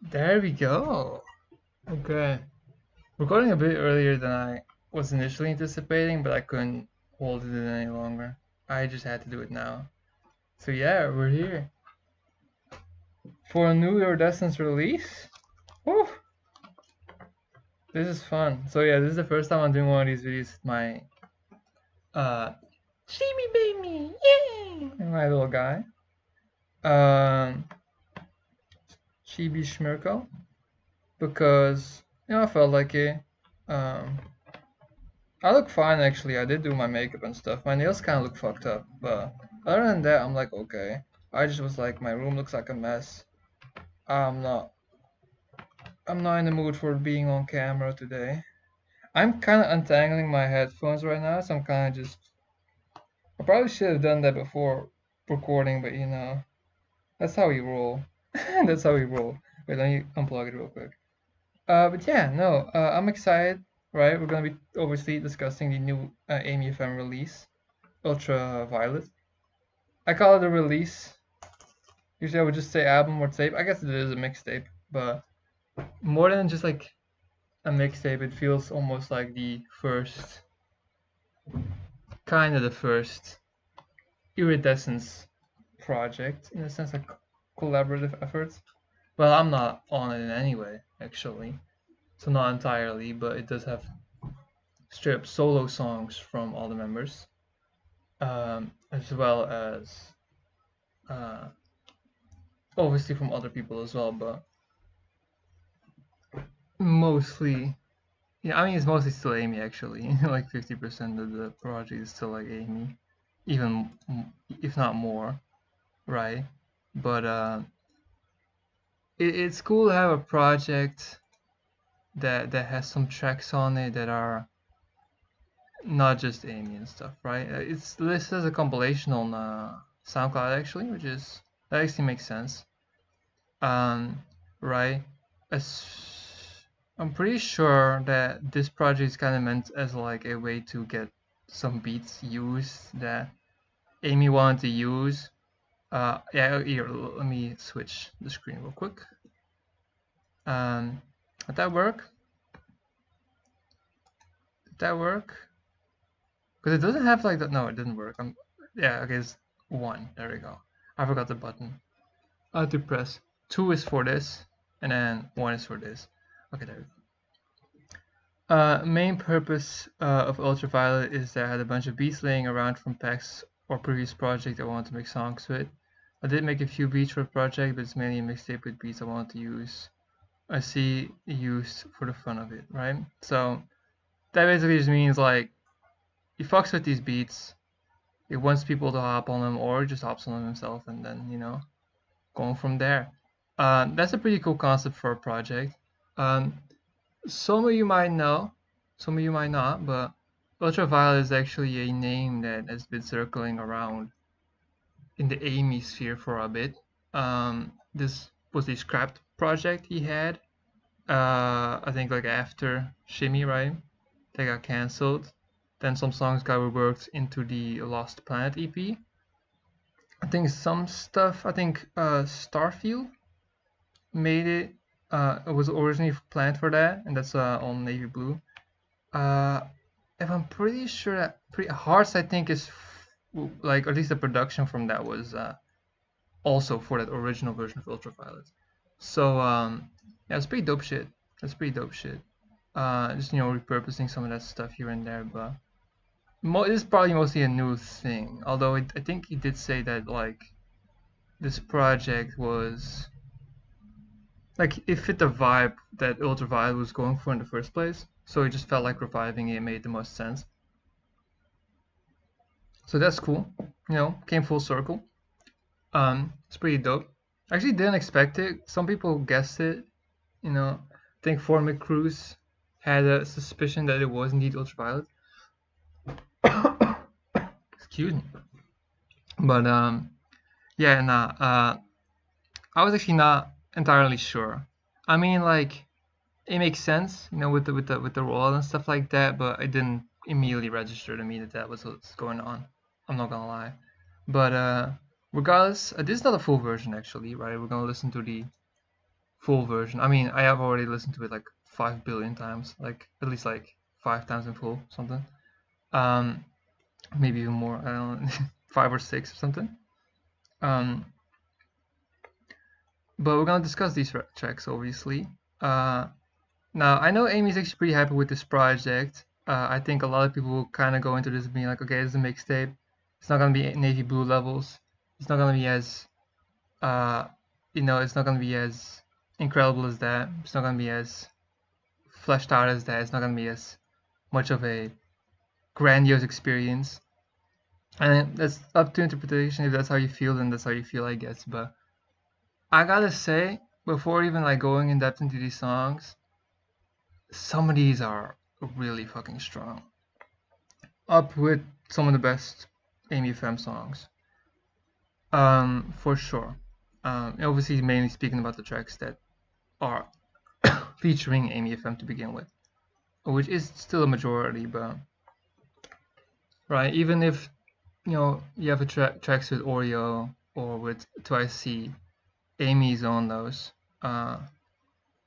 There we go. Okay. Recording a bit earlier than I was initially anticipating, but I couldn't hold it in any longer. I just had to do it now. So yeah, we're here for a new Iridescence release. Woo! This is fun. So yeah, this is the first time I'm doing one of these videos with my chibi baby, yay! My little guy. Um Chibi Schmirko. Because I felt like it. Um I look fine actually. I did do my makeup and stuff. My nails kind of look fucked up, but other than that, I'm like okay. I just was like, my room looks like a mess. I'm not. I'm not in the mood for being on camera today. I'm kind of untangling my headphones right now, so I'm kind of just. I probably should have done that before recording, but that's how we roll. That's how we roll. Wait, let me unplug it real quick. But yeah, no, I'm excited. Right, we're gonna be obviously discussing the new Amy FM release, Ultraviolet. I call it a release. Usually I would just say album or tape. I guess it is a mixtape, but more than just like a mixtape, it feels almost like the first, kind of the first Iridescence project in a sense, like collaborative efforts. Well, I'm not on it in any way, actually. So not entirely, but it does have straight up solo songs from all the members, as well as uh, obviously from other people as well, but mostly, yeah, I mean, it's mostly still Amy actually. Like 50% of the project is still like Amy, even if not more, right? But it's cool to have a project that has some tracks on it that are not just Amy and stuff, right? It's listed as a compilation on SoundCloud actually, which is that actually makes sense. Right? As I'm pretty sure that this project is kind of meant as like a way to get some beats used that Amy wanted to use. Yeah, here, let me switch the screen real quick. Did that work? Did that work? Because it doesn't have like that. No, it didn't work. Yeah, okay, it's 1. There we go. I forgot the button. I have to press 2 is for this, and then 1 is for this. Okay, there we go. Main purpose of Ultraviolet is that I had a bunch of beats laying around from packs or previous project I wanted to make songs with. I did make a few beats for the project, but it's mainly a mixtape with beats I wanted to use. I see used for the fun of it, right? So that basically just means like he fucks with these beats, he wants people to hop on them or just hops on them himself, and then going from there. That's a pretty cool concept for a project. Um, Some of you might know, some of you might not, but Ultraviolet is actually a name that has been circling around in the Amy sphere for a bit. This was a scrapped project he had. I think like after Shimmy, right? They got cancelled. Then some songs got reworked into the Lost Planet EP. I think some stuff. I think Starfield made it. It was originally planned for that, and that's on Navy Blue. Uh, if I'm pretty sure that Hearts, I think is like at least the production from that was also for that original version of Ultraviolet. So yeah, it's pretty dope shit. That's pretty dope shit. Just repurposing some of that stuff here and there, but this is probably mostly a new thing. Although I think he did say that like this project was like it fit the vibe that Ultraviolet was going for in the first place. So it just felt like reviving it made the most sense. So that's cool. Came full circle. It's pretty dope. I actually didn't expect it. Some people guessed it. I think Formic Cruz had a suspicion that it was indeed Ultraviolet. Excuse me. But yeah, nah. I was actually not entirely sure. I mean, like, it makes sense, with the rollout and stuff like that. But it didn't immediately register to me that that was what's going on. I'm not gonna lie. But regardless, this is not a full version actually, right? We're gonna listen to the full version. I mean, I have already listened to it like 5 billion times, like at least like 5 times in full, something. Maybe even more. I don't know, 5 or 6 or something. But we're gonna discuss these tracks, obviously. Now I know Amy's actually pretty happy with this project. I think a lot of people will kind of go into this being like, okay, this is a mixtape. It's not gonna be navy blue levels. It's not gonna be as, it's not gonna be as incredible as that. It's not gonna be as fleshed out as that. It's not gonna be as much of a grandiose experience. And that's up to interpretation. If that's how you feel, then that's how you feel, I guess. But I gotta say, before even like going in depth into these songs, some of these are really fucking strong. Up with some of the best Amy FM songs. For sure. Obviously, mainly speaking about the tracks that are featuring Amy FM to begin with, which is still a majority, but right, even if you have a tracks with Oreo or with Twice C, Amy's on those.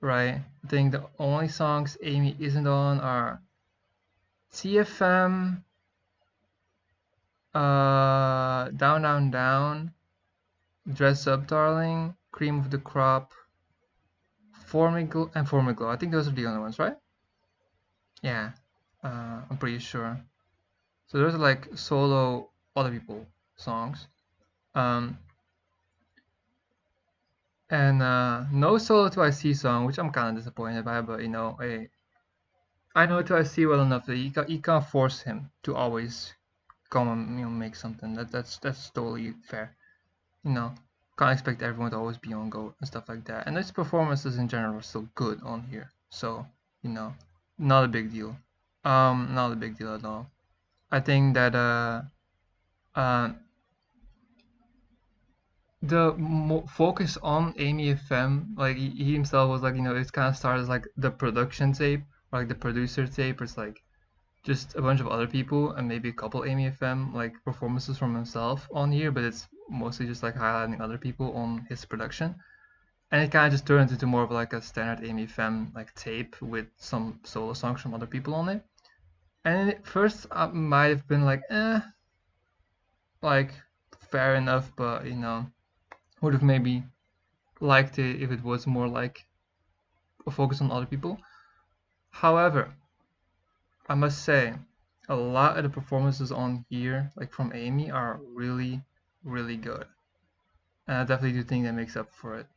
Right, I think the only songs Amy isn't on are CFM, Down Down Down, Dress Up Darling, Cream of the Crop, Formiglow, and Formiglow. I think those are the only ones, right? Yeah, I'm pretty sure. So those are like solo other people songs. And no solo Twice song, which I'm kind of disappointed by, but hey, I know Twice well enough that you can't force him to always come and make something. That's totally fair. Can't expect everyone to always be on go and stuff like that. And his performances in general are still good on here, so not a big deal. Not a big deal at all. I think that the focus on Amy FM, like he himself was like, it's kind of started as like the production tape, or like the producer tape. It's like just a bunch of other people and maybe a couple Amy FM like performances from himself on here, but it's mostly just like highlighting other people on his production. And it kind of just turned into more of like a standard Amy FM like tape with some solo songs from other people on it. And at first I might have been like, like fair enough, but would have maybe liked it if it was more like a focus on other people. However, I must say, a lot of the performances on here, like from Amy, are really, really good. And I definitely do think that makes up for it.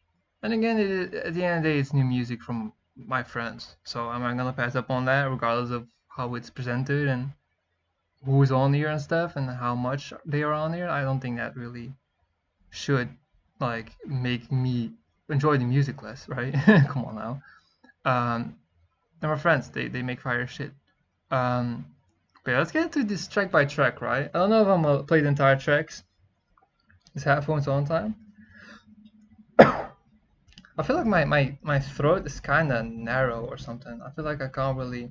And again, at the end of the day, it's new music from my friends. So am I gonna pass up on that regardless of how it's presented and who's on here and stuff and how much they are on here? I don't think that really should like make me enjoy the music less, right? Come on now. They're my friends. They make fire shit. But yeah, let's get into this track by track, right? I don't know if I'm gonna play the entire tracks. Is headphones on time? I feel like my throat is kind of narrow or something. I feel like I can't really.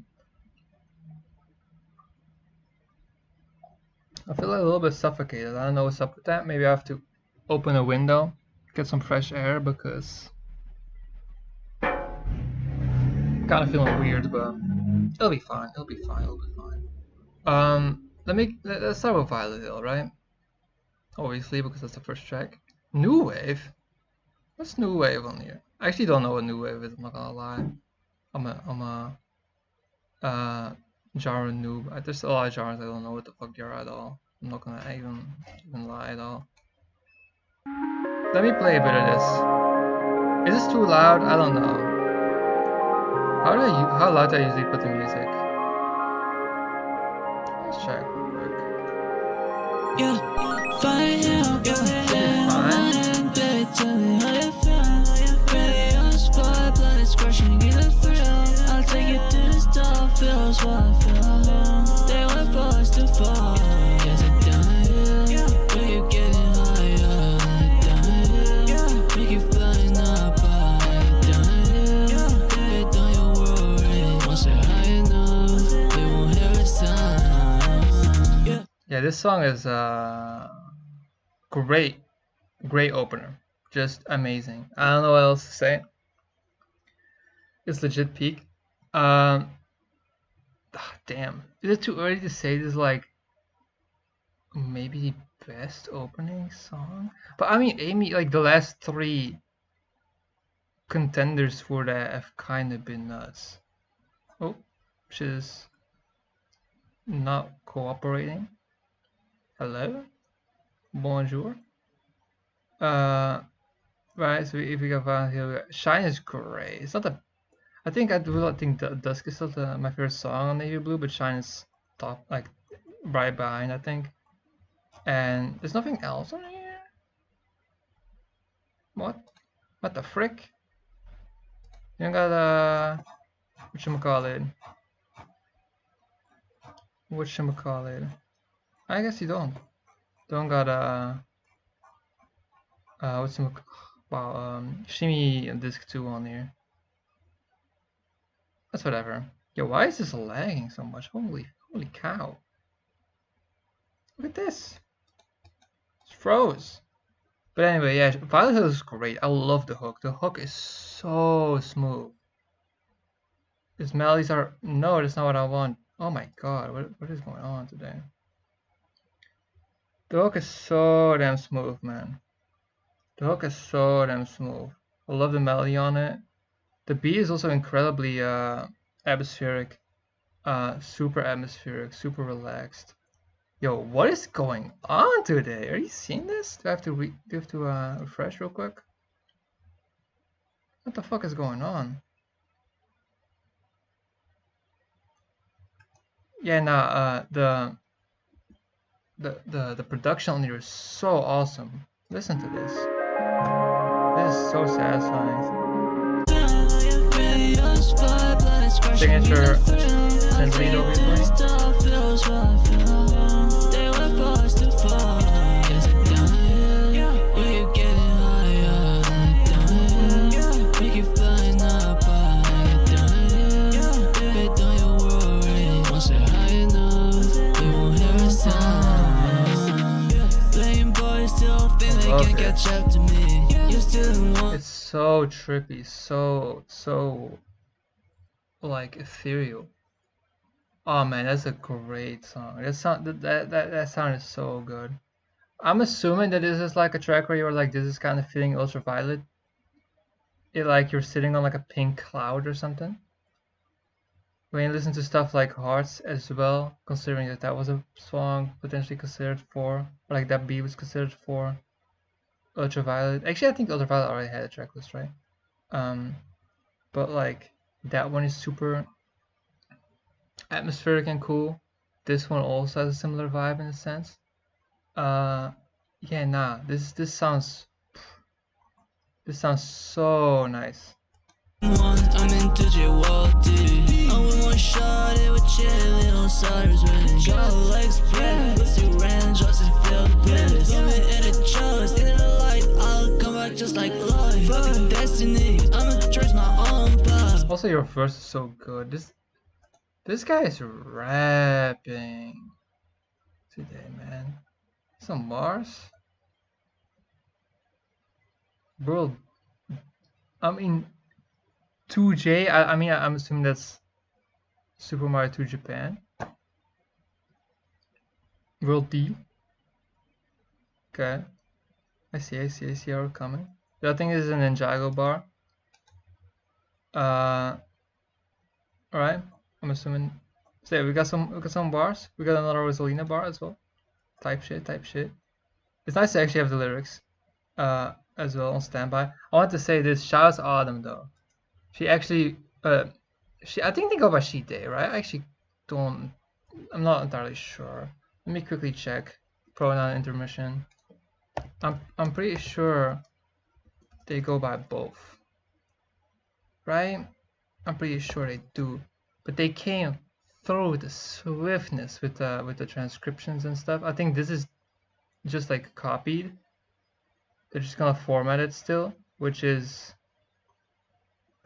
I feel like a little bit suffocated. I don't know what's up with that. Maybe I have to open a window, get some fresh air because I'm kind of feeling weird, but it'll be fine. It'll be fine. It'll be fine. Let's start with Violet Hill, right? Obviously, because that's the first track. New Wave? What's New Wave on here? I actually don't know what New Wave is, I'm not gonna lie. I'm a genre noob. There's a lot of genres I don't know what the fuck they are at all. I'm not gonna even lie at all. Let me play a bit of this. Is this too loud? I don't know. How loud do I usually put the music? Let's check real quick. Yeah, fine, tell me how you feel. Ready on the spot, blood is crushing, get a thrill. I'll take you to the top, feels what I feel. They went for us to fall. Yes, it done. When you getting higher, done. Make you flying up, done. Get on your world, once they're high enough, they won't hear a sound. Yeah, this song is great opener, just amazing. I don't know what else to say. It's legit peak. Damn. Is it too early to say this? Like maybe the best opening song? But I mean, Amy, like the last three contenders for that have kind of been nuts. Oh, she's not cooperating. Hello, bonjour. Right. So if we go down here, Shine is great. It's not the. I think I do not think Dusk is still my favorite song on Navy Blue, but Shine is top, like right behind, I think. And there's nothing else on here. What? What the frick? You got whatchamacallit? Whatchamacallit? I guess you don't. Don't got what's wow Shimmy Disc 2 on here. That's whatever. Yo, why is this lagging so much? Holy cow. Look at this. It's froze. But anyway, yeah, Violet Hill is great. I love the hook. The hook is so smooth. His melodies are no, that's not what I want. Oh my god, what is going on today? The hook is so damn smooth, man. The hook is so damn smooth. I love the melody on it. The beat is also incredibly atmospheric, super atmospheric, super relaxed. Yo, what is going on today? Are you seeing this? Do I have to refresh real quick? What the fuck is going on? Yeah, nah, the production on here is so awesome. Listen to this. This is so satisfying. Signature synth obviously. It's so trippy, so like ethereal. Oh man, that's a great song. That sound is so good. I'm assuming that this is like a track where you're like, this is kind of feeling ultraviolet. It like you're sitting on like a pink cloud or something. When you listen to stuff like Hearts as well, considering that that was a song potentially considered for, or like that beat was considered for ultraviolet. Actually, I think ultraviolet already had a track list, right? But like that one is super atmospheric and cool. This one also has a similar vibe in a sense. Yeah, nah, this sounds so nice. I'm into J-Walty. I want one shot, it would chill, on Saturdays when got legs spread. Let's see range, I just feel bliss. I'm in a trust, in the light, I'll come back just like life. Fucking destiny, I'ma trace my own path. Also, your verse is so good. This guy is rapping today, man. Some Mars, bro. I mean, 2J. I mean, I'm assuming that's Super Mario 2 Japan. World D. Okay. I see how we're coming. The other thing is an Ninjago bar. Alright. I'm assuming. So yeah, we got some bars. We got another Rosalina bar as well. Type shit. It's nice to actually have the lyrics as well on standby. I want to say this. Shout out to Autumn though. She actually I think they go by She Day, right? I actually don't. I'm not entirely sure. Let me quickly check pronoun intermission. I'm pretty sure they go by both, right? I'm pretty sure they do, but they came through with the swiftness with the transcriptions and stuff. I think this is just like copied. They're just gonna format it still, which is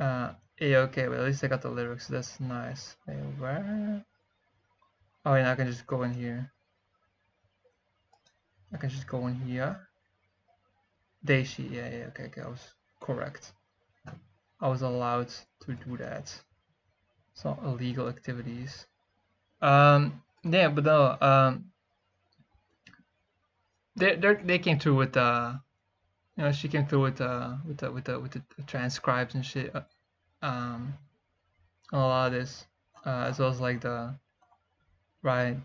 okay, but at least I got the lyrics, so that's nice. Hey, where? Oh, and I can just go in here. I can just go in here. Daishi, yeah, okay, I was correct. I was allowed to do that. It's not illegal activities. Yeah, but no, they came through with she came through with the transcribes and shit, on a lot of this, as well as like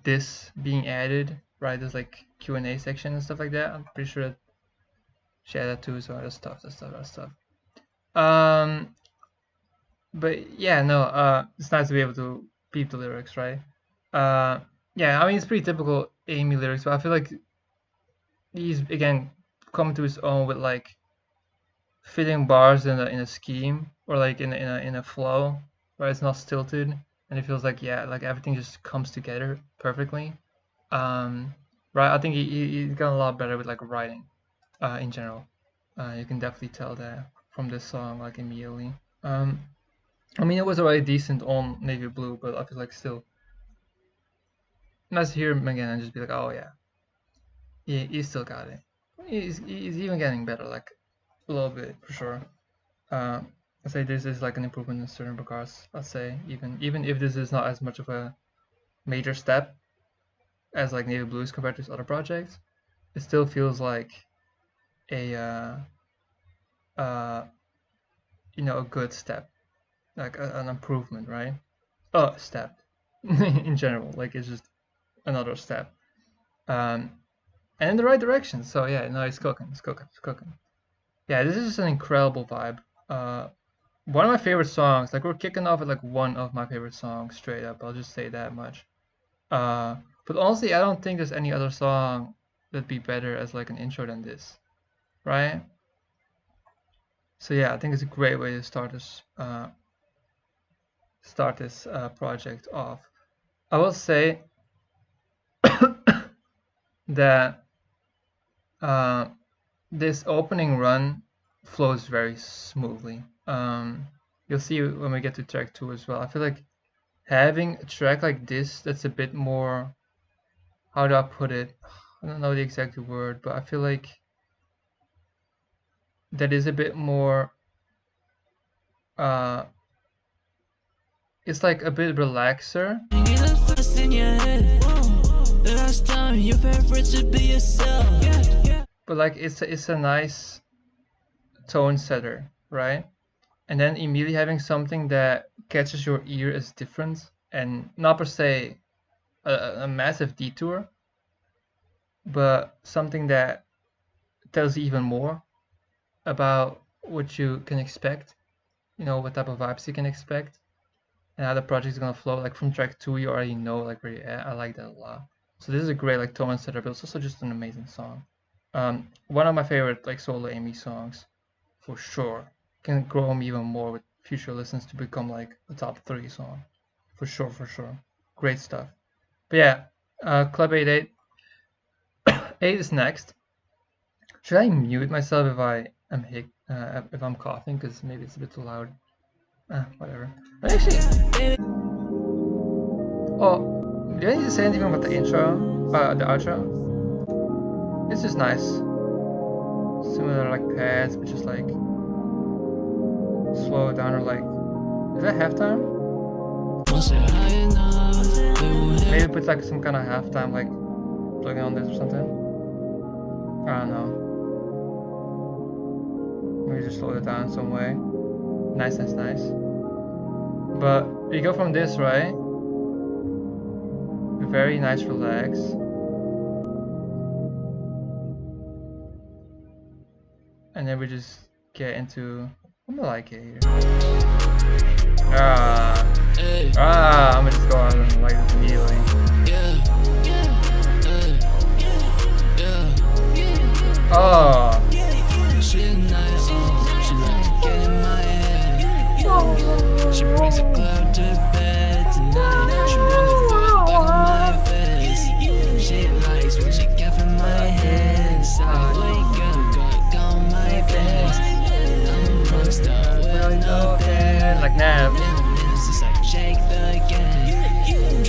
this being added, right? There's like Q&A section and stuff like that. I'm pretty sure that she had that too. So that's stuff. But yeah, no, it's nice to be able to peep the lyrics, right? Yeah, I mean it's pretty typical Amy lyrics, but I feel like he's again coming to his own with like fitting bars in a scheme, or like in a flow where it's not stilted, and it feels like, yeah, like everything just comes together perfectly. Right, I think he's gotten a lot better with like writing, in general. You can definitely tell that from this song like immediately. I mean, it was already decent on Navy Blue, but I feel like still nice to hear him again and just be like, oh yeah, he still got it. He's even getting better, like a little bit for sure. I'd say this is like an improvement in certain regards. I'd say even if this is not as much of a major step as like Navy Blues compared to his other projects, it still feels like a a good step, like an improvement, right? A step in general, like it's just another step, and in the right direction. So yeah, no, it's cooking. Yeah, this is just an incredible vibe. One of my favorite songs. Like we're kicking off with like one of my favorite songs straight up. I'll just say that much. But honestly, I don't think there's any other song that'd be better as like an intro than this, right? So yeah, I think it's a great way to start this project off. I will say that this opening run flows very smoothly. You'll see when we get to track 2 as well. I feel like having a track like this that's a bit more, how do I put it? I don't know the exact word, but I feel like that is a bit more, it's like a bit relaxer. But like it's a nice tone setter, right? And then immediately having something that catches your ear as different, and not per se a massive detour, but something that tells you even more about what you can expect, what type of vibes you can expect, and how the project is gonna flow. Like from track 2, you already know like where you're at. I like that a lot. So this is a great like tone setter, but it's also just an amazing song. One of my favorite like solo Amy songs, for sure. Can grow on me even more with future listens to become like a top 3 song, for sure. Great stuff. But yeah, Club 88. 8 is next. Should I mute myself if I am if I'm coughing, because maybe it's a bit too loud? Whatever. But actually, oh, do I need to say anything about the intro? The outro? It's just nice. Similar like pads, but just like slow it down, or like, is that halftime? Maybe put like some kind of halftime like plugin on this or something. I don't know. Maybe just slow it down in some way. Nice. But you go from this, right? Very nice relax. And then we just get into, I'm gonna like it here. I'm gonna just go out and like this immediately. Oh. She brings a cloud to bed tonight. She wants to put back on my face. She likes what she get from my hands. I wake up, got on my best. I'm a rockstar with no pen. Like now.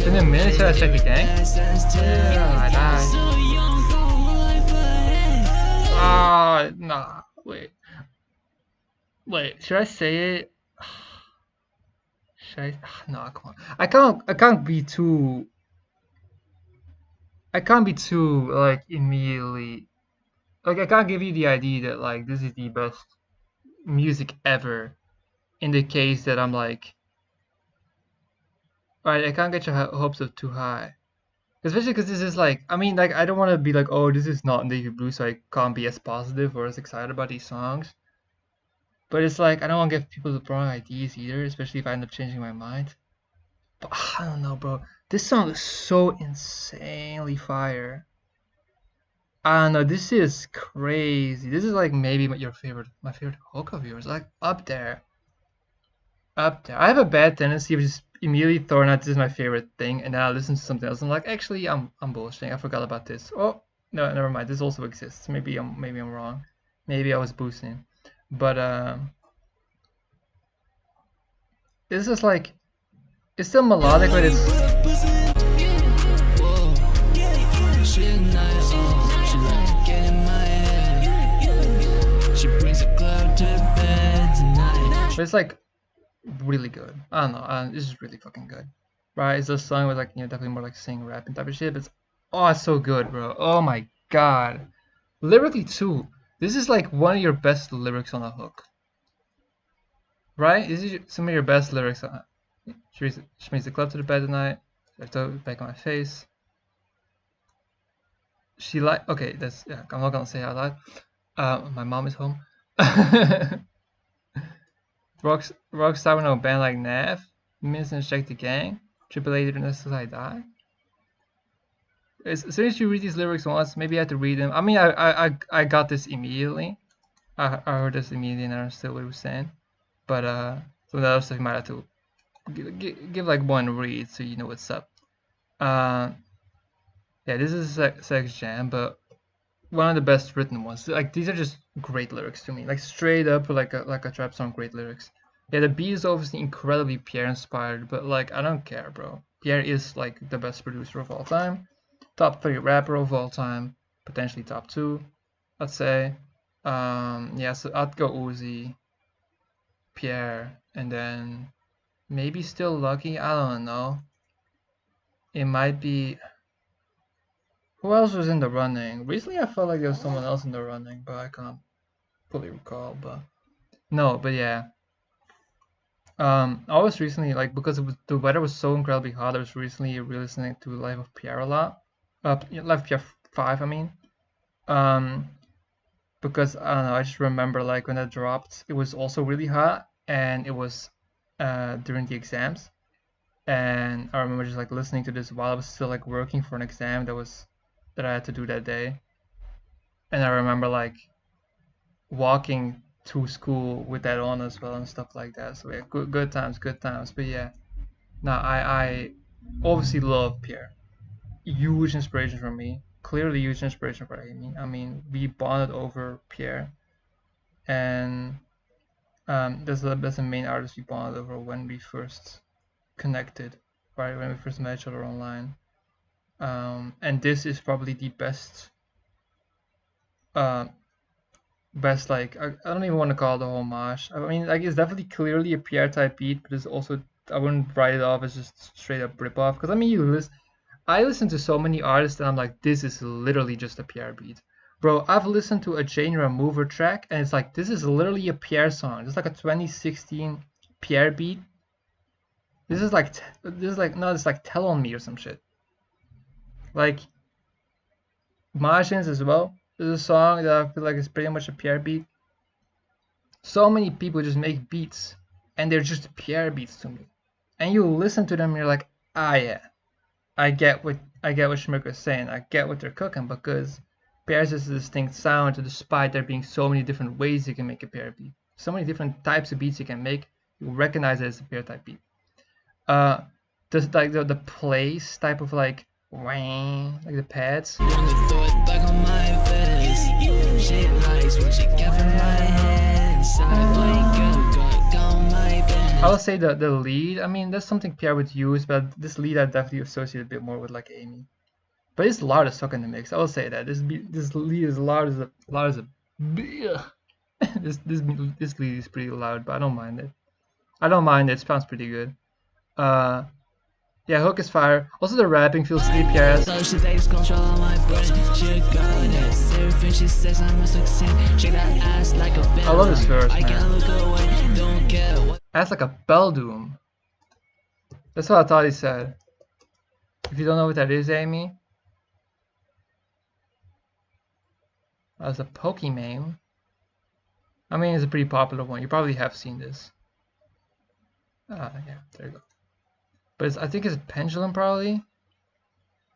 In a minute, should I shake the gang? Yeah, I die. Ah, nah. Wait. Should I say it No, come on. I can't be too like immediately like I can't give you the idea that like this is the best music ever in the case that I'm like, right, I can't get your hopes up too high. Especially because this is like, I mean, like, I don't want to be like, oh, this is not Navy Blue, so I can't be as positive or as excited about these songs. But it's like, I don't want to give people the wrong ideas either, especially if I end up changing my mind. But I don't know, bro. This song is so insanely fire. I don't know, this is crazy. This is like maybe my favorite hook of yours, like up there. Up there. I have a bad tendency of just immediately throwing out this is my favorite thing, and then I listen to something else. I'm like, actually, I'm bullshitting. I forgot about this. Oh no, never mind. This also exists. Maybe I'm wrong. Maybe I was boosting, but this is like it's still melodic, but it's like really good. I don't know. This is really fucking good, right? It's a song with like definitely more like sing rap and type of shit. But it's so good, bro. Oh my god, lyrically too. This is like one of your best lyrics on a hook, right? This is some of your best lyrics on. She brings the club to the bed tonight. I throw it back on my face. She like okay. That's yeah. I'm not gonna say it out loud. My mom is home. Rockstar with no band like Nav. Mints and check the gang. Triple A didn't necessarily die. As soon as you read these lyrics once, maybe I have to read them. I mean, I got this immediately. I heard this immediately and I understood what he was saying. But some of the other stuff you might have to give like one read so you know what's up. Yeah, this is a sex jam, but one of the best written ones. Like these are just great lyrics to me. Like straight up like a trap song, great lyrics. Yeah, the beat is obviously incredibly Pierre inspired, but like I don't care, bro. Pierre is like the best producer of all time, top 3 rapper of all time, potentially top 2, I'd say. Yeah, so I'd go Uzi, Pierre, and then maybe Still Lucky. I don't know. It might be. Who else was in the running? Recently, I felt like there was someone else in the running, but I can't fully recall. But no, but yeah. I was recently like because the weather was so incredibly hot. I was recently listening to Life of Pierre a lot. Life of Pierre 5, I mean. Because I don't know. I just remember like when it dropped, it was also really hot, and it was during the exams. And I remember just like listening to this while I was still like working for an exam that I had to do that day. And I remember like walking to school with that on as well and stuff like that. So yeah, good times. But yeah, no, I obviously love Pierre. Huge inspiration for me. Clearly huge inspiration for Amy. I mean, we bonded over Pierre, and that's the main artist we bonded over when we first connected, right? When we first met each other online. And this is probably the best like I don't even want to call it a homage. I mean, like it's definitely clearly a Pierre type beat, but it's also I wouldn't write it off as just straight up rip off. Because I mean, I listen to so many artists and I'm like, this is literally just a Pierre beat, bro. I've listened to a Genre Mover track and it's like this is literally a Pierre song. It's like a 2016 Pierre beat. This is like no, it's like Tell on Me or some shit. Like Martians as well. There's a song that I feel like is pretty much a Pierre beat. So many people just make beats and they're just Pierre beats to me. And you listen to them and you're like, yeah, I get what Schmirker's saying. I get what they're cooking because Pierre's is a distinct sound despite there being so many different ways you can make a Pierre beat. So many different types of beats you can make. You recognize it as a Pierre type beat. Just like the plays type of like wang, like the pads. I would say the lead. I mean, that's something Pierre would use, but this lead I definitely associate a bit more with like Amy. But it's loud as fuck in the mix. I will say that this lead is loud as a this lead is pretty loud, but I don't mind it. It sounds pretty good. Yeah, hook is fire. Also, the rapping feels creepy as. So she takes control of my brain. She a goddess. Everything she says I must succeed. Shake that ass like a bell. I love this verse, I can't man. look away. Don't care what. Ass like a bell doom. That's what I thought he said. If you don't know what that is, Amy, that's a Pokemon. I mean, it's a pretty popular one. You probably have seen this. Yeah, there you go. But I think it's a pendulum, probably.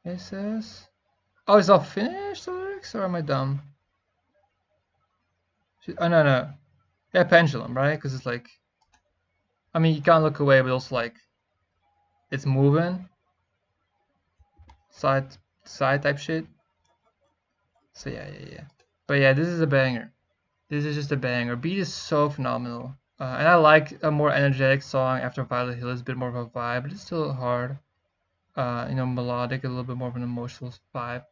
It says. Oh, it's all finished, the lyrics? Or am I dumb? Oh, no. Yeah, pendulum, right? Because it's like. I mean, you can't look away, but also like. It's moving. Side type shit. So yeah. But yeah, this is a banger. This is just a banger. Beat is so phenomenal. And I like a more energetic song after Violet Hill. It's a bit more of a vibe, but it's still hard. Melodic, a little bit more of an emotional vibe.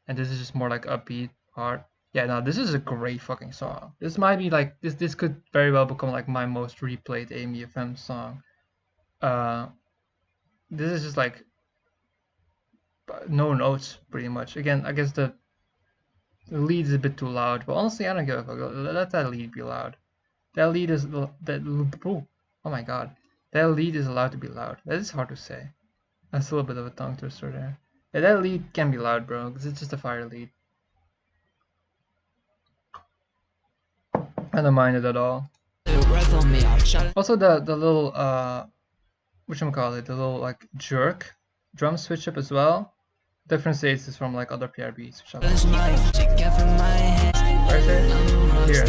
And this is just more like upbeat, hard. Yeah, no, this is a great fucking song. This might be like, this could very well become like my most replayed Amy FM song. This is just like, no notes, pretty much. Again, I guess the lead is a bit too loud, but honestly, I don't give a fuck. Let that lead be loud. That lead is oh my god, that lead is allowed to be loud. That is hard to say. That's a little bit of a tongue twister there. Yeah, that lead can be loud, bro, because it's just a fire lead. I don't mind it at all. Also, the little whatchamacallit, the little like jerk drum switch up as well. Differentiates this from like other PRBs, which I like. Where is it? Here.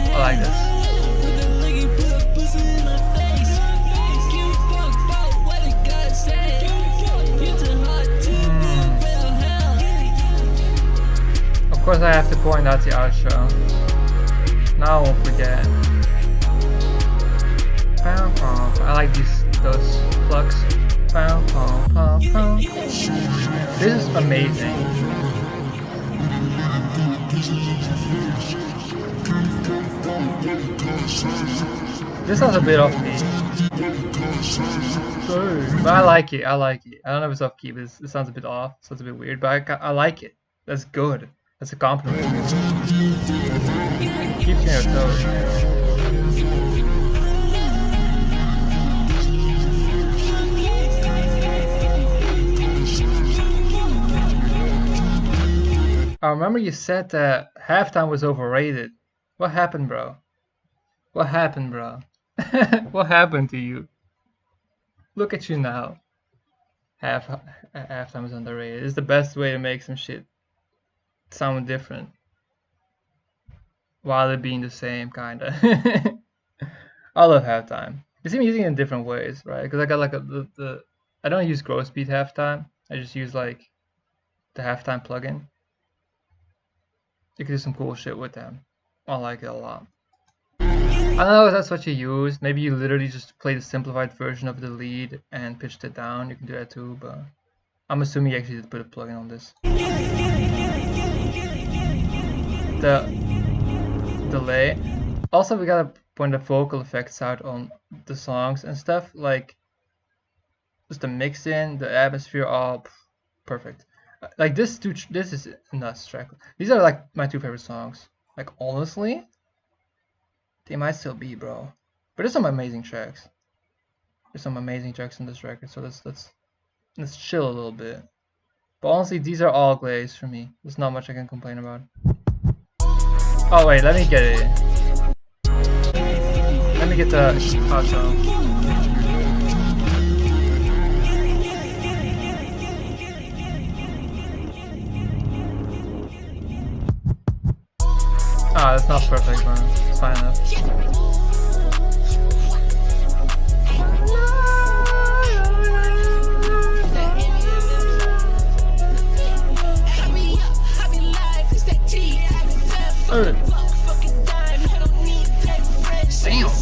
I like this. Of course, I have to point out the outro. Now I won't forget. I like those plugs. This is amazing. This sounds a bit off key. But I like it. I don't know if it's off key, but it sounds a bit off. It sounds a bit weird, but I like it. That's good. That's a compliment. Keeps you on your toes. I remember you said that halftime was overrated. What happened, bro? What happened, bro? What happened to you? Look at you now. Halftime is underrated. It's the best way to make some shit sound different while it being the same, kinda. I love halftime. You see me using it in different ways, right? Because I got like I don't use gross beat halftime. I just use like the halftime plugin. You can do some cool shit with them. I like it a lot. I don't know if that's what you use. Maybe you literally just play the simplified version of the lead and pitched it down. You can do that too, but I'm assuming you actually did put a plugin on this. The delay. Also, we gotta point the vocal effects out on the songs and stuff. Like, just the mix in, the atmosphere, all perfect. Like this is nuts track. These are like my two favorite songs. Like honestly, they might still be, bro. But there's some amazing tracks. There's some amazing tracks on this record. So let's chill a little bit. But honestly, these are all glazed for me. There's not much I can complain about. Oh wait, let me get it. Let me get the outro. Ah, that's not perfect, man. It's fine enough. Damn.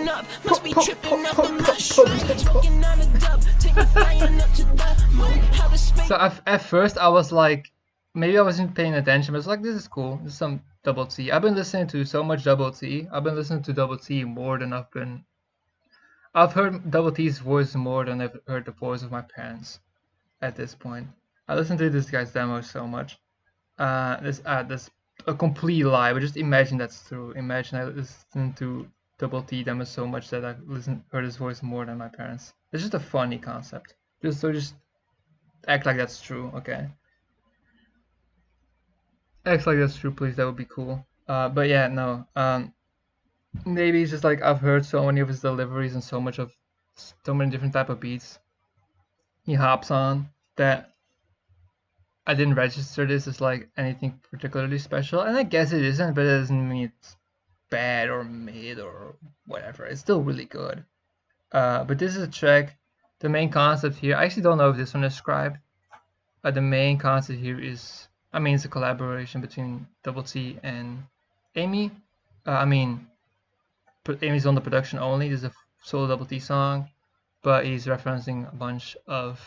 tripping up, must be tripping up on mushrooms. Smoking on a dub, take me flying up to the moon. How to space. So at first I was like, maybe I wasn't paying attention, but I was like, this is cool. This is some Double T. I've been listening to so much Double T. I've been listening to Double T more than I've heard Double T's voice more than I've heard the voice of my parents at this point. I listened to this guy's demo so much. This a complete lie, but just imagine that's true. Imagine I listened to Double T demo so much that I've heard his voice more than my parents. It's just a funny concept. Just act like that's true, okay? Act like that's true, please. That would be cool. But yeah, no. Maybe it's just like I've heard so many of his deliveries and so many different type of beats he hops on that I didn't register this as like anything particularly special, and I guess it isn't, but it doesn't mean it's bad or mid or whatever. It's still really good. But this is a track. The main concept here, I actually don't know if this one is scribed. The main concept here is, I mean, it's a collaboration between Double T and Amy. Amy's on the production only. This is a solo Double T song, but he's referencing a bunch of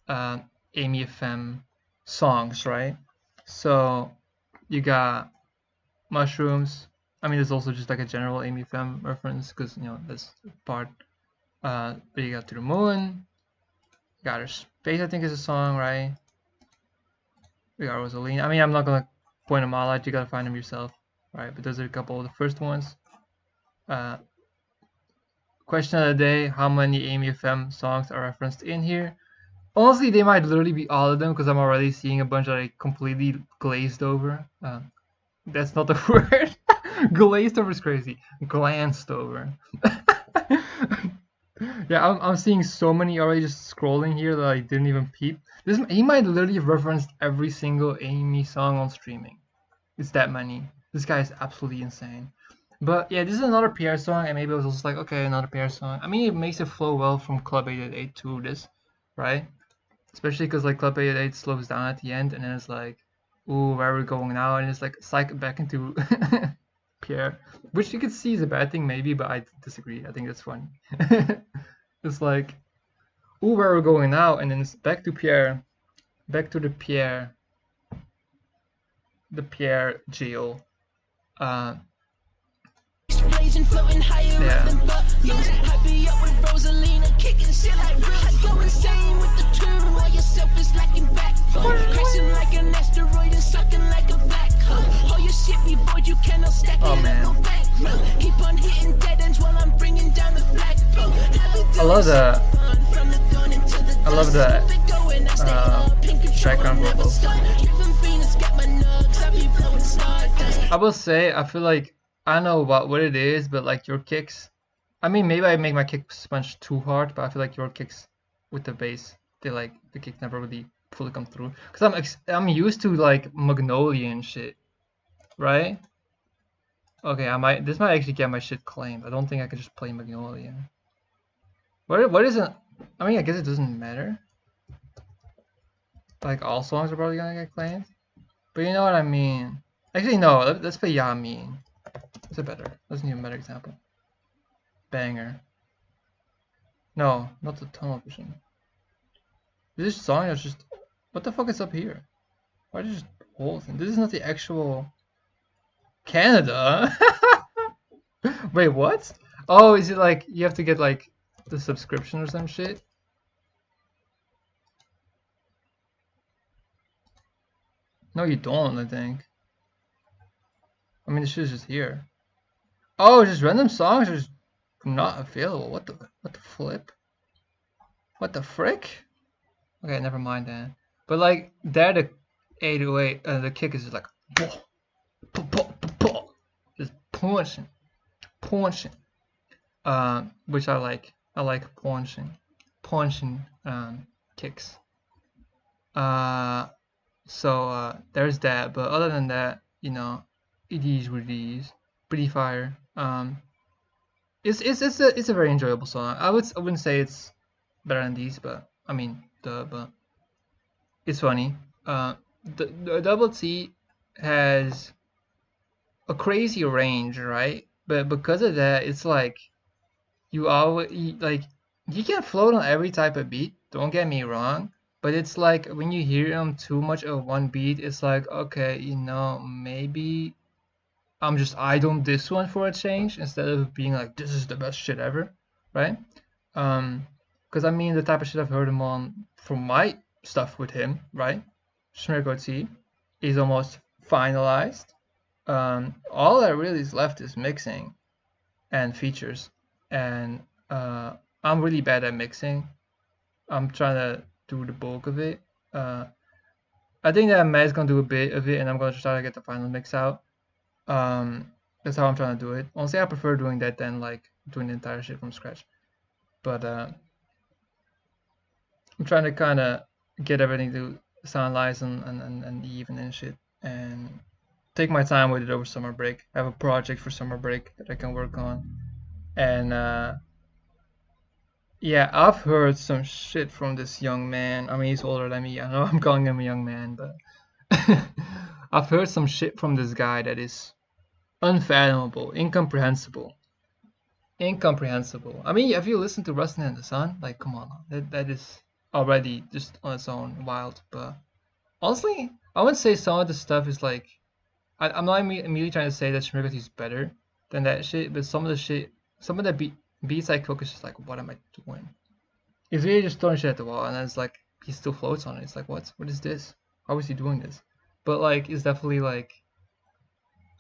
Amy FM songs, right? So you got Mushrooms. I mean, there's also just like a general Amy FM reference because, you know, that's part. But you got To the Moon. You got Her Space, I think is a song, right? We got Rosaline. I mean, I'm not gonna point them all out. You gotta find them yourself, right? But those are a couple of the first ones. Question of the day: how many Amy FM songs are referenced in here? Honestly, they might literally be all of them because I'm already seeing a bunch of like completely glazed over. That's not the word. Glazed over is crazy. Glanced over. Yeah, I'm seeing so many already just scrolling here that I didn't even peep. He might literally have referenced every single Amy song on streaming. It's that many. This guy is absolutely insane. But yeah, this is another PR song, and maybe I was also like, okay, another PR song. I mean, it makes it flow well from Club 888 to this, right? Especially because like Club 888 slows down at the end, and then it's like, ooh, where are we going now? And it's like psych back into Pierre, which you could see is a bad thing maybe, but I disagree. I think that's funny. It's like, ooh, where are we going now? And then it's back to Pierre, back to the Pierre jail. Floating higher than buttons. I be up with Rosalina, kicking shit like I go insane with the tune while yourself is lacking backbone. Crashing like an asteroid and sucking like a black hole. All your shit be bored, you cannot stack it man. no back. Keep on hitting dead ends while I'm bringing down the flagpole. I love the background vocals. I will say, I feel like, I don't know what it is, but like your kicks, I mean, maybe I make my kicks punch too hard, but I feel like your kicks with the bass, the kicks never really fully come through. Cause I'm used to like Magnolia and shit, right? Okay, this might actually get my shit claimed. I don't think I can just play Magnolia. What is it? I mean, I guess it doesn't matter. Like all songs are probably gonna get claimed, but you know what I mean. Actually, no. Let's play Yamin. Is it better? Let's need a better example. Banger. No, not the tunnel vision. This song is just. What the fuck is up here? Why is just whole thing? This is not the actual Canada. Wait, what? Oh, is it like you have to get like the subscription or some shit? No, you don't. I think. I mean, this shit is just here. Oh, just random songs are just not available. What the flip? What the frick? Okay, never mind then. But like there, the 808, the kick is just like just punching, which I like. I like punching kicks. So there's that. But other than that, you know, it is what it is. Pretty fire. It's a very enjoyable song. I wouldn't say it's better than these, but I mean, but it's funny. The Double T has a crazy range, right? But because of that, it's like you always like you can float on every type of beat. Don't get me wrong, but it's like when you hear them too much of one beat, it's like okay, maybe I'm just idling this one for a change instead of being like this is the best shit ever, right? Because I mean the type of shit I've heard him on from my stuff with him, right? Schmirko T is almost finalized. All that really is left is mixing and features, and I'm really bad at mixing. I'm trying to do the bulk of it. I think that Matt's gonna do a bit of it, and I'm gonna try to get the final mix out. That's how I'm trying to do it. Honestly, I prefer doing that than like doing the entire shit from scratch. But I'm trying to kind of get everything to sound nice and even and shit, and take my time with it over summer break. I have a project for summer break that I can work on, and yeah, I've heard some shit from this young man. I mean, he's older than me. I know I'm calling him a young man, but I've heard some shit from this guy that is unfathomable, incomprehensible. I mean, have you listened to Rustin and the Sun? Like, come on, that is already just on its own wild. But honestly, I would say some of the stuff is like, I'm not immediately trying to say that Schmirko is better than that shit, but some of the beats I cook is just like, what am I doing? He's really just throwing shit at the wall, and then it's like he still floats on it. It's like, what is this? How is he doing this? But like, it's definitely like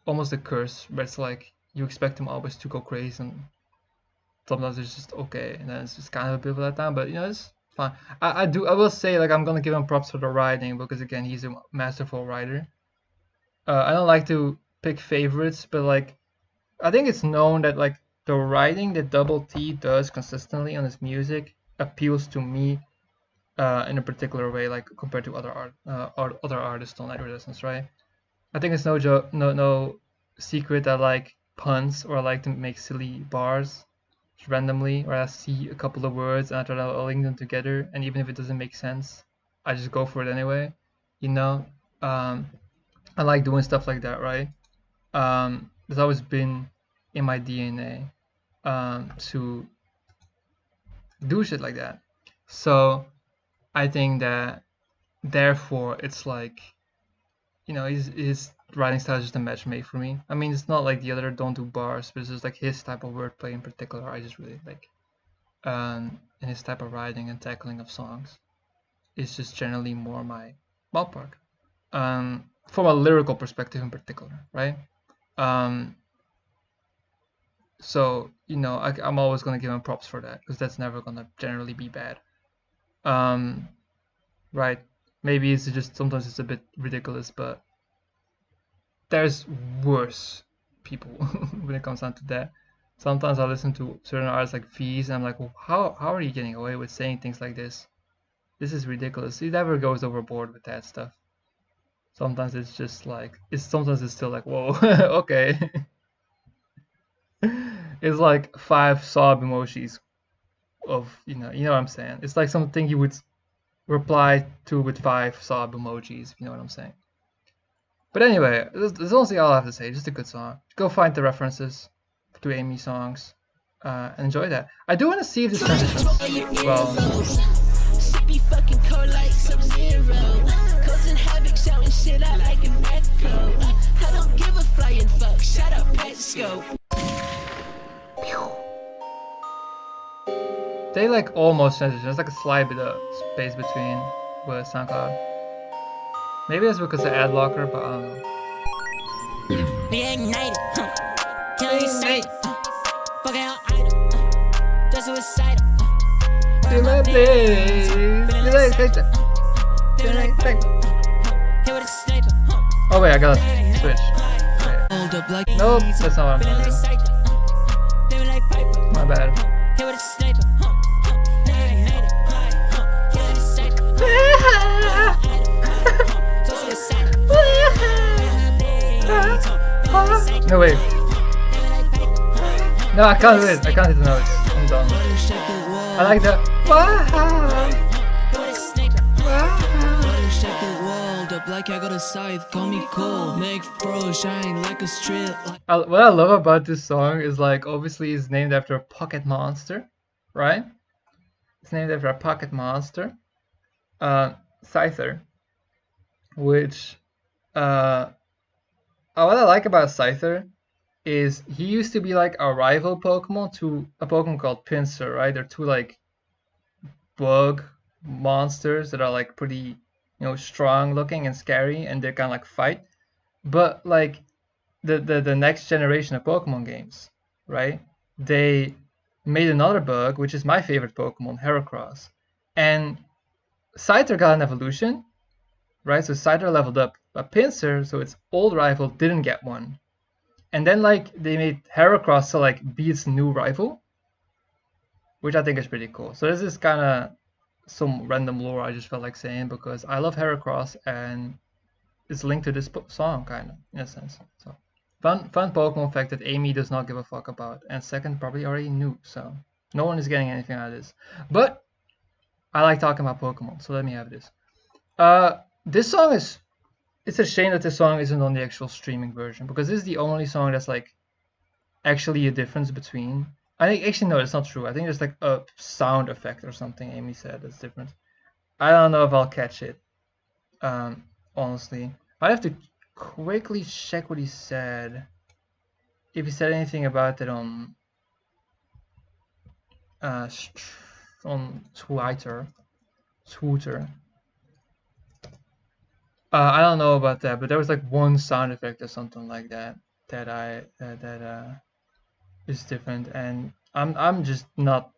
almost a curse, where it's like you expect him always to go crazy, and sometimes it's just okay, and then it's just kind of a bit of a letdown. But it's fine. I will say, like, I'm gonna give him props for the writing, because again, he's a masterful writer. I don't like to pick favorites, but like I think it's known that like the writing that Double T does consistently on his music appeals to me in a particular way, like compared to other artists on Night Resistance, right? I think it's no secret that I like puns, or I like to make silly bars randomly, or I see a couple of words and I try to link them together, and even if it doesn't make sense, I just go for it anyway. I like doing stuff like that, right? It's always been in my DNA to do shit like that. So I think that therefore it's like, his writing style is just a match made for me. I mean, it's not like the other don't do bars, but it's just like his type of wordplay in particular I just really like. And his type of writing and tackling of songs is just generally more my ballpark. From a lyrical perspective in particular, right? So I'm always gonna give him props for that, because that's never gonna generally be bad. Right? Maybe it's just sometimes it's a bit ridiculous, but there's worse people when it comes down to that. Sometimes I listen to certain artists like Fees, and I'm like, well, how are you getting away with saying things like this? This is ridiculous. He never goes overboard with that stuff. Sometimes it's just like, sometimes it's still like, whoa, okay. It's like 5 sob emojis of, you know what I'm saying? It's like something you would reply to with 5 sob emojis, if you know what I'm saying. But anyway, that's honestly all I have to say. Just a good song. Go find the references to Amy songs and enjoy that. I do want to see if this transitions well. Be fucking cold like Sub-Zero. Causing havoc, shouting shit out like an echo. I don't give a flying fuck. Shout out Petscope. They like almost transition. There's like a slight bit of space between with SoundCloud. Maybe that's because of ad blocker, but I don't know. Reignited, killing you sight. Fucking out idle. Just suicidal. Feel like this. Oh wait, I gotta switch. Wait. Nope, that's not what I'm trying to do. My bad. No wait. No, I can't do it. I can't hit the notes. I'm done. I like that. swipe like I got a scythe. Call me cool, make bro shine like a strip. What I love about this song is like obviously it's named after a pocket monster, right? It's named after a pocket monster, Scyther, which what I like about Scyther is he used to be like a rival Pokemon to a Pokemon called Pinsir, right? They're two like bug monsters that are like pretty, strong looking and scary, and they kind of like fight. But like the next generation of Pokemon games, right? They made another bug, which is my favorite Pokemon, Heracross, and Scyther got an evolution, right? So Scyther leveled up, but Pinsir, so its old rival, didn't get one. And then like they made Heracross to like be its new rival, which I think is pretty cool. So this is kind of some random lore I just felt like saying because I love Heracross and it's linked to this song kind of in a sense. So fun Pokemon fact that Amy does not give a fuck about, and second probably already knew. So no one is getting anything out of this. But I like talking about Pokemon, so let me have this. This song is. It's a shame that this song isn't on the actual streaming version because this is the only song that's like actually a difference between. I think actually no, that's not true. I think there's like a sound effect or something Amy said that's different. I don't know if I'll catch it. Honestly, I have to quickly check what he said. If he said anything about it on Twitter. I don't know about that, but there was like one sound effect or something like that that is different, and I'm just not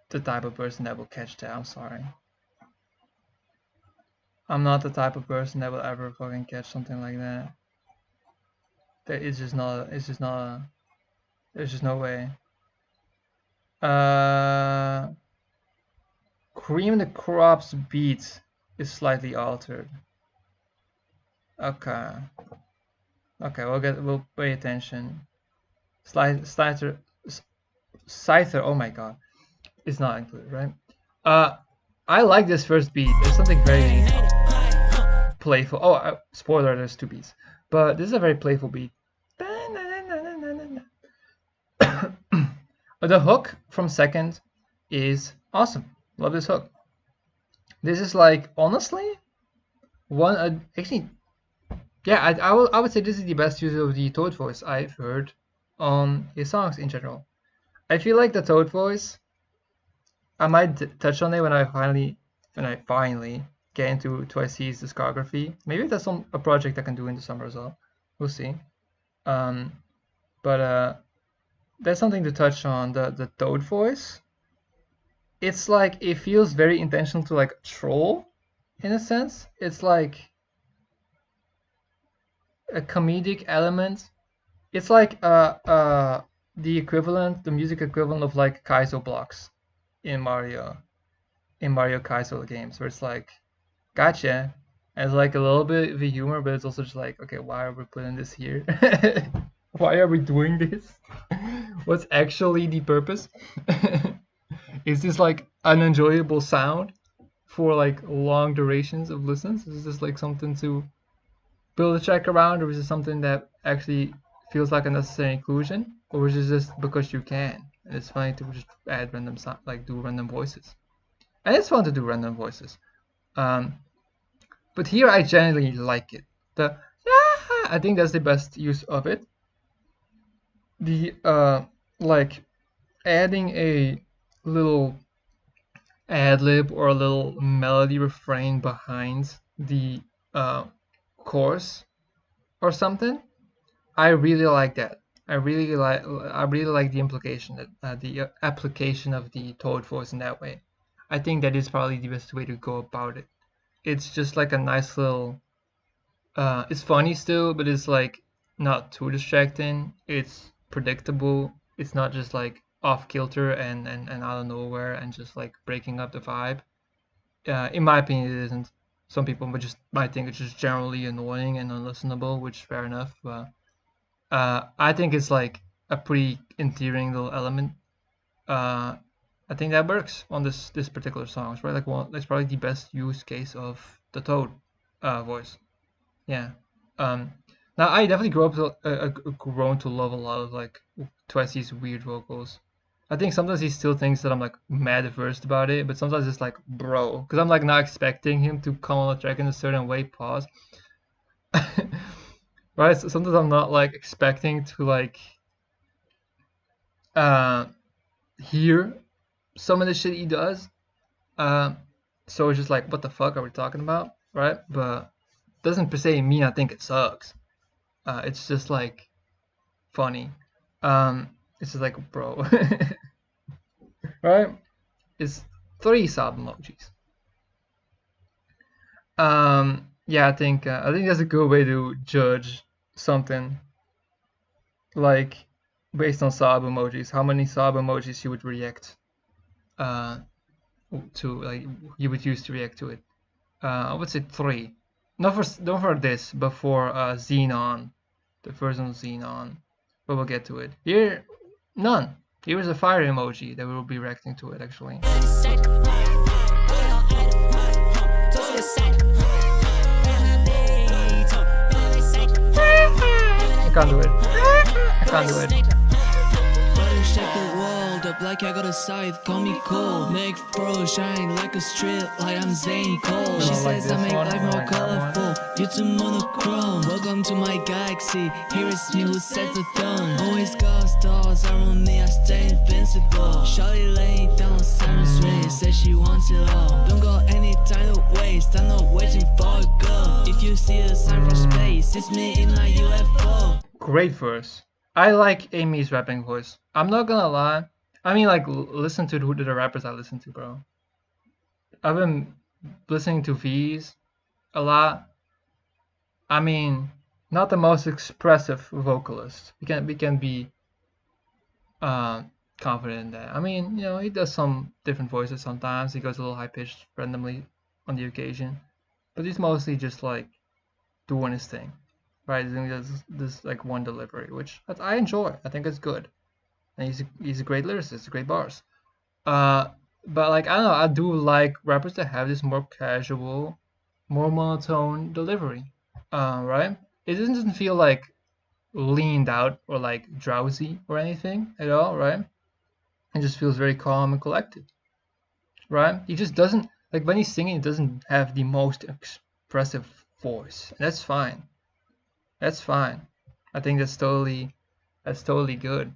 the type of person that will catch that. I'm sorry. I'm not the type of person that will ever fucking catch something like that. It's just not. It's just not. There's just no way. Cream the Crop's beat is slightly altered. Okay. Okay, we'll pay attention. Scyther, oh my god, it's not included, right? I like this first beat. There's something very playful. Oh, spoiler, there's two beats, but this is a very playful beat. The hook from second is awesome. Love this hook. This is like honestly one actually. Yeah, I would say this is the best use of the Toad voice I've heard on his songs in general. I feel like the Toad voice, I might touch on it when I finally get into Twice's discography. Maybe that's a project I can do in the summer as well. We'll see. But there's something to touch on. The Toad voice. It's like it feels very intentional to like troll, in a sense. It's like a comedic element. It's like the music equivalent of like Kaizo blocks in Mario Kaizo games, where it's like, gotcha, and it's like a little bit of a humor, but it's also just like, okay, why are we putting this here? Why are we doing this? What's actually the purpose? Is this like an enjoyable sound for like long durations of listens? Is this like something to build a track around, or is it something that actually feels like a necessary inclusion, or is it just because you can? And it's funny to just add random sound, like do random voices, and it's fun to do random voices. But here I generally like it. I think that's the best use of it. The like adding a little ad lib or a little melody refrain behind the chorus or something. I really like that. I really like the implication that the application of the Toad voice in that way. I think that is probably the best way to go about it. It's just like a nice little. It's funny still, but it's like not too distracting. It's predictable. It's not just like off kilter and out of nowhere and just like breaking up the vibe. In my opinion, it isn't. Some people might think it's just generally annoying and unlistenable, which fair enough. But I think it's like a pretty endearing little element. I think that works on this particular song. It's probably like that's probably the best use case of the Toad voice. Yeah. Um, Now I definitely grown to love a lot of like Twessie's weird vocals. I think sometimes he still thinks that I'm like mad versed about it, but sometimes it's like bro, because I'm like not expecting him to come on the track in a certain way. Pause. Right. So sometimes I'm not like expecting to like uh hear some of the shit he does. Uh, so it's just like, what the fuck are we talking about, right? But doesn't per se mean I think it sucks. It's just like funny. It's just like, bro, right? It's 3 sub emojis. Yeah, I think that's a good way to judge something, like based on sub emojis. How many sub emojis you would react uh, to, like you would use to react to it. I would say 3. Not for this, but for Xenon, the version of Xenon. But we'll get to it. Here, none. Here's a fire emoji that will be reacting to it actually. I can't do it. I can't do it. Shake the world up like I got a scythe, call me cool. Make bro shine like a strip, like I'm Zane Cole. She says I make life more colorful, you too monochrome. Welcome to my galaxy, here is me who sets the tone. Always got stars around me, I stay invincible. Shawty laying down Siren's race, says she wants it all. Don't got any time to waste, I'm not waiting for a go. If you see a sign from space, it's me in my UFO. Great verse. I like Amy's rapping voice. I'm not gonna lie. I mean, like, listen to the rappers I listen to, bro. I've been listening to V's a lot. I mean, not the most expressive vocalist. We can be confident in that. I mean, he does some different voices sometimes. He goes a little high pitched randomly on the occasion, but he's mostly just like doing his thing, right? Doing this like one delivery, which I enjoy. I think it's good, and he's a great lyricist, great bars. But like I don't know, I do like rappers that have this more casual, more monotone delivery, right? It doesn't feel like leaned out or like drowsy or anything at all, right? It just feels very calm and collected, right? He just doesn't, like, when he's singing, he doesn't have the most expressive voice, and that's fine. That's fine. I think that's totally good.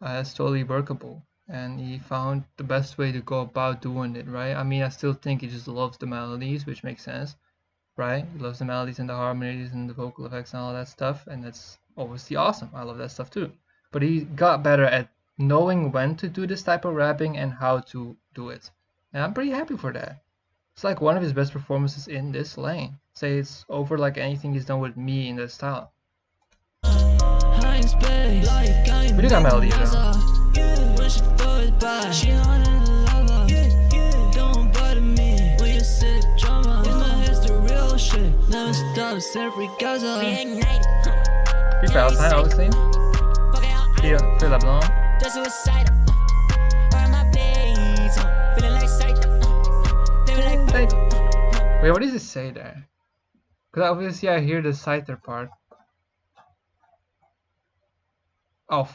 That's totally workable, and he found the best way to go about doing it, right? I mean, I still think he just loves the melodies, which makes sense, right? He loves the melodies and the harmonies and the vocal effects and all that stuff, and that's obviously awesome. I love that stuff too. But he got better at knowing when to do this type of rapping and how to do it, and I'm pretty happy for that. It's like one of his best performances in this lane. Say it's over like anything he's done with me in that style. We do got melodies though. Puis Valentine, obviously. Puis La Blanc. Wait, what does it say there? Because obviously I hear the Scyther part. Oh,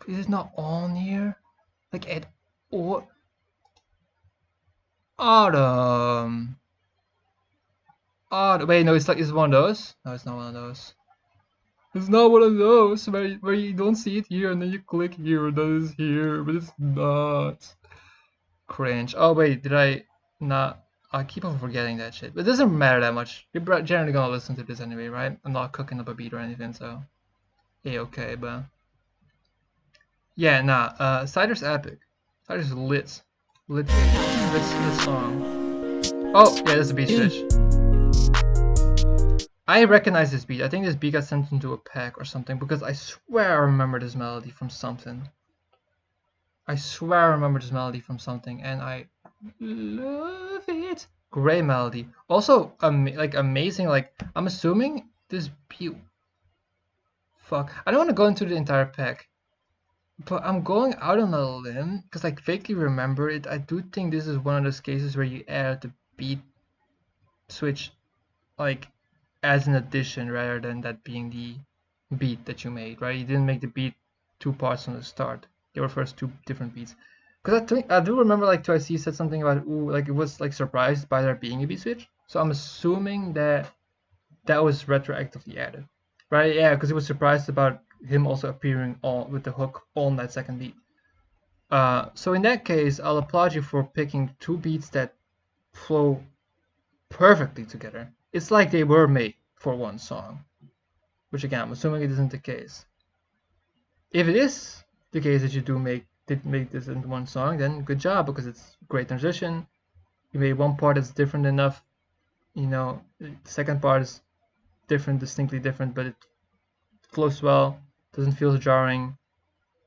is it not on here? Like at all? Autumn. Wait, no, it's one of those. No, it's not one of those. It's not one of those where you don't see it here and then you click here. That is here, but it's not. Cringe. Oh wait, did I not? I keep on forgetting that shit. But it doesn't matter that much. You're generally gonna listen to this anyway, right? I'm not cooking up a beat or anything, so okay, but yeah, nah. Cider's epic. Cider's lit song. Oh yeah, there's a beat switch. I recognize this beat. I think this beat got sent into a pack or something because I swear I remember this melody from something. And I love it. Great melody. Also, like amazing. Like I'm assuming this beat. Fuck. I don't want to go into the entire pack, but I'm going out on a limb because I vaguely remember it. I do think this is one of those cases where you add the beat switch, like as an addition rather than that being the beat that you made, right? You didn't make the beat two parts from the start. They were first two different beats. Because I do remember like Twice said something about like it was like surprised by there being a beat switch. So I'm assuming that was retroactively added, right? Yeah, because it was surprised about him also appearing on with the hook on that second beat. So in that case, I'll applaud you for picking two beats that flow perfectly together. It's like they were made for one song, which again, I'm assuming it isn't the case. If it is the case that you did make this into one song, then good job, because it's great transition. You made one part that's different enough, the second part is different, distinctly different, but it flows well, doesn't feel jarring,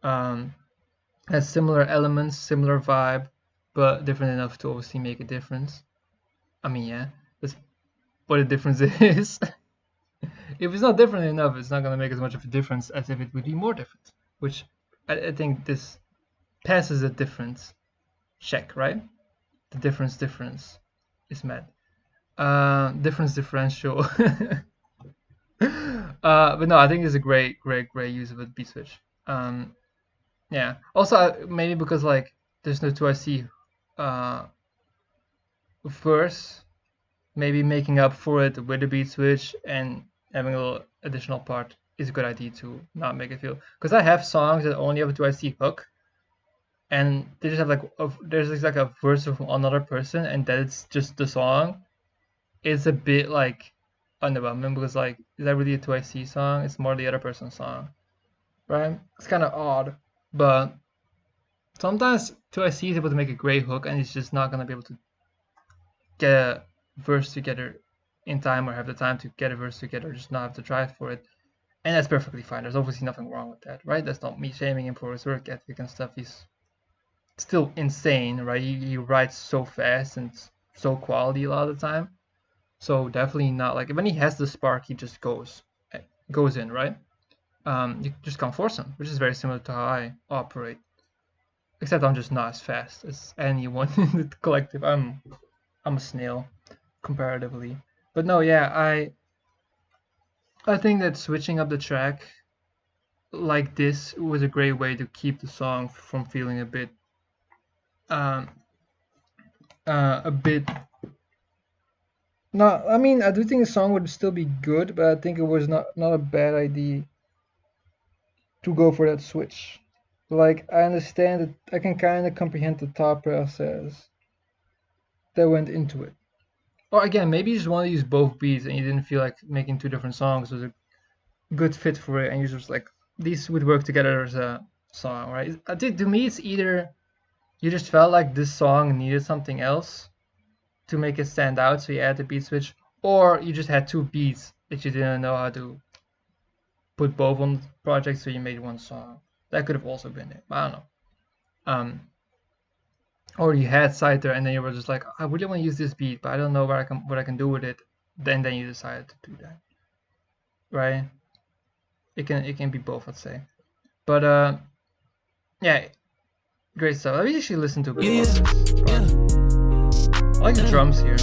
has similar elements, similar vibe, but different enough to obviously make a difference. I mean, yeah, that's what the difference is. If it's not different enough, it's not going to make as much of a difference as if it would be more different, which I think this passes a difference check, right? The difference is met. Difference differential. But no, I think it's a great use of a beat switch. Yeah. Also, maybe because like there's no 2IC verse, maybe making up for it with a beat switch and having a little additional part is a good idea to not make it feel. Because I have songs that only have a 2IC hook, and they just have like there's like a verse of another person, and that's just the song. It's a bit like underwhelming because like, is that really a 2IC song? It's more the other person's song, right? It's kind of odd, but sometimes 2IC is able to make a great hook, and it's just not gonna be able to get a verse together in time or have the time to get a verse together, just not have to try for it, and that's perfectly fine. There's obviously nothing wrong with that, right? That's not me shaming him for his work ethic and stuff. He's still insane, right? He writes so fast and so quality a lot of the time. So definitely not like, when he has the spark, he just goes in, right? You just can't force him, which is very similar to how I operate, except I'm just not as fast as anyone in the collective. I'm a snail comparatively. But no, yeah, I think that switching up the track like this was a great way to keep the song from feeling a bit no, I mean, I do think the song would still be good, but I think it was not a bad idea to go for that switch. Like, I understand it, I can kind of comprehend the thought process that went into it. Or again, maybe you just want to use both beats and you didn't feel like making two different songs was a good fit for it, and you're just like, these would work together as a song, right? I think to me it's either you just felt like this song needed something else to make it stand out, so you add the beat switch, or you just had two beats that you didn't know how to put both on the project, so you made one song. That could have also been it. I don't know. Or you had Scyther and then you were just like, I really want to use this beat, but I don't know what I can do with it. Then you decided to do that, right? It can be both, I'd say. But yeah, great stuff. Let me actually listen to a bit of this. I like the drums here.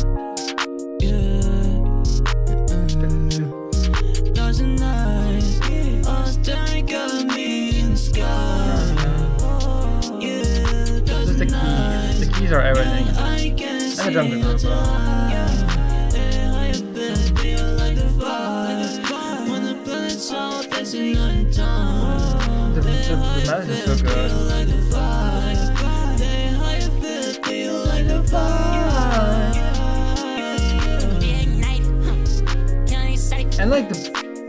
The keys are everything. And the drums are good, the melody is so good. And like the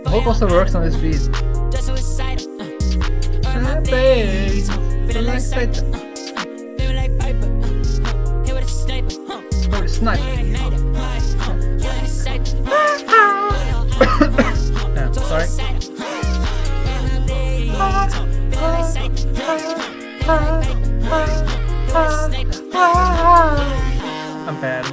hook also works on this beat. Snipe. Yeah, sorry. I'm bad.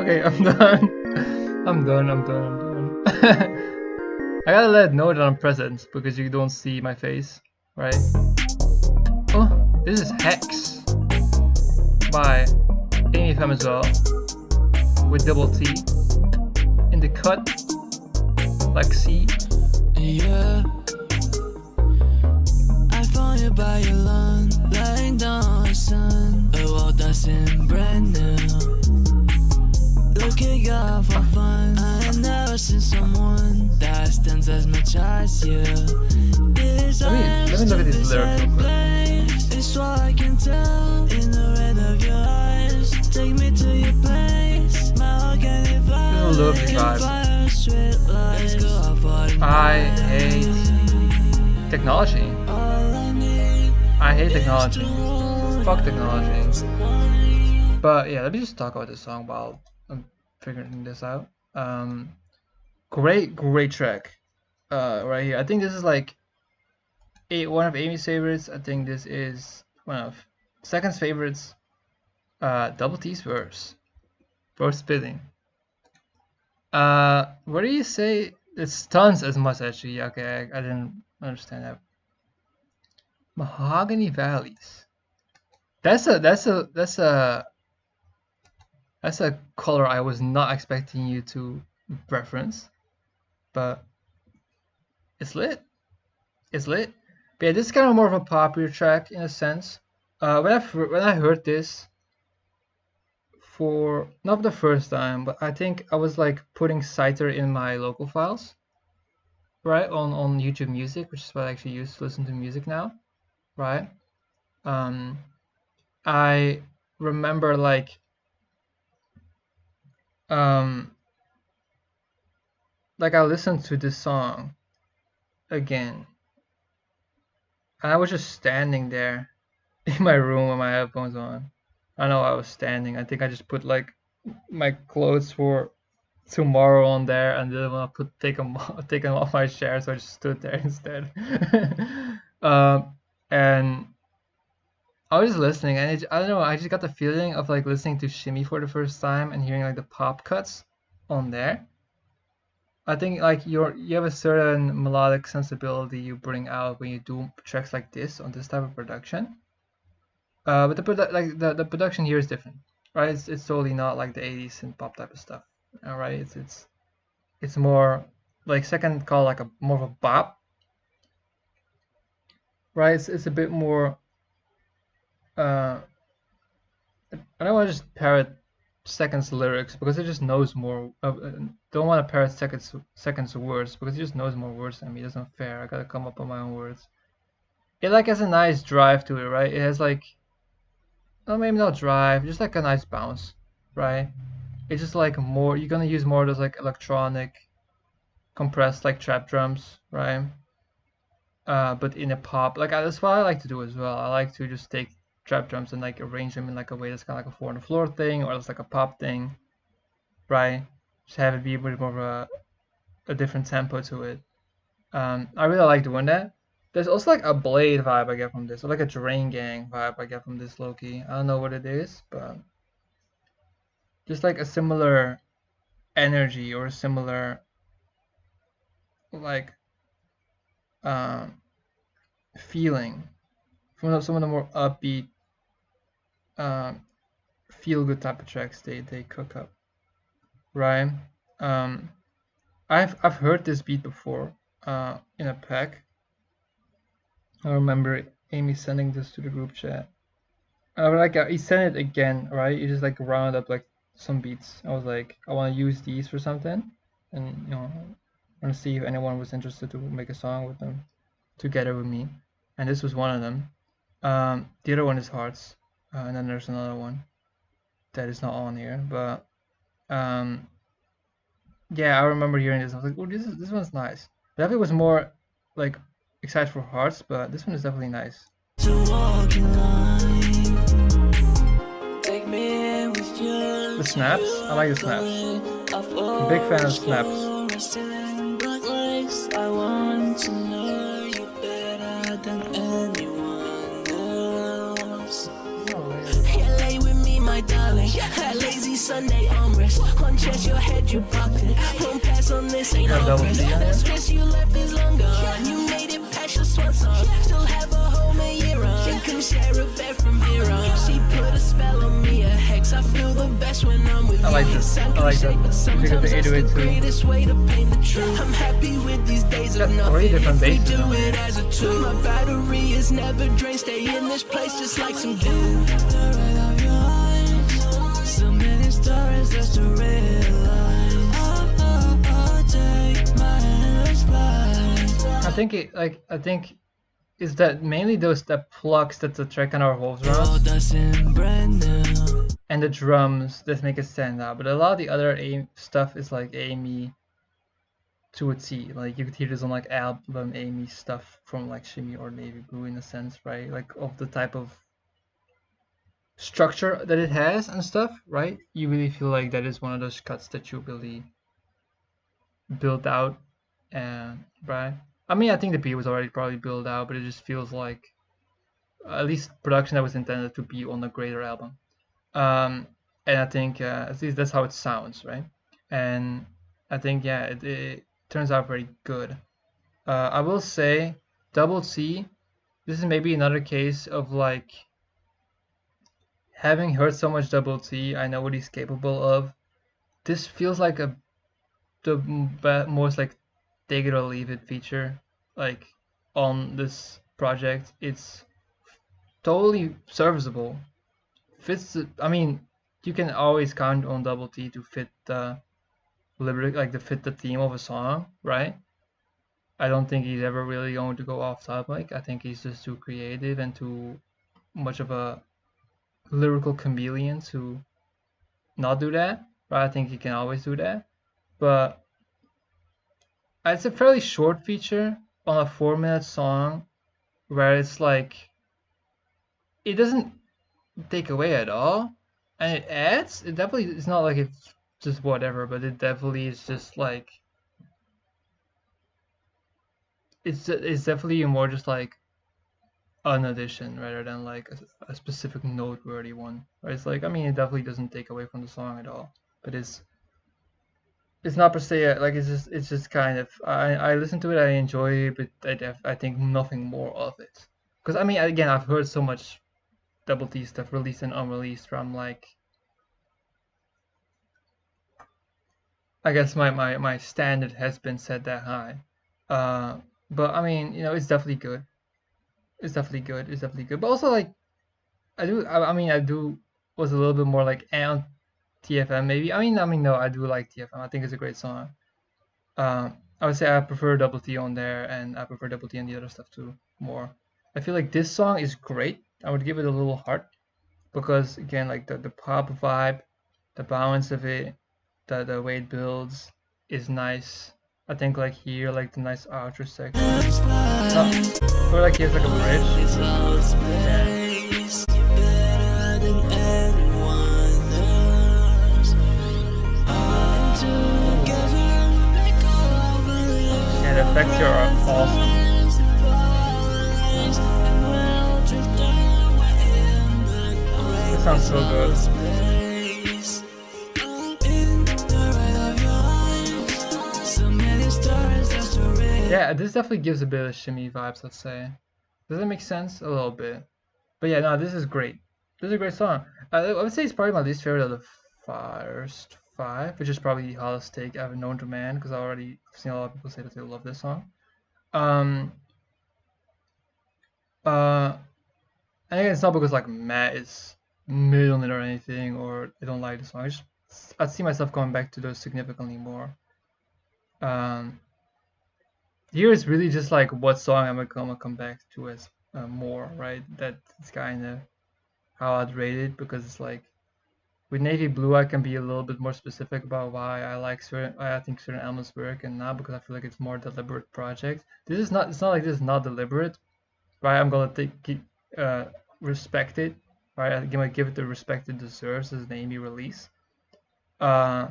Okay, I'm done. I'm done. I gotta let it know that I'm present because you don't see my face, right? Oh, this is Hex by Amy Femme as well, with double T in the cut, like C. Yeah, I found you by your lawn, lying down on the sun, a world that's in brand new. Looking out for fun, I ain't never seen someone that stands as much as you. Let me look at these lyrics real quick. It's what I can tell in the red of your eyes. Take me to your place. My heart can I love these vibes. I hate technology. I hate technology. Fuck technology. But yeah, let me just talk about this song while I'm figuring this out. Great track. Right here. I think this is like one of Amy's favorites. I think this is one of Second's favorites. Double T's verse. Verse spitting. What do you say? It stuns as much actually. Okay, I didn't understand that. Mahogany Valleys. That's a color I was not expecting you to reference, but it's lit. It's lit. But yeah, this is kind of more of a popular track in a sense. When I heard this for not the first time, but I think I was like putting Scyther in my local files, right, on YouTube Music, which is what I actually use to listen to music now, right? I remember like I listened to this song again, and I was just standing there in my room with my headphones on. I know I was standing. I think I just put like my clothes for tomorrow on there, and then I take them off my chair, so I just stood there instead. And I was just listening, and I don't know, I just got the feeling of like listening to Shimmy for the first time and hearing like the pop cuts on there. I think like you have a certain melodic sensibility you bring out when you do tracks like this on this type of production. But the production here is different, right? It's totally not like the 80s synth pop type of stuff. All right, it's more like Second call like more of a bop, right? It's a bit more. I don't want to just parrot Second's lyrics because it just knows more. Don't want to parrot Second's words because he just knows more words than me. That's not fair. I gotta come up with my own words. It like has a nice drive to it, right? It has like, oh, maybe not drive, just like a nice bounce, right? It's just like more. You're gonna use more of those like electronic, compressed like trap drums, right? But in a pop, like that's what I like to do as well. I like to just take trap drums and like arrange them in like a way that's kind of like a 4 on the floor thing, or it's like a pop thing, right? Just have it be a bit more of a different tempo to it. I really like doing that. There's also like a Blade vibe I get from this, or like a Drain Gang vibe I get from this low-key. I don't know what it is, but just like a similar energy or a similar like feeling from some of the more upbeat feel good type of tracks they cook up, right? I've heard this beat before in a pack. I remember Amy sending this to the group chat. He sent it again, right? He just like round up like some beats. I was like, I want to use these for something, and I want to see if anyone was interested to make a song with them together with me. And this was one of them. The other one is Hearts, and then there's another one that is not on here. But yeah, I remember hearing this. I was like, oh, this one's nice. Definitely was more like excited for Hearts, but this one is definitely nice. The snaps, I like the snaps. I'm a big fan of snaps. I want to know you better than anyone else. Lay with me, my darling. Lazy Sunday, I'm progress. On chest, your head, you blocked it. Won't pass on this, ain't no double press. C on That it. stress you left is long gone. You made it past your swan song. Still have a home a year on. Can share a bed from here on. She put a spell on me, a hex. I feel the best when I'm with I like you. this. Sound I like cliche, that. but sometimes Because the that's the 808 too. greatest way to paint the truth. I'm happy with these days of Got nothing. 3 different If we basses do on it it. as a two, my battery is never drained. Stay in this place just like some dew. So many stories just to realize. Take my endless flight. I think is that mainly the plucks that the track kind of revolves around, and the drums that make it stand out. But a lot of the other stuff is like Amy to a T. Like you could hear this on like album Amy stuff from like Shimmy or Navy Blue in a sense, right? Like of the type of structure that it has and stuff, right? You really feel like that is one of those cuts that you really built out, and right. I mean, I think the beat was already probably built out, but it just feels like at least production that was intended to be on a greater album. And I think at least that's how it sounds, right? And I think yeah, it turns out very good. I will say, Double C. This is maybe another case of like having heard so much Double T. I know what he's capable of. This feels like the most like take it or leave it feature, like on this project. It's totally serviceable. Fits. I mean, you can always count on Double T to fit the lyric, like to fit the theme of a song, right? I don't think he's ever really going to go off topic. I think he's just too creative and too much of a lyrical chameleon to not do that. But I think he can always do that. But it's a fairly short feature on a 4-minute song where it's like it doesn't take away at all, and it adds. It definitely, it's not like it's just whatever, but it definitely is just like it's definitely more just like an addition rather than like a specific noteworthy one. Right? It's like, I mean, it definitely doesn't take away from the song at all, but it's not per se like it's just kind of I listen to it, I enjoy it, but I think nothing more of it. Because I mean, again, I've heard so much Double T stuff released and unreleased from like, I guess my standard has been set that high. But I mean, it's definitely good. It's definitely good. It's definitely good. But also like I mean I do was a little bit more like on TFM maybe. I mean no, I do like TFM. I think it's a great song. I would say I prefer Double T on there, and I prefer Double T on the other stuff too more. I feel like this song is great. I would give it a little heart because again, like the pop vibe, the balance of it, the way it builds is nice. I think like here, like the nice outro section, or like here's like a bridge. Yeah, the effects here are awesome. This sounds so good. Yeah, this definitely gives a bit of shimmy vibes, let's say. Does that make sense? A little bit. But yeah, no, this is great. This is a great song. I would say it's probably my least favorite of the first 5, which is probably the hottest take I've known to man, because I've seen a lot of people say that they love this song. And again, it's not because like Matt is mid on it or anything, or I don't like the song. I see myself going back to those significantly more. Here it's really just like what song I'm gonna come back to as more, right? That's kind of how I'd rate it, because it's like with Navy Blue I can be a little bit more specific about why I think certain elements work and not, because I feel like it's more deliberate project. It's not like this is not deliberate, right? I'm gonna respect it, right? I'm gonna give it the respect it deserves as an Amy release. But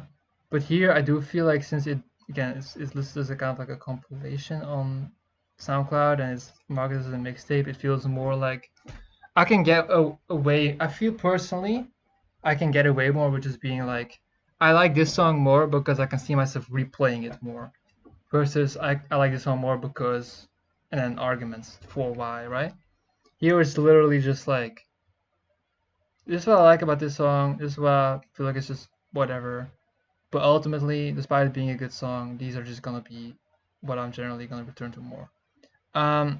here I do feel like, since it again it's listed as a kind of like a compilation on SoundCloud and it's marketed as a mixtape, it feels more like I can get away. I feel personally I can get away more with just being like, I like this song more because I can see myself replaying it more. Versus I like this song more because, and then arguments for why, right? Here it's literally just like, this is what I like about this song, this is what I feel like it's just whatever. But ultimately, despite it being a good song, these are just gonna be what I'm generally gonna return to more. But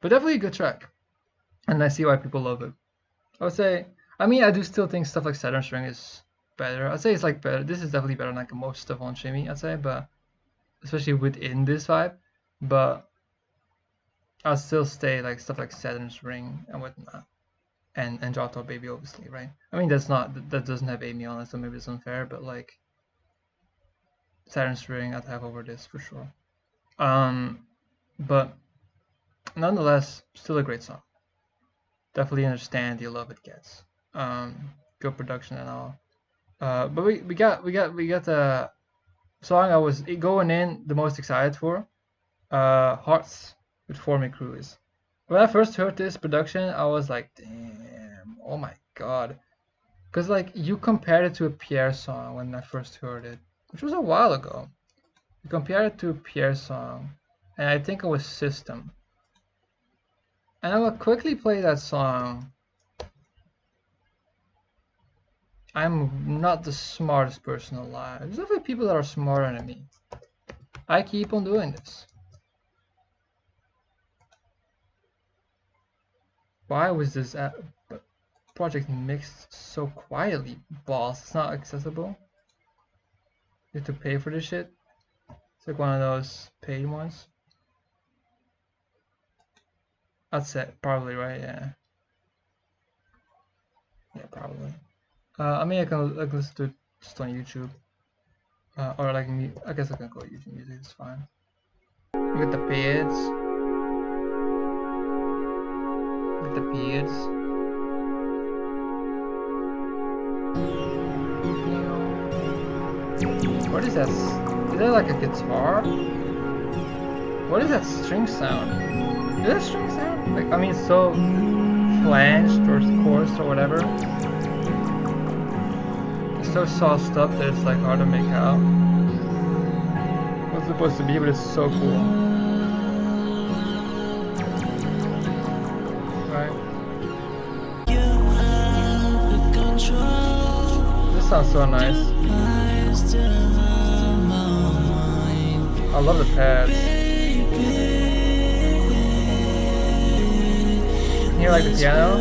definitely a good track. And I see why people love it. I would say, I mean, I do still think stuff like Saturn String is better. I'd say it's like better. This is definitely better than like most stuff on Shimmy, I'd say, but especially within this vibe. But I'll still stay like stuff like Saturn's Ring and whatnot, and Drop Top Baby, obviously, right? I mean, that doesn't have Amy on it, so maybe it's unfair, but like Saturn's Ring I'd have over this for sure. But nonetheless, still a great song. Definitely understand the love it gets. Good production and all. But we got the song I was going in the most excited for. Hearts with Forming Cruise. When I first heard this production, I was like, damn, oh my god. Because like you compared it to a Pierre song when I first heard it, which was a while ago. You compared it to a Pierre song, and I think it was System. And I will quickly play that song. I'm not the smartest person alive. There's definitely people that are smarter than me. I keep on doing this. Why was this project mixed so quietly? Boss, it's not accessible. You have to pay for this shit. It's like one of those paid ones. That's it, probably, right? Yeah. Yeah, probably. I mean, I can listen to it just on YouTube. Or like me, I guess I can go YouTube Music, it's fine. With the pads. With the pads. What is that? Is that like a guitar? What is that string sound? Is that string sound? Like, I mean, it's so flanged or coarse or whatever. It's so sauced up that it's like hard to make out what's it supposed to be, but it's so cool. Right? This sounds so nice. I love the pads. Can you like the piano?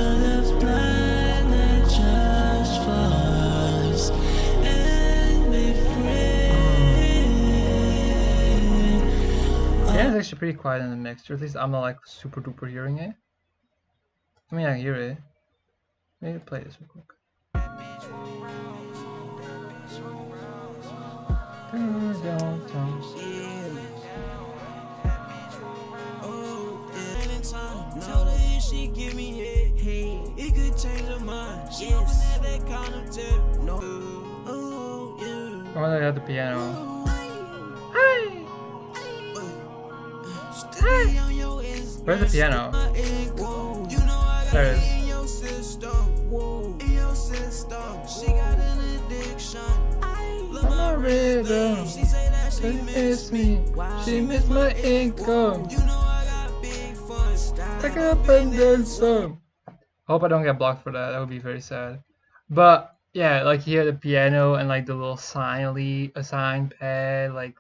Piano's actually pretty quiet in the mix, or at least I'm not like super duper hearing it. I mean, I hear it. Maybe play this real quick. She give me head, hey, it could change her mind. Yes, that kind of tip. No. Oh, yeah. I wonder if I have the piano. Hi. Where's the piano? There it is. I'm a rhythm. She miss me. She miss my income. Take up and then some. Hope I don't get blocked for that. That would be very sad. But yeah, like here the piano and like the little sign pad like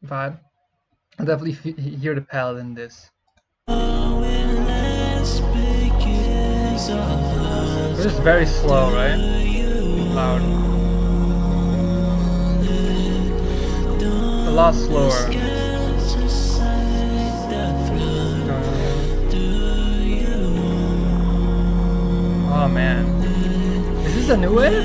vibe. I definitely hear the palette in this. This is very slow, right? Loud. A lot slower. Oh man. Is this a new wave?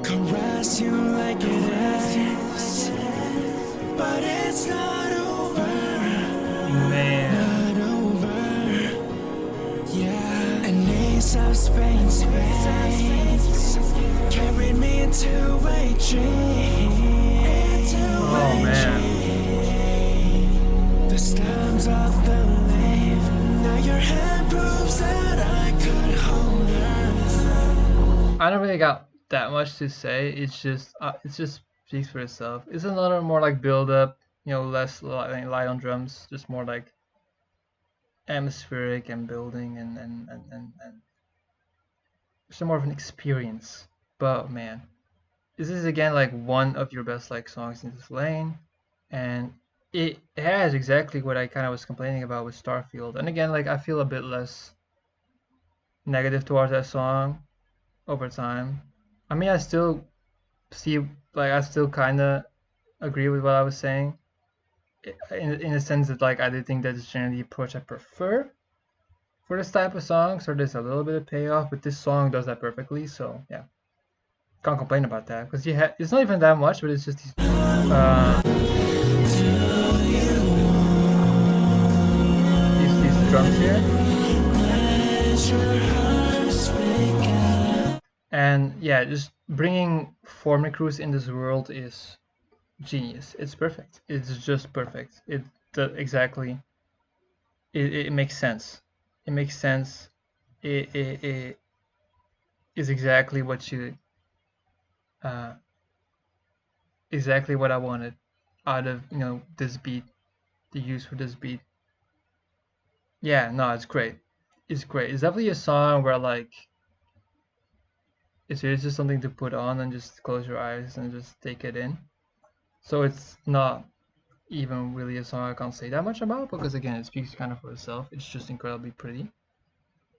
Caress you like it is, but it's not over. Man. Not over. Yeah, an ace of spades carried me into a Oh man. The stems of the leaf. Now your hand proves that I could hold earth. I don't really got that much to say. It's just speaks for itself. It's another more like build up, less light on drums, just more like atmospheric and building and it's more of an experience. But man, this is again like one of your best like songs in this lane, and it has exactly what I kind of was complaining about with Starfield. And again, like I feel a bit less negative towards that song over time. I mean, I still see like I still kind of agree with what I was saying in a sense that like I do think that is generally the approach I prefer for this type of song. So there's a little bit of payoff, but this song does that perfectly. So yeah, can't complain about that because it's not even that much, but it's just these drums here. And yeah, just bringing Formicruz in this world is genius. It's perfect. It's just perfect. Exactly. It makes sense. It makes sense. It is exactly what you exactly what I wanted out of this beat, the use for this beat. Yeah, no, it's great. It's great. It's definitely a song where like it's really just something to put on and just close your eyes and just take it in. So it's not even really a song I can't say that much about because again it speaks kind of for itself. It's just incredibly pretty.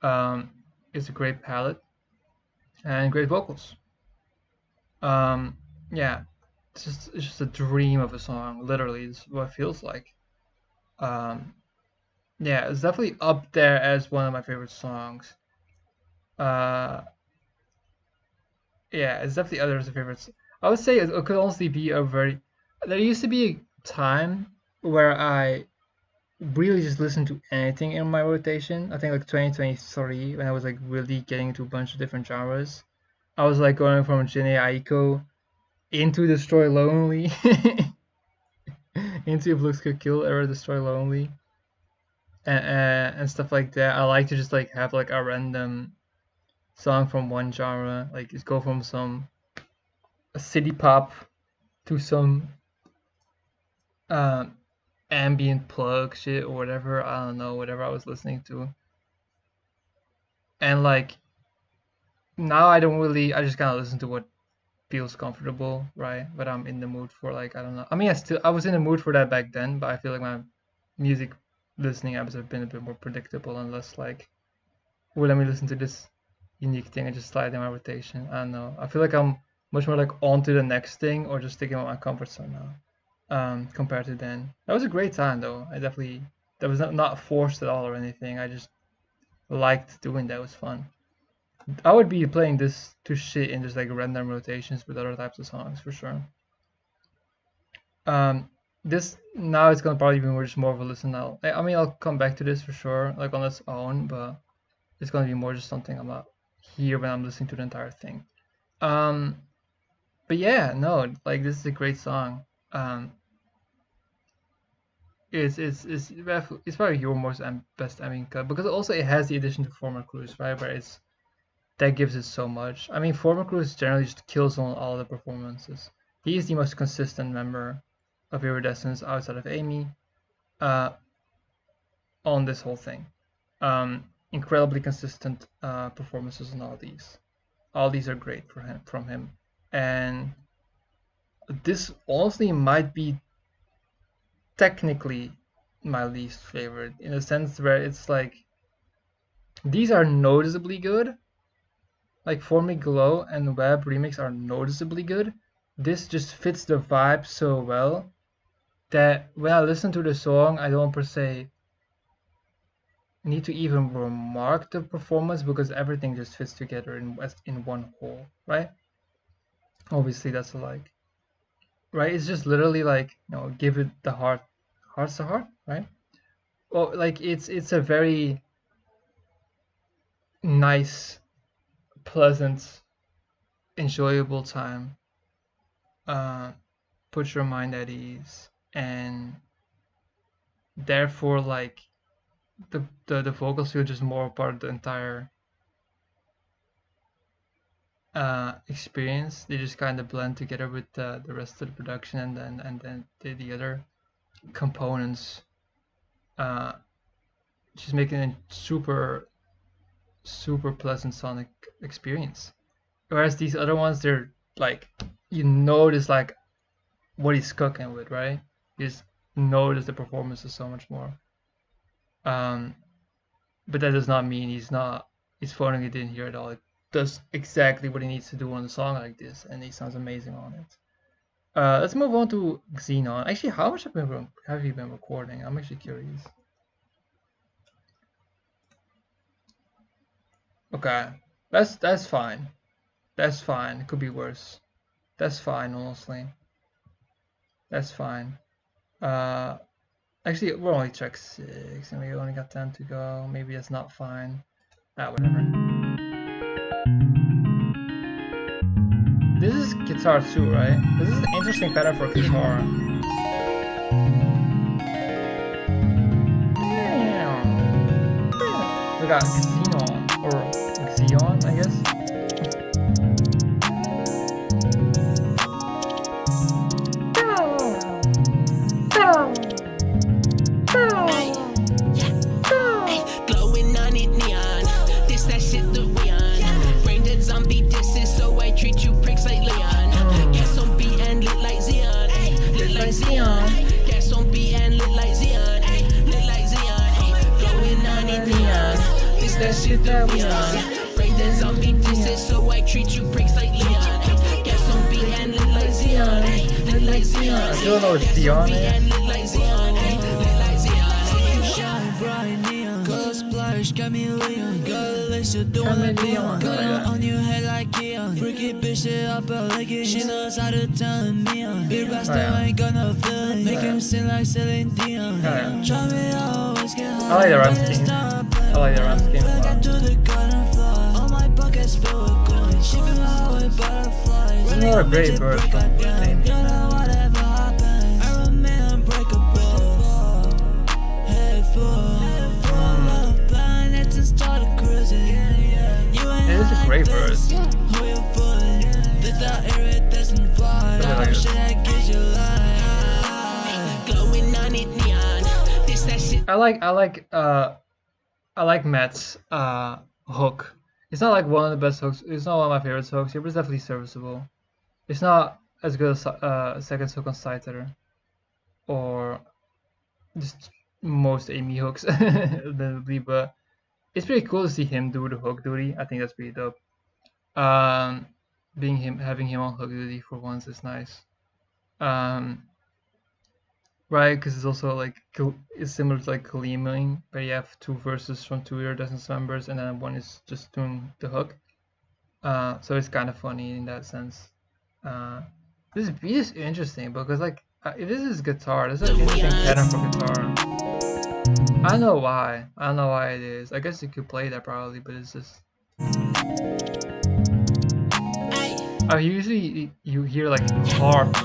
It's a great palette and great vocals. Yeah, it's just a dream of a song. Literally, it's what it feels like. Yeah, it's definitely up there as one of my favorite songs. Uh, yeah, it's definitely others' favorites. I would say it could honestly be a very. There used to be a time where I really just listened to anything in my rotation. I think like 2023 when I was like really getting into a bunch of different genres. I was like going from Jhené Aiko into Destroy Lonely into If Looks Could Kill era Destroy Lonely and stuff like that. I like to just like have like a random song from one genre, like just go from some city pop to some um, ambient plug shit or whatever. I don't know, whatever I was listening to. And like now I just kind of listen to what feels comfortable, right? But I'm in the mood for like I don't know. I mean, I was in the mood for that back then, but I feel like my music listening habits have been a bit more predictable and less like, oh, let me listen to this unique thing and just slide in my rotation. I don't know. I feel like I'm much more like on to the next thing or just sticking with my comfort zone now. Compared to then. That was a great time though. That was not forced at all or anything. I just liked doing that. It was fun. I would be playing this to shit in just like random rotations with other types of songs for sure. This now it's gonna probably be more of a listen now. I mean, I'll come back to this for sure, like on its own, but it's gonna be more just something I'm not here when I'm listening to the entire thing. But yeah, no, like this is a great song. It's probably your most best ambient cut because also it has the addition to Former Cruise, right? Where that gives it so much. I mean, Former Cruise generally just kills on all the performances. He is the most consistent member of Iridescence outside of Amy, on this whole thing. Incredibly consistent performances on all these. All these are great from him, and this honestly might be technically my least favorite in a sense where it's like these are noticeably good. Like For Me Glow and Web Remix are noticeably good. This just fits the vibe so well that when I listen to the song, I don't per se need to even remark the performance because everything just fits together in one whole, right? Obviously, that's like, right? It's just literally like, give it the heart's the heart, right? Well, like it's a very nice, pleasant, enjoyable time puts your mind at ease, and therefore like the vocals feel just more part of the entire experience. They just kind of blend together with the rest of the production, and then the other components, just making a super pleasant sonic experience. Whereas these other ones, they're like, you notice like what he's cooking with, right? You just notice the performance is so much more. But that does not mean he's phoning it in here at all. It does exactly what he needs to do on a song like this, and he sounds amazing on it. Let's move on to Xenon. Actually, how much have you been recording? I'm actually curious. Okay, that's fine. That's fine. It could be worse. That's fine, honestly. That's fine. Actually, we're only track 6, and we only got 10 to go. Maybe that's not fine. Whatever. This is guitar too, right? This is an interesting pattern for guitar. We got Xenon, or Xeon, I guess. Glowing on it neon. This that shit that we on. Brain dead zombie disses, so I treat you pricks like Leon. Gas on beat and lit like Xeon. Lit like Xeon. Gas on beat and lit like Xeon. Lit like Xeon. Glowing on it neon. This that shit that we on. Brain dead zombie disses, so I treat you pricks like Leon. Gas on beat and lit like Xeon. Lit like Xeon. I don't know what Xeon is. Chameleon, girl, let's just do it, Leon. Girl, on your head like Keon. Freaky bitch, shit up, like it. She knows how to tell me on. Big rock still ain't gonna feel it. Make him sing like Celine Dion. Try me always get high. I like the rhyme scheme. I like the rhyme scheme a lot. To the garden floor. All my buckets filled with coins. She feel my with butterflies. This is not a great bird from the same. Whatever happens, I remain unbreakable. Head full. It is a great verse. I like Matt's hook. It's not like one of the best hooks. It's not one of my favorite hooks here, but it's definitely serviceable. It's not as good as Second Hook on Sidesetter, or just most Amy hooks, admittedly, but it's pretty cool to see him do the hook duty. I think that's pretty dope. Having him on hook duty for once is nice. Right, because it's also like it's similar to like Kaliming, where you have 2 verses from 2 of your Distance members, and then one is just doing the hook. So it's kind of funny in that sense. This beat is interesting because like if this is guitar, this is an interesting pattern for guitar. I don't know why. I don't know why it is. I guess you could play that probably, but it's just. Usually you hear like harp.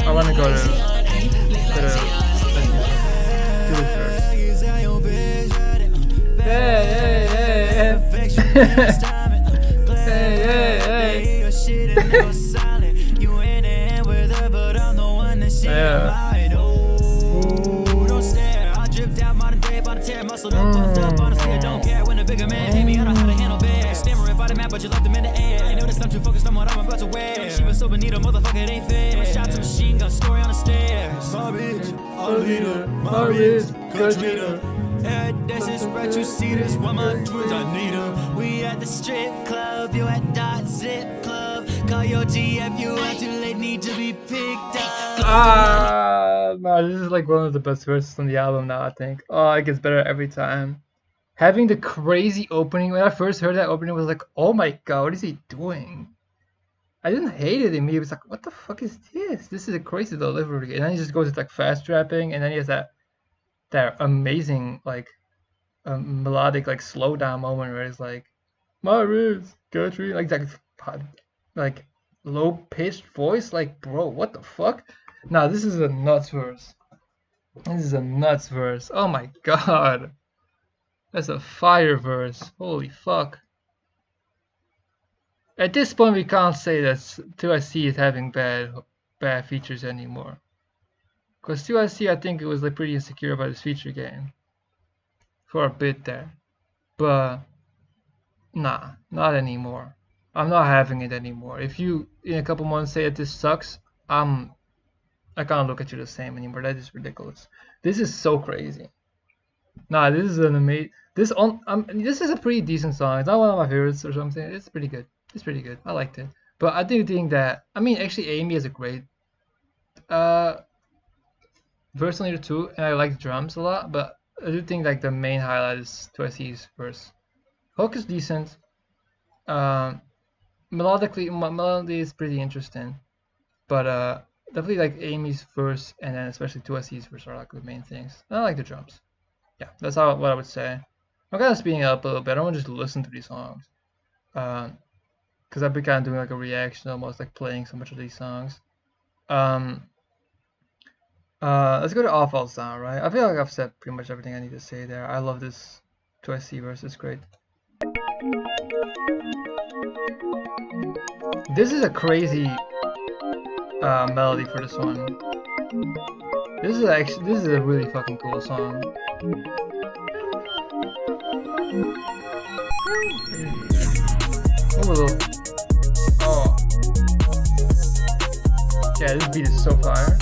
I want to go to do it first. Don't care when a bigger man hit me, I know how to handle bears. Stammer if I the map, but you left them in the air. I noticed I'm too focused on what I'm about to wear. She was so bonita, motherfucker, it ain't fair. Shot to machine gun, story on the stairs. My bitch, our leader, my wrist, Katrina. This is spread, you see this, one my twins, I need them. We at the strip club, you at dot zip club. Call your GF, you out too late, need to be picked up. No, this is like one of the best verses on the album now, I think. Oh, it gets better every time. Having the crazy opening, when I first heard that opening, I was like, oh my god, what is he doing? I didn't hate it immediately. It was like, what the fuck is this? This is a crazy delivery. And then he just goes to like fast rapping, and then he has that amazing like melodic like slow down moment where it's like My wrist, country, like low pitched voice. Like, bro, what the fuck? Nah, this is a nuts verse. This is a nuts verse. Oh my god, that's a fire verse. Holy fuck. At this point, we can't say that 2SC is having bad features anymore. Because 2SC, I think it was like pretty insecure about his feature game for a bit there. But nah, not anymore. I'm not having it anymore. If you in a couple months say that this sucks, I can't look at you the same anymore. That is ridiculous. This is so crazy. Nah, this is an amazing. This is a pretty decent song. It's not one of my favorites or something. It's pretty good. It's pretty good. I liked it. But I do think that actually Amy is a great uh verse on here too, and I like the drums a lot. But I do think like the main highlight is Twice's verse. Hook is decent. Melodically, melody is pretty interesting, but definitely like Amy's verse and then especially 2SC's verse are like the main things. I like the drums. Yeah, that's what I would say. I'm kind of speeding it up a little bit. I don't want to just listen to these songs, because I've been kind of doing like a reaction, almost like playing so much of these songs. Let's go to All Falls Down, right? I feel like I've said pretty much everything I need to say there. I love this 2SC verse. It's great. This is a crazy melody for this one. This is a really fucking cool song. Oh, yeah, this beat is so fire.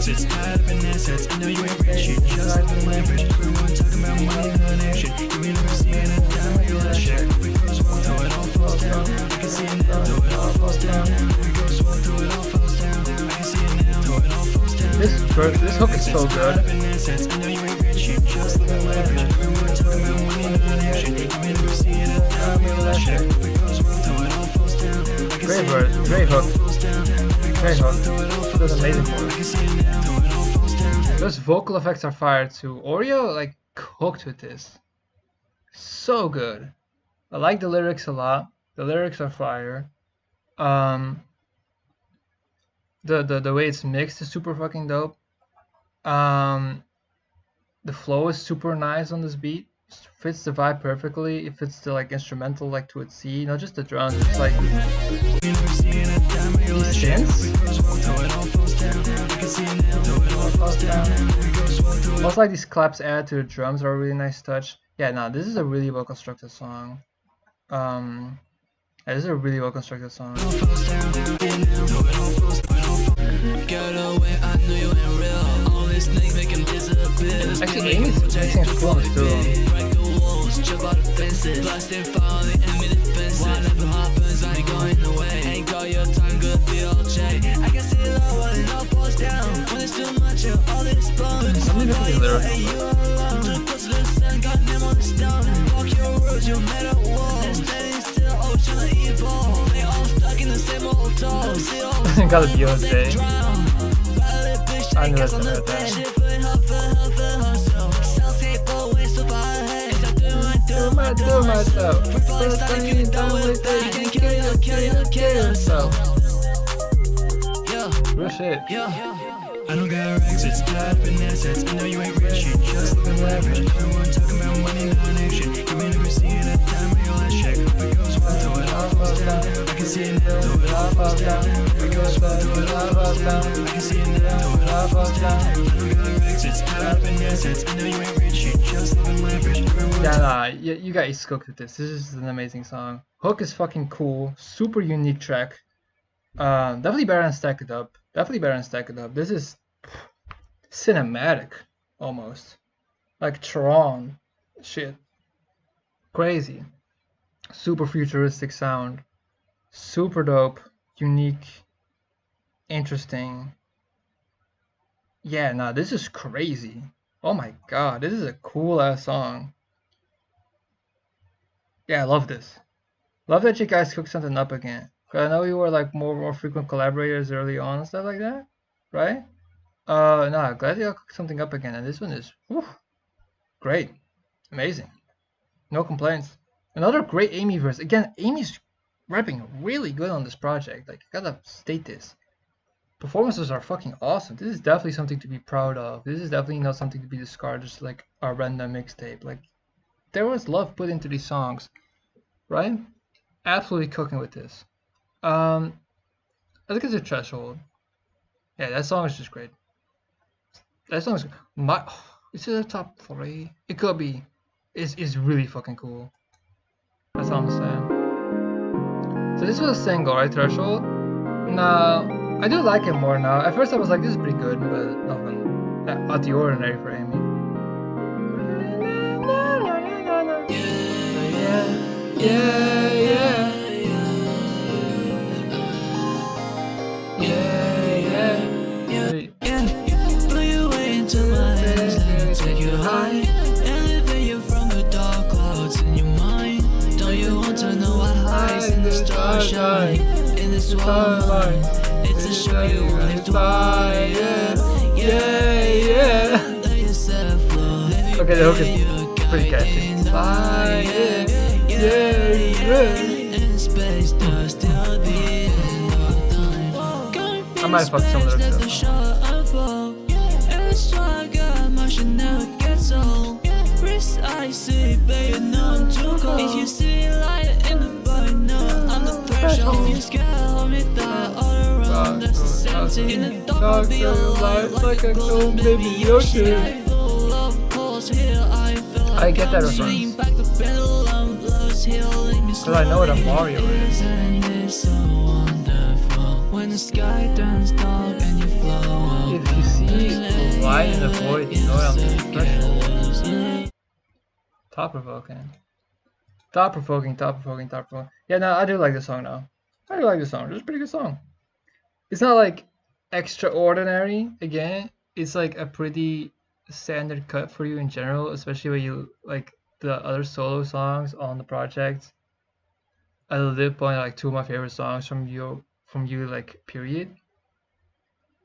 It's happiness, I know you ain't rich, you just like a leverage. Everyone talking about money, not action. You ain't never seen a dime where you last check. We goes one, though it all falls down. I can see it now, though it all falls down. We goes one, though it all falls down. I can see it now, though it all falls down. This hook is so good. I know you ain't rich, you just like a leverage. Everyone talking about money, not action. You ain't never seen a dime where you last check. We goes one, though it all falls down. Great verse, great hook. Great hook. That's amazing work. Those vocal effects are fire too. Oreo like cooked with this. So good. I like the lyrics a lot. The lyrics are fire. The way it's mixed is super fucking dope. The flow is super nice on this beat. Fits the vibe perfectly. It fits the like instrumental like to its C, not just the drums. It's like these synths. Also like these claps add to the drums are a really nice touch. Yeah, no, this is a really well constructed song. Yeah, this is a really well constructed song. Actually, Amy's mixing is cool too. Got a Beyonce. I knew I said that. Do myself. Real shit. I don't got racks, it's happiness. I know you ain't rich, you just look like leverage. Everyone talking about money, not action. You ain't never seen a dime where you last check. We goes one, though it all falls down. I can see it now, though it all falls down. We goes one, though it all falls down. I can see it now, though it all falls down. I don't got racks, it's happiness. I know you ain't rich, you just look like leverage. Yeah, nah, you guys cooked with this. This is an amazing song. Hook is fucking cool. Super unique track. Definitely better than Stack It Up. Definitely better than Stack It Up. This is cinematic, almost. Like Tron. Shit. Crazy. Super futuristic sound. Super dope. Unique. Interesting. Yeah, nah, this is crazy. Oh my god, this is a cool ass song. Yeah, I love this. Love that you guys cooked something up again. Cause I know you were like more frequent collaborators early on and stuff like that. right? No, glad y'all cooked something up again, and this one is great, amazing, no complaints. Another great Amy verse. Again, Amy's rapping really good on this project. Like, I gotta state this. Performances are fucking awesome. This is definitely something to be proud of. This is definitely not something to be discarded just like a random mixtape. Like, there was love put into these songs, right? Absolutely cooking with this. I think it's a threshold. Yeah, that song is just great. That song is is it a top 3? It could be. It's really fucking cool. That's all I'm saying. So this was a single, right? Threshold. Now I do like it more now. At first I was like, this is pretty good, but nothing out of the ordinary for Amy. Blow you away into my hands, let me take you high. Elevate you from the dark clouds in your mind. Don't you want to know what highs in the stars shine? In this twilight, it's a show you won't live twice. Okay, the hook is pretty catchy. I might fuck some of their stuff. If you see light in the void, no, I'm the threshold. If you scare me that all around, that's the same thing. In the dark, I'll be alive like a glow, baby ocean. I get that reference. Because I know what a Mario is. When the sky turns dark and you flow. If you see light in the void, you know what I'm saying. Thought provoking. Thought provoking. Yeah, no, I do like this song now. I do like this song. It's a pretty good song. It's not like extraordinary, again. It's like a pretty standard cut for you in general, especially when you like the other solo songs on the project. I live point like 2 of my favorite songs from you like period.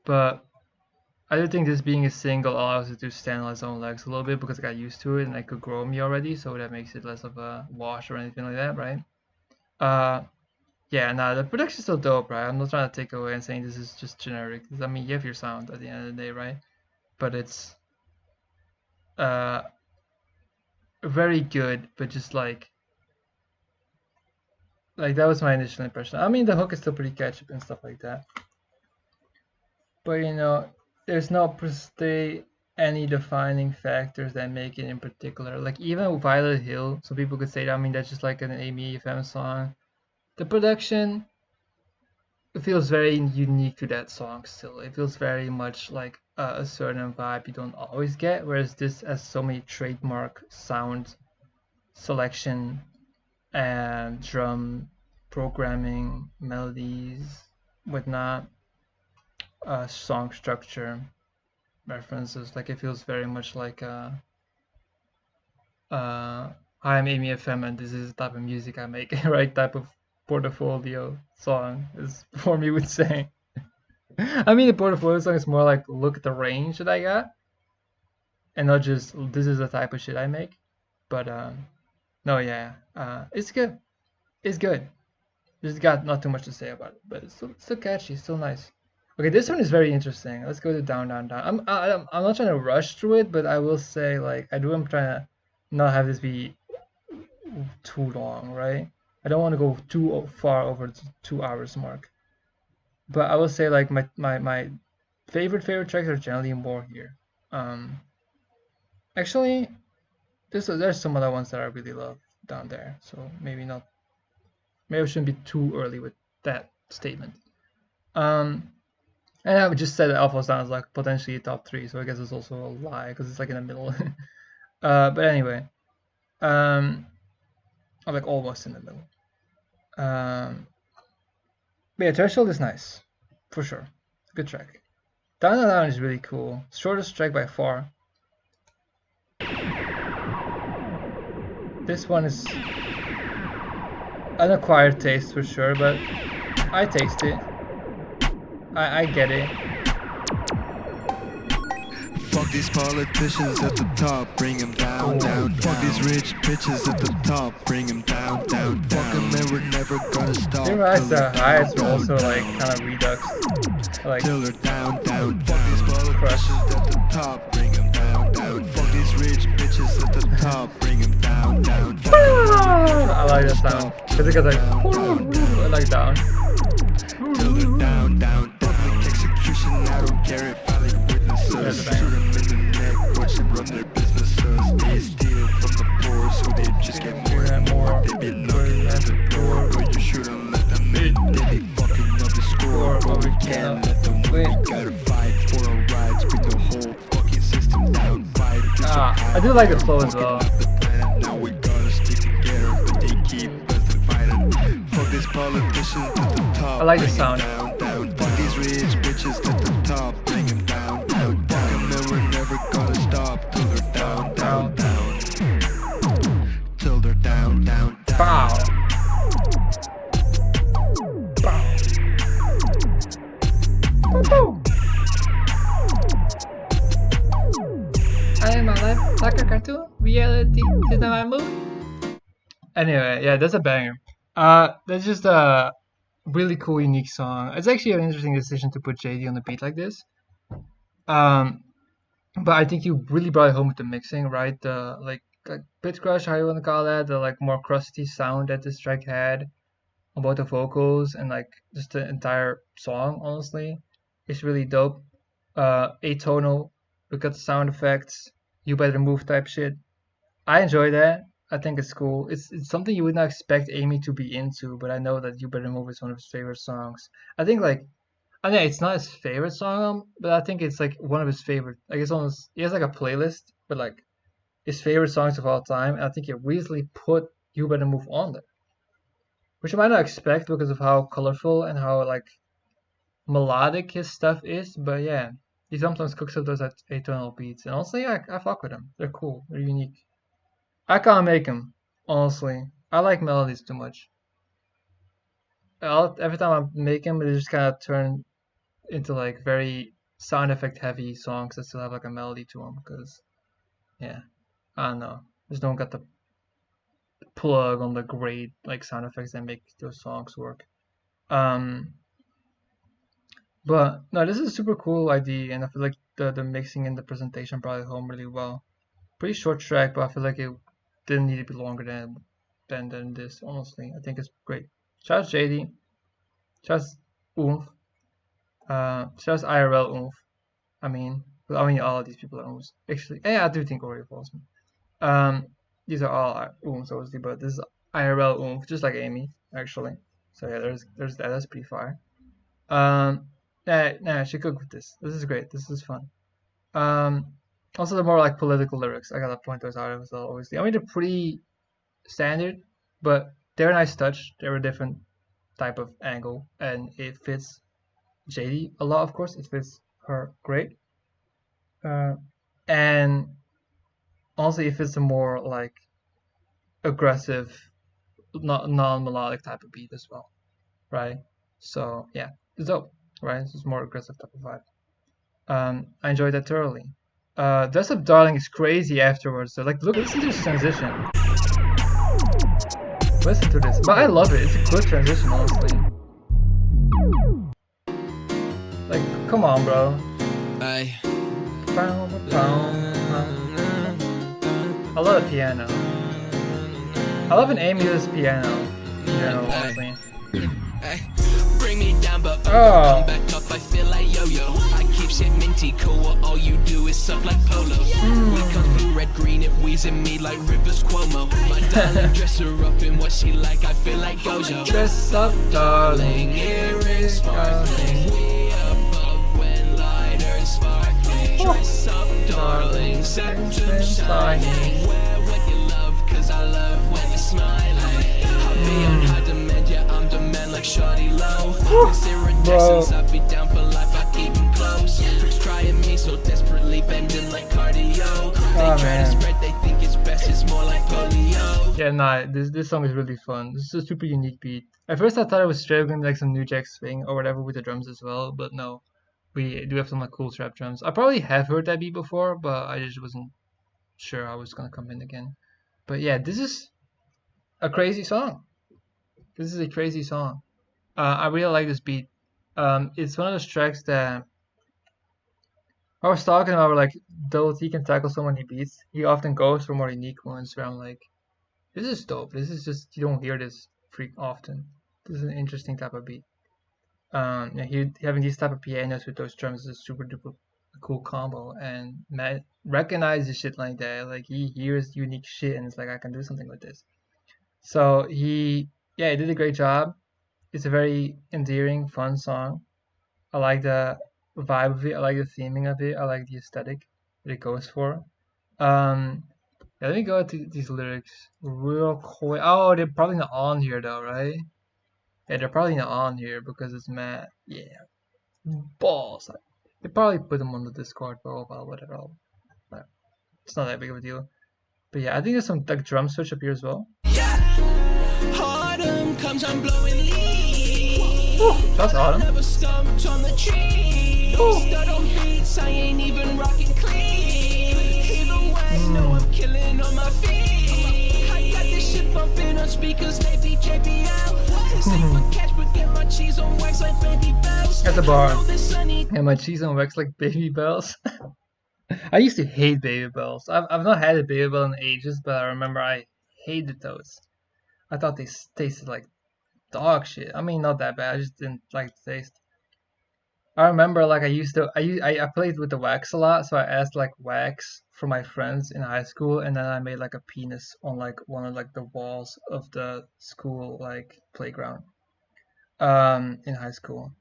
But I do think this being a single allows it to stand on its own legs a little bit because I got used to it and I could grow me already, so that makes it less of a wash or anything like that, right? Yeah, nah, the production's still dope, right? I'm not trying to take away and saying this is just generic. I mean, you have your sound at the end of the day, right? But it's very good, but just like that was my initial impression. I mean, the hook is still pretty catchy and stuff like that, but you know, there's not per se any defining factors that make it in particular. Like even Violet Hill, so people could say that, I mean, that's just like an Amy FM song. The production, it feels very unique to that song still. It feels very much like a certain vibe you don't always get, whereas this has so many trademark sound selection and drum programming, melodies, whatnot, song structure, references. Like it feels very much like hi, I'm Amy FM and this is the type of music I make, right? Type of portfolio song is for me would say. I mean, the portfolio song is more like look at the range that I got, and not just this is the type of shit I make. But no, yeah, it's good. It's good. Just got not too much to say about it, but it's still catchy, still nice. Okay, this one is very interesting. Let's go to down, down, down. I'm not trying to rush through it, but I will say like I'm trying to not have this be too long, right? I don't want to go too far over the 2 hours mark. But I will say like my favorite tracks are generally more here. Actually, there's some other ones that I really love down there, so maybe not. Maybe I shouldn't be too early with that statement. And I would just said that Alpha sounds like potentially top 3, so I guess it's also a lie because it's like in the middle. But anyway, I'm like almost in the middle. But yeah, Threshold is nice, for sure. Good track. Down and Down is really cool. Shortest track by far. This one is an acquired taste for sure, but I taste it. I get it. Fuck these politicians at the top, bring them down, down. Fuck these rich bitches at the top, bring them down, down, down. Fuck them and we're never gonna stop. You realize the highs were also like kind of redux, like till they're down, down. Fuck these politicians at the top, bring them down, down. Fuck these rich bitches at the top, bring them down, down. I like that sound because it goes like down. Till they're down, down. Public execution, I don't care if I like witnesses. Shoot them in the neck, watch them run their businesses. They steal from the poor, so they just get more and more. They be knocking at the door, but you shouldn't let them in. They be fucking up the score, but we can't let them win. We gotta fight for our rights, bring the whole fucking system down. Fight. I do like the flow as well. Now we gotta stick together, but they keep us divided. Fuck these politicians at the top. I like the sound. Down, down. Fuck these rich bitches at the top. Bring them down, down. Fuck them and we're never gonna stop till they're down, down, down. Till they're down, down, down. Bow. Bow. Bow. I am my life like a cartoon. Reality is not my mood. Anyway, yeah, that's a banger. That's just a really cool, unique song. It's actually an interesting decision to put JD on the beat like this. But I think you really brought it home with the mixing, right? The like pitch crush, how you want to call that, the like more crusty sound that this track had on both the vocals and like just the entire song. Honestly, it's really dope. Atonal. Look at the sound effects. You better move type shit. I enjoy that. I think it's cool. It's something you would not expect Amy to be into, but I know that You Better Move is one of his favorite songs. I think it's not his favorite song, but I think it's like one of his favorite. Like it's almost he has like a playlist, but like his favorite songs of all time. And I think he recently put You Better Move on there, which you might not expect because of how colorful and how like melodic his stuff is. But yeah, he sometimes cooks up those atonal beats, and honestly, I fuck with them. They're cool. They're unique. I can't make them, honestly. I like melodies too much. Every time I make them, they just kind of turn into like very sound effect heavy songs that still have like a melody to them. Because, yeah, I don't know. Just don't got the plug on the great like sound effects that make those songs work. But no, this is a super cool idea, and I feel like the mixing and the presentation brought it home really well. Pretty short track, but I feel like it didn't need to be longer than this. Honestly, I think it's great. Shout out JD. Shout out Oomph. Shout out IRL Oomph. I mean, all of these people are Oomphs. Actually, yeah, I do think Ori follows me. These are all Oomphs, obviously, but this is IRL Oomph, just like Amy, actually. So yeah, there's that. That's pretty fire. Nah, she cooked with this. This is great. This is fun. Also, the more like political lyrics, I gotta point those out as well. Obviously, I mean they're pretty standard, but they're a nice touch. They're a different type of angle, and it fits JD a lot. Of course, it fits her great, and also it fits a more like aggressive, non-melodic type of beat as well, right? So yeah, it's dope, right? It's just more aggressive type of vibe. I enjoyed that thoroughly. Dress Up Darling is crazy afterwards. So, like, listen to this transition. Listen to this. But I love it. It's a good transition, honestly. Like, come on, bro. I love the piano. I love an Amy Lewis piano in general, honestly. Bring me down, but come back up, I feel like yo-yo. I keep shit minty cool, all you do is suck like polos. We come blue, red, green, it wheezing me like Rivers Cuomo. My darling, dress her up in what she like, I feel like Gojo. Dress up, darling, earrings sparkling, we above when lighters sparkling. Dress up, darling, septum shining. Wear what you love, cause I love when you're smiling. I'll be on high demand, yeah, I'm demand like shawty low. This iridescence, I be down for life, I keep them close. Tricks trying me so desperately, bending like cardio. They try to spread, they think it's best, it's more like polio. Yeah, nah, this song is really fun. This is a super unique beat. At first I thought it was straight up gonna be like some New Jack swing or whatever with the drums as well, but no. we do have some like cool trap drums. I probably have heard that beat before, but I just wasn't sure how it's gonna come in again. But yeah, this is a crazy song. This is a crazy song. I really like this beat. It's one of those tracks that I was talking about. Like, though he can tackle so many beats, he often goes for more unique ones. Where I'm like, this is dope. This is just, you don't hear this freak often. This is an interesting type of beat. Yeah, having these type of pianos with those drums is a super duper cool combo. And Matt recognizes shit like that. Like, he hears unique shit and it's like, I can do something with this. So he did a great job. It's a very endearing, fun song. I like the vibe of it. I like the theming of it. I like the aesthetic that it goes for. Yeah, let me go to these lyrics real quick. Oh, they're probably not on here though, right? Yeah, they're probably not on here because it's mad. Yeah, balls. They probably put them on the Discord profile, whatever. But it's not that big of a deal. But yeah, I think there's some like drum switch up here as well. Autumn comes, I'm blowing leaves. That's Autumn. Never stumped on the tree. Stud on beats, I ain't even rocking clean. Either way, no, I'm killing on my feet. I got this shit bumping on speakers, they be JBL. Catch, but get my cheese on wax like baby bells. At the bar. And my cheese on wax like baby bells. I used to hate baby bells. I've not had a baby bell in ages, but I remember I hated those. I thought they tasted like dog shit. I mean, not that bad. I just didn't like the taste. I remember like I played with the wax a lot, so I asked like wax for my friends in high school, and then I made like a penis on like one of like the walls of the school like playground. In high school.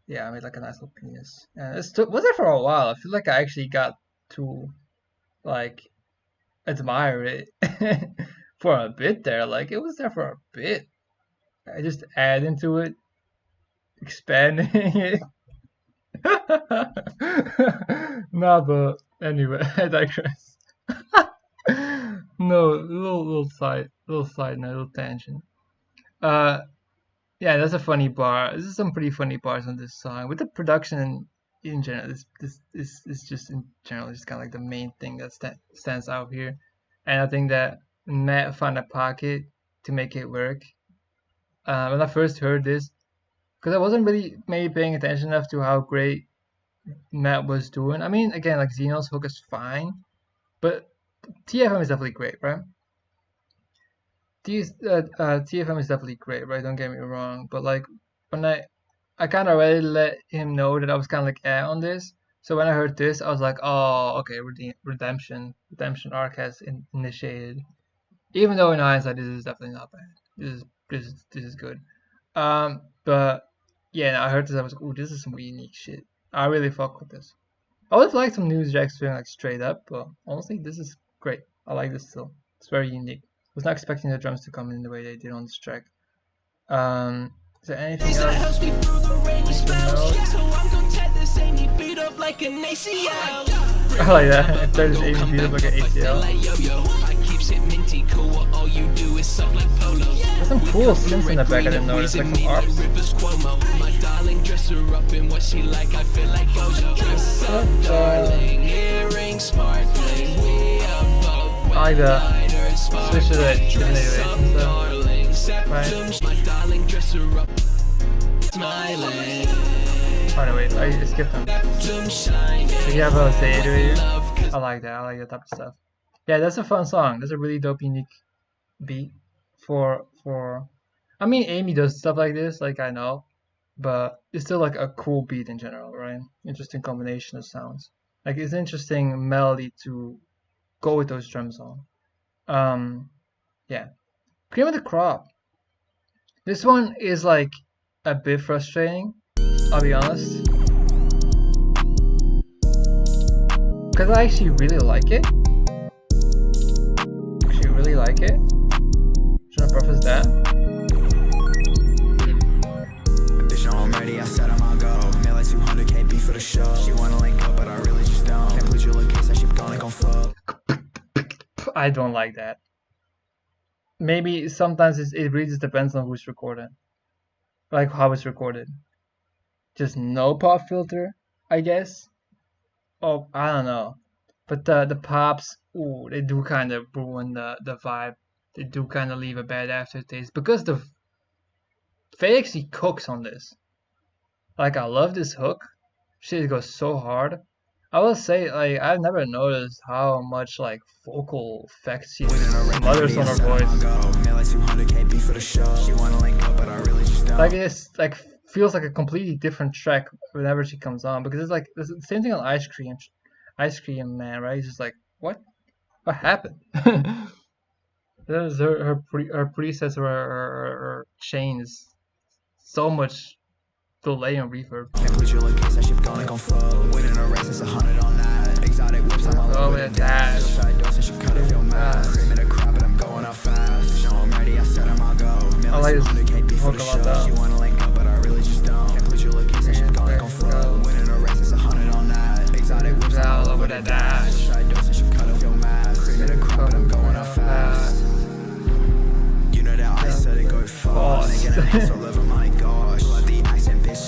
Yeah, I made like a nice little penis, and it was there for a while. I feel like I actually got to like admire it for a bit there. Like, it was there for a bit. I just add into it, expanding it. Nah, but anyway, I digress. No, little side note, little tangent. Yeah, that's a funny bar. This is some pretty funny bars on this song. With the production in general, this is just in general just kind of like the main thing that stands out here. And I think that Matt found a pocket to make it work. When I first heard this, because I wasn't really maybe paying attention enough to how great Matt was doing. I mean, again, like Xeno's hook is fine, but TFM is definitely great, right? TFM is definitely great, right? Don't get me wrong, but like when I kind of already let him know that I was kind of like on this. So when I heard this, I was like, oh, okay, redemption arc has initiated. Even though in hindsight, this is definitely not bad. This is good. But yeah, I heard this. I was like, ooh, this is some unique shit. I really fuck with this. I would like some news jacks doing like straight up, but honestly, this is great. I like this still. It's very unique. I was not expecting the drums to come in the way they did on this track. Is there anything else? I like that. If there's Amy beat up like an ACL. There's some cool synths in the back I didn't notice, like some arps. I like the switch to the innovation stuff. Right. Oh no, wait, I skipped them. If you have a theater here, I like that. I like that type of stuff. Yeah, that's a fun song. That's a really dope, unique beat for. I mean, Amy does stuff like this, like I know, but it's still like a cool beat in general, right? Interesting combination of sounds. Like, it's interesting melody to go with those drums on. Yeah. Cream of the crop. This one is like a bit frustrating, I'll be honest, because I actually really like it. Should I preface that? I'm ready, I said I'm on go. Mail like 200k beat for the show. She wanna link up, but I really just don't. Can't put your location, she gonna go fuck. I don't like that. Maybe sometimes it really just depends on who's recording. Like how it's recorded. Just no pop filter. I guess. Oh, I don't know. But the pops, ooh, they do kind of ruin the vibe. They do kind of leave a bad aftertaste because the Faye actually cooks on this. Like I love this hook. Shit goes so hard. I will say, like, I've never noticed how much like vocal effects she smothers on her voice. Like it's like feels like a completely different track whenever she comes on because it's the same thing on Ice Cream Man, right? It's just like what happened? There's her presets or her chains so much delay and reverb. Oh, with a dash. I like this hook a lot though. All over that dash.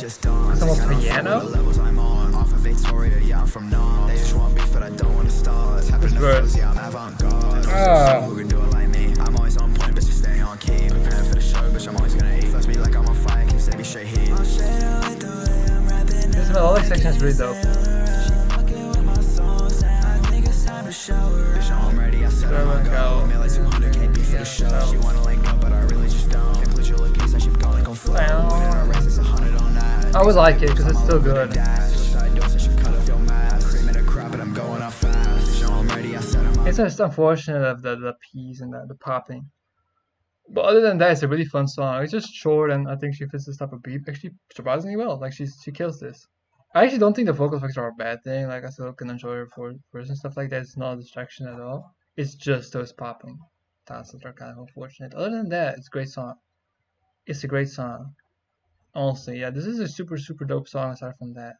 Some more piano? This verse. This melodic section is really dope. I would like it because it's still good. It's just unfortunate of the P's and the popping. But other than that, it's a really fun song. It's just short, and I think she fits this type of beat actually surprisingly well. Like she kills this. I actually don't think the vocal effects are a bad thing. Like I still can enjoy her voice and stuff like that. It's not a distraction at all. It's just those popping tasks that are kind of unfortunate. Other than that, it's a great song. It's a great song. Honestly, yeah, this is a super dope song. Aside from that,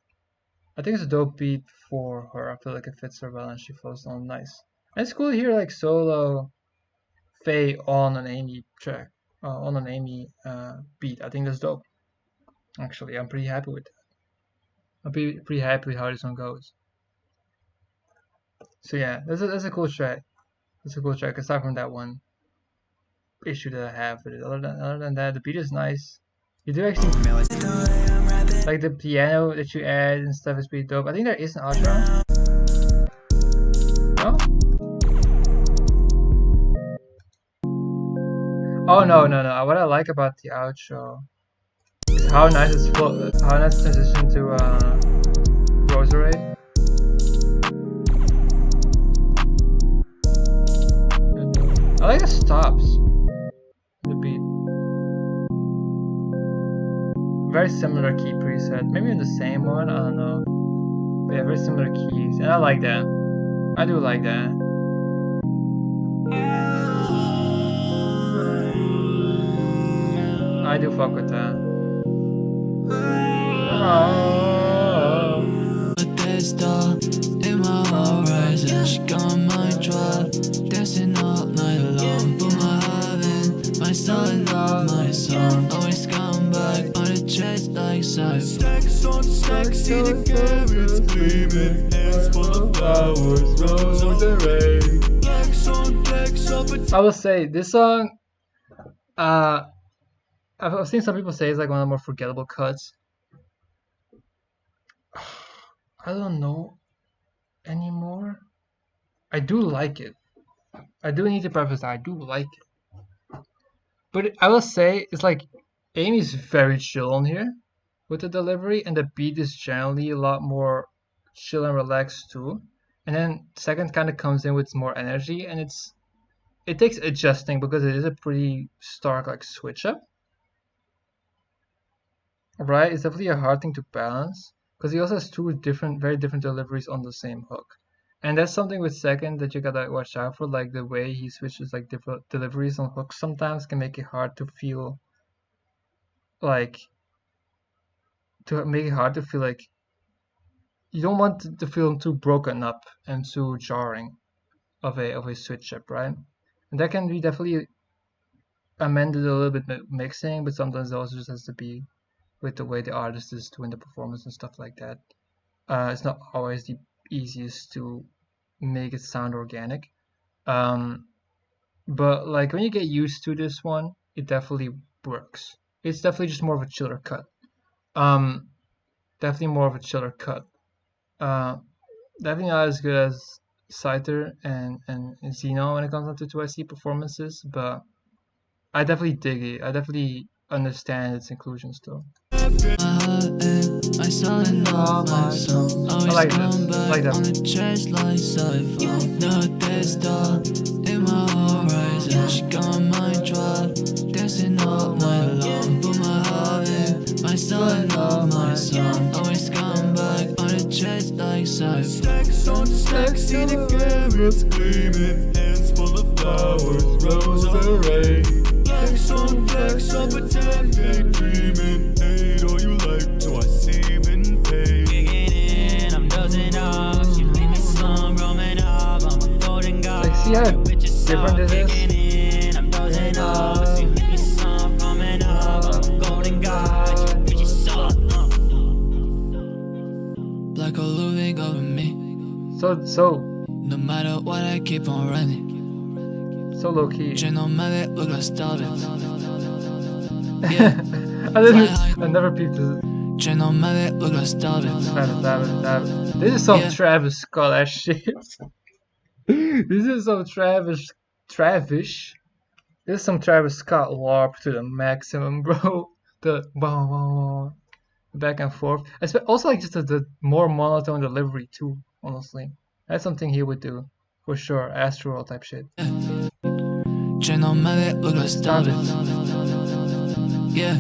I think it's a dope beat for her. I feel like it fits her well, and she flows on nice. And it's cool to hear like solo Faye on an Amy track, on an Amy beat. I think that's dope. Actually, I'm pretty happy with that. I'm pretty happy with how this one goes. So yeah, that's a cool track. That's a cool track. Aside from that one issue that I have with it, other than that, the beat is nice. You do actually like the piano that you add and stuff is pretty dope. I think there is an outro. No? Oh no. What I like about the outro is how nice it's how nice the transition to Rosary. I like the stops. The beat. Very similar key preset. Maybe in the same one, I don't know. But yeah, very similar keys. And I like that. I do like that. I do fuck with that. In my horizon, she got my drive, dancing all night long. Put my heart in, my soul love, my song. Always come back on the chest like sci-fi. Sex on sexy, the carrots gleaming, hands full of flowers, rose on the rain. Flex on flex up. I will say this song. I've seen some people say it's like one of the more forgettable cuts. I don't know anymore. I do like it. I do need to preface that I do like it. But I will say it's like Amy's very chill on here with the delivery, and the beat is generally a lot more chill and relaxed too. And then second kind of comes in with more energy, and it takes adjusting because it is a pretty stark like switch up. Right? It's definitely a hard thing to balance because he also has two very different deliveries on the same hook. And that's something with second that you gotta watch out for, like the way he switches like different deliveries on hooks sometimes can make it hard to feel like you don't want to feel too broken up and too jarring of a switch up, right? And that can be definitely amended a little bit mixing, but sometimes it also just has to be with the way the artist is doing the performance and stuff like that. It's not always the easiest to make it sound organic. But like when you get used to this one, it definitely works. It's definitely just more of a chiller cut. Um, definitely more of a chiller cut. Uh, Definitely not as good as Scyther and Xeno when it comes down to 2IC performances, but I definitely dig it. I definitely understand its inclusion still. My son and all my song. I Always like come this. I back like that. on the chest like sci-fi. No death star in my horizon. She got my mind drop, dancing all night long. Put my heart in, my son and all my song. Always come back on the chest like sci-fi. Stacks on stacks, see the cameras gleaming, hands full of flowers, rose array. Blacks on blacks, up a tap, daydreaming. Hate all you like, so I seem in pain. Kicking in, I'm dozing off. She leave me slum, roaming up. I'm a golden god. Like, see how different this is? Kicking in, I'm dozing off. She leave me slum, roaming up. I'm a golden god. She bitches soft. Black hole looming over me. So No matter what, I keep on running. low key. No matter look like starving. I never peeped this. No matter look like starving. This is some Yeah. Travis Scott ass shit. This is some Travis. This is some Travis Scott LARP to the maximum, bro. The back and forth. Also, like just the more monotone delivery too. Honestly, that's something he would do for sure. Astral type shit. No matter look like starving. Yeah.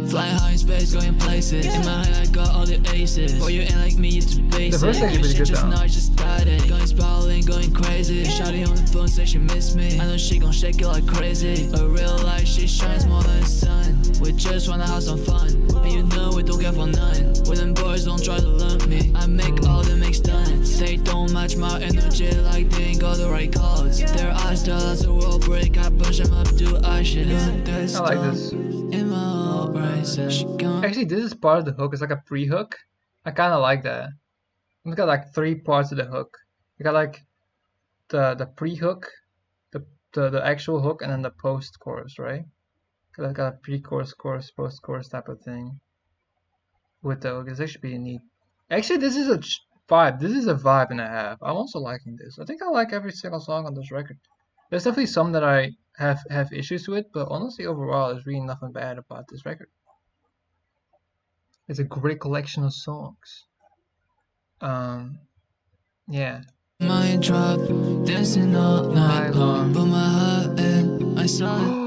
Flying high in space, going places. In my head, I got all the aces. For you ain't like me, it's basic. The verse actually pretty good just though. now, just started. Going spiraling, going crazy. Shawty on the phone, say she miss me. I know she gon' shake it like crazy. But real life, she shines more than the sun. We just wanna have some fun. And you know we don't care for none. When them boys don't try to learn me, I make all them make stunts. They don't match my energy like they ain't got the right cards. Their eyes tell us the world break. I push them up to ashes. I like this. In my heart, right, so she gone. Actually, this is part of the hook. It's like a pre-hook. I kind of like that. It's got like 3 parts of the hook. You got like the pre-hook, the actual hook, and then the post-chorus, right? Got a pre-chorus, chorus, post-chorus type of thing with the hook. It's actually pretty neat. Actually, this is a vibe. This is a vibe and a half. I'm also liking this. I think I like every single song on this record. There's definitely some that I have issues with, but honestly, overall, there's really nothing bad about this record. It's a great collection of songs. Yeah. Mind drop, dancing all night long. Put my heart in, my son.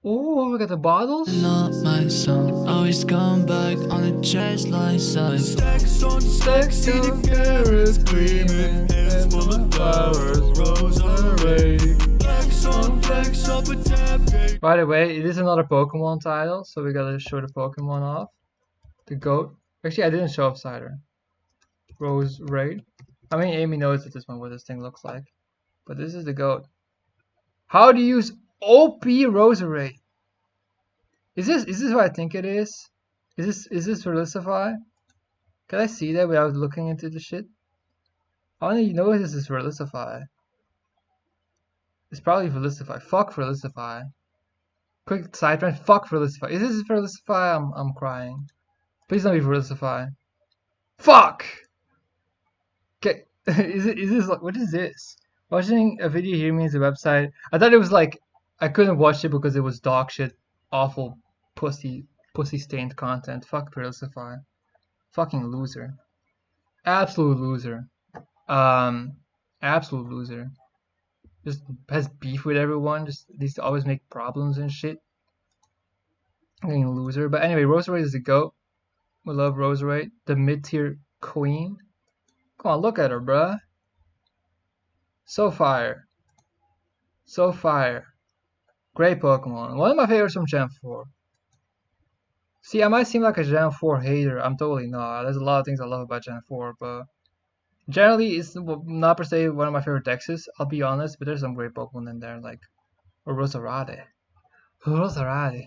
Oh, look at the bottles. Not my song. Always come back on the chest like sci-fi. Stacks on stacks, see the carrots gleaming, hands full of flowers, rose array. Blacks on blacks, up a tap, By the way, it is another Pokemon title, so we gotta show the Pokemon off. The goat. Actually, I didn't show off Cider. Rose Raid. I mean, Amy knows at this one what this thing looks like, but this is the goat. How to use OP Roserade? Is this what I think it is? Is this Relicify? Can I see that without looking into the shit? I only know this is Relicify. It's probably Felicify. Fuck Felicify. Quick side trend. Fuck Felicify. Is this Felicify? I'm crying. Please don't be Felicify. Fuck. Okay. Is this like, what is this? Watching a video here means a website. I thought it was like I couldn't watch it because it was dog shit, awful, pussy stained content. Fuck Felicify. Fucking loser. Absolute loser. Absolute loser. Just has beef with everyone. Just needs to always make problems and shit. Fucking loser. But anyway, Roserade is the GOAT. We love Roserade. The mid-tier queen. Come on, look at her, bruh. So fire. So fire. Great Pokemon. One of my favorites from Gen 4. See, I might seem like a Gen 4 hater. I'm totally not. There's a lot of things I love about Gen 4, but generally, it's not per se one of my favorite dexes, I'll be honest, but there's some great Pokemon in there, like Roserade. Roserade.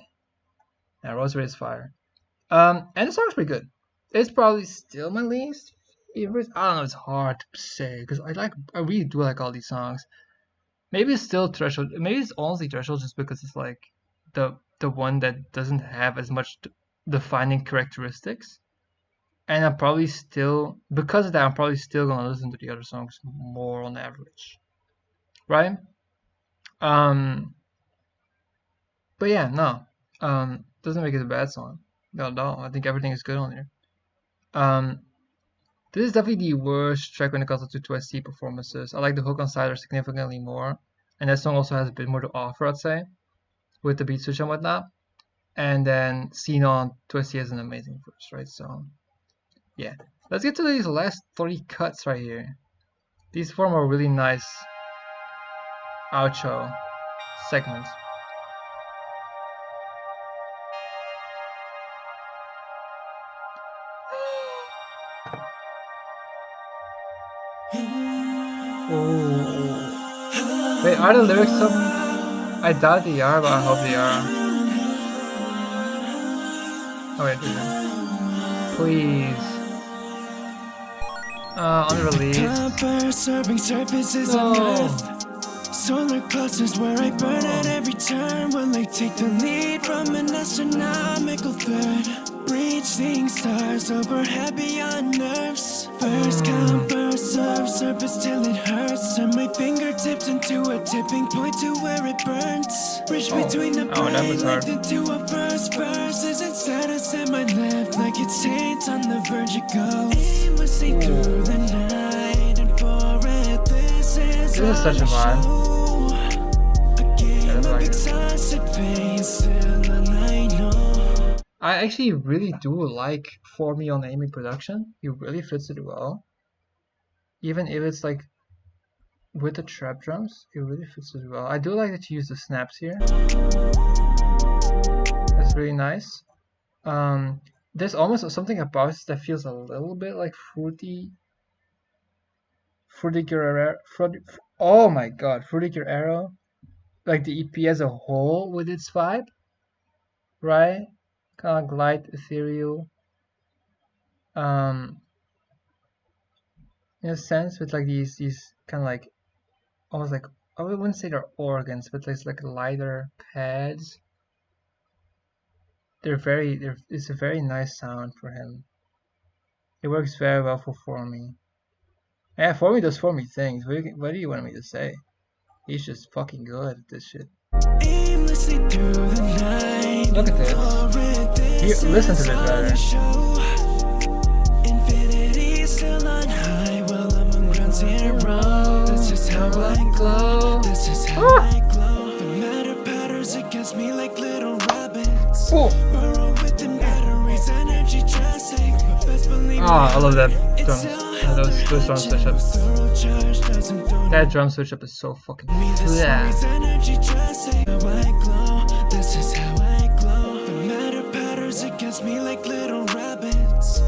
Yeah, Roserade is fire. And the song's pretty good. It's probably still my least favorite. I don't know. It's hard to say because I really do like all these songs. Maybe it's still Threshold. Maybe it's honestly Threshold just because it's like the one that doesn't have as much defining characteristics. And I'm probably still, because of that, I'm probably still gonna listen to the other songs more on average, right? Um, but yeah, no, doesn't make it a bad song. No, I think everything is good on here. Um, this is definitely the worst track when it comes to 2ST performances. I like the hook on Cider significantly more, and that song also has a bit more to offer, I'd say, with the beat switch and whatnot. And then Scene on 2ST has an amazing verse, right? So yeah, let's get to these last 3 cuts right here. These form a really nice outro segment. Oh. Wait, are the lyrics of... I doubt they are, but I hope they are. Oh wait, please. Unreleased. Serving surfaces No. of earth. Solar clusters where I burn at every turn. Will I take the lead from an astronomical third? Reaching stars overhead beyond nerves. First come, first serve, surface till it hurts. Turn my fingertips into a tipping point to where it burns. Bridge between the brain linked into a verse. Verse isn't status in my left like it's chains on the verge it goes. Aimlessly through the night and for it. This is such a vibe. I actually really do like For Me on Amy production. He really fits it well. Even if it's like with the trap drums, it really fits it well. I do like that you use the snaps here. That's really nice. There's almost something about it that feels a little bit like Fruity Guerrero. Oh my god, Fruity Guerrero. Like the EP as a whole with its vibe, right? Kind of like light, ethereal. In a sense, with like these kind of like almost like, I wouldn't say they're organs, but it's like lighter pads. It's a very nice sound for him. It works very well for Me. Yeah, For Me does For Me things. What do you want me to say? He's just fucking good at this shit. Look at this. Here, listen to this better. Still on high while I'm on ground zero. This is how I glow. This is how I glow. The matter patterns against me like little rabbits. Burrow within batteries, energy drastic. I love that drum. Those drum switch ups. That drum switch up is so fucking yeah. This is how I glow. The matter patterns against me like little rabbits.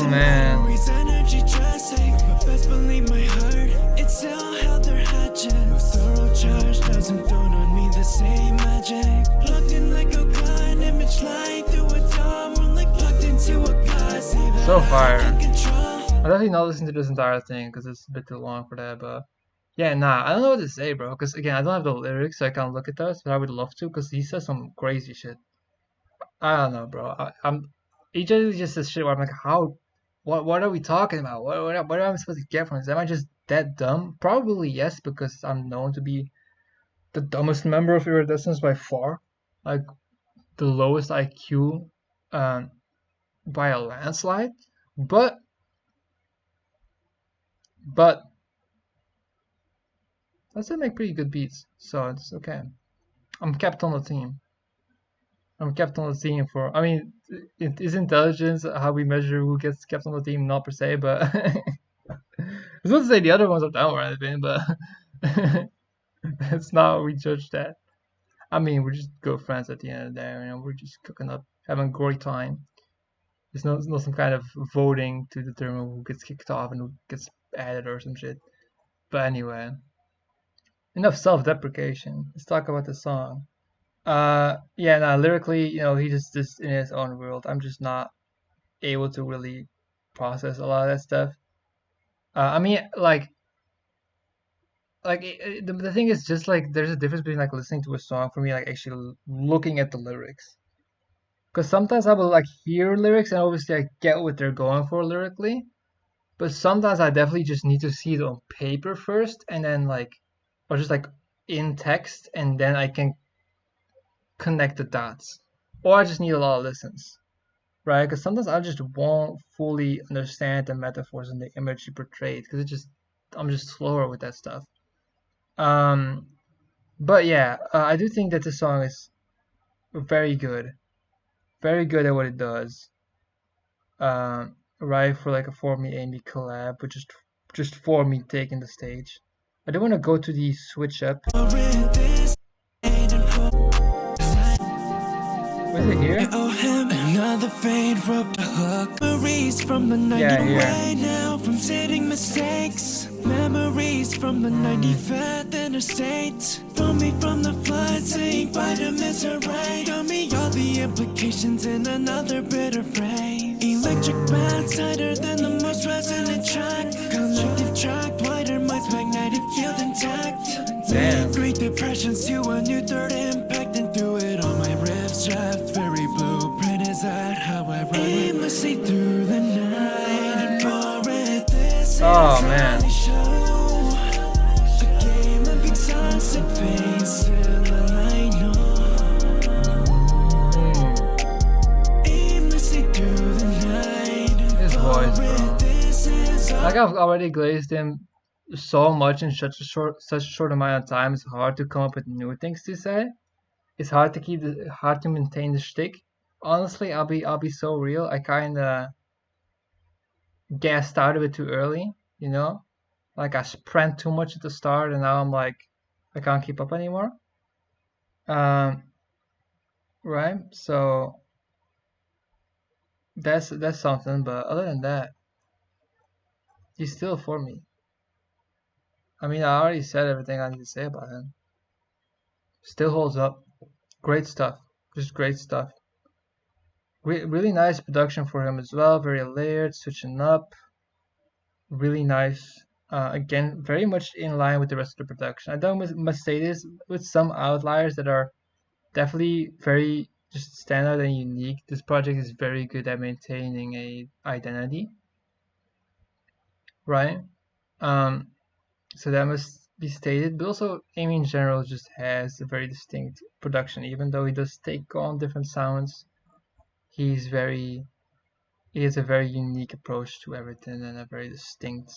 Man. Energy drastic, but best believe my heart. It's still held their hatchet. Thorough charge doesn't dawn on me the same magic. Plugged in like a blind image line through a dome. We're like plugged into a glass. So fire. I'll definitely not listen to this entire thing because it's a bit too long for that, but yeah, nah, I don't know what to say, bro, because again, I don't have the lyrics, so I can't look at those, but I would love to because he says some crazy shit. I don't know, bro. He just says shit where I'm like, how? What are we talking about? What am I supposed to get from this? Am I just that dumb? Probably yes, because I'm known to be the dumbest member of Iridescence by far. Like, the lowest IQ by a landslide. But I still make pretty good beats, so it's okay. I'm kept on the team. I'm kept on the team for, I mean, it is intelligence how we measure who gets kept on the team, not per se, but I was going to say the other ones are down or anything, but that's not how we judge that. I mean, we're just good friends at the end of the day, you know, we're just cooking up, having a great time. There's no some kind of voting to determine who gets kicked off and who gets added or some shit. But anyway, enough self-deprecation. Let's talk about the song. Yeah, no, lyrically, you know, he just in his own world. I'm just not able to really process a lot of that stuff. I mean, the thing is just like there's a difference between like listening to a song for me, like actually looking at the lyrics. Because sometimes I will like hear lyrics and obviously I get what they're going for lyrically, but sometimes I definitely just need to see it on paper first and then like, or just like in text, and then I can connect the dots. Or I just need a lot of listens, right? Because sometimes I just won't fully understand the metaphors and the image you portrayed because I'm just slower with that stuff. Um, but yeah, I do think that the song is very good, very good at what it does. Right, for like a For Me Amy collab, but just for me taking the stage. I do want to go to the switch up. Was it here? Another fade rope to hook. Memories from the night Yeah, you here. away now from sitting mistakes. Memories from the 95th interstate. Throw me from the flood, saying vitamins are right. Tell me all the implications in another bitter phrase. Electric baths tighter than the most resonant track. Collective track, wider minds, magnetic field intact. Damn. Great depressions to a new third impact, and through it all my riffs draft. Very blueprint, is that how I run? Aimlessly through the night and pour it. This Oh is man. my show. A game of exhausted face, still I know. Aimlessly through the night. His voice, bro. This is Like I've already glazed him so much in such a short amount of time. It's hard to come up with new things to say. It's hard to maintain the shtick. Honestly, I'll be so real. I kinda gassed out of it too early, you know? Like I sprint too much at the start and now I'm like I can't keep up anymore. Um right? So that's something, but other than that, he's still for me. I mean, I already said everything I need to say about him. Still holds up. Great stuff. Just great stuff. Really nice production for him as well. Very layered, switching up. Really nice. Again, very much in line with the rest of the production. I don't must say this with some outliers that are definitely very just standout and unique. This project is very good at maintaining a identity, right? So that must be stated. But also, Amy in general just has a very distinct production, even though he does take on different sounds. He has a very unique approach to everything and a very distinct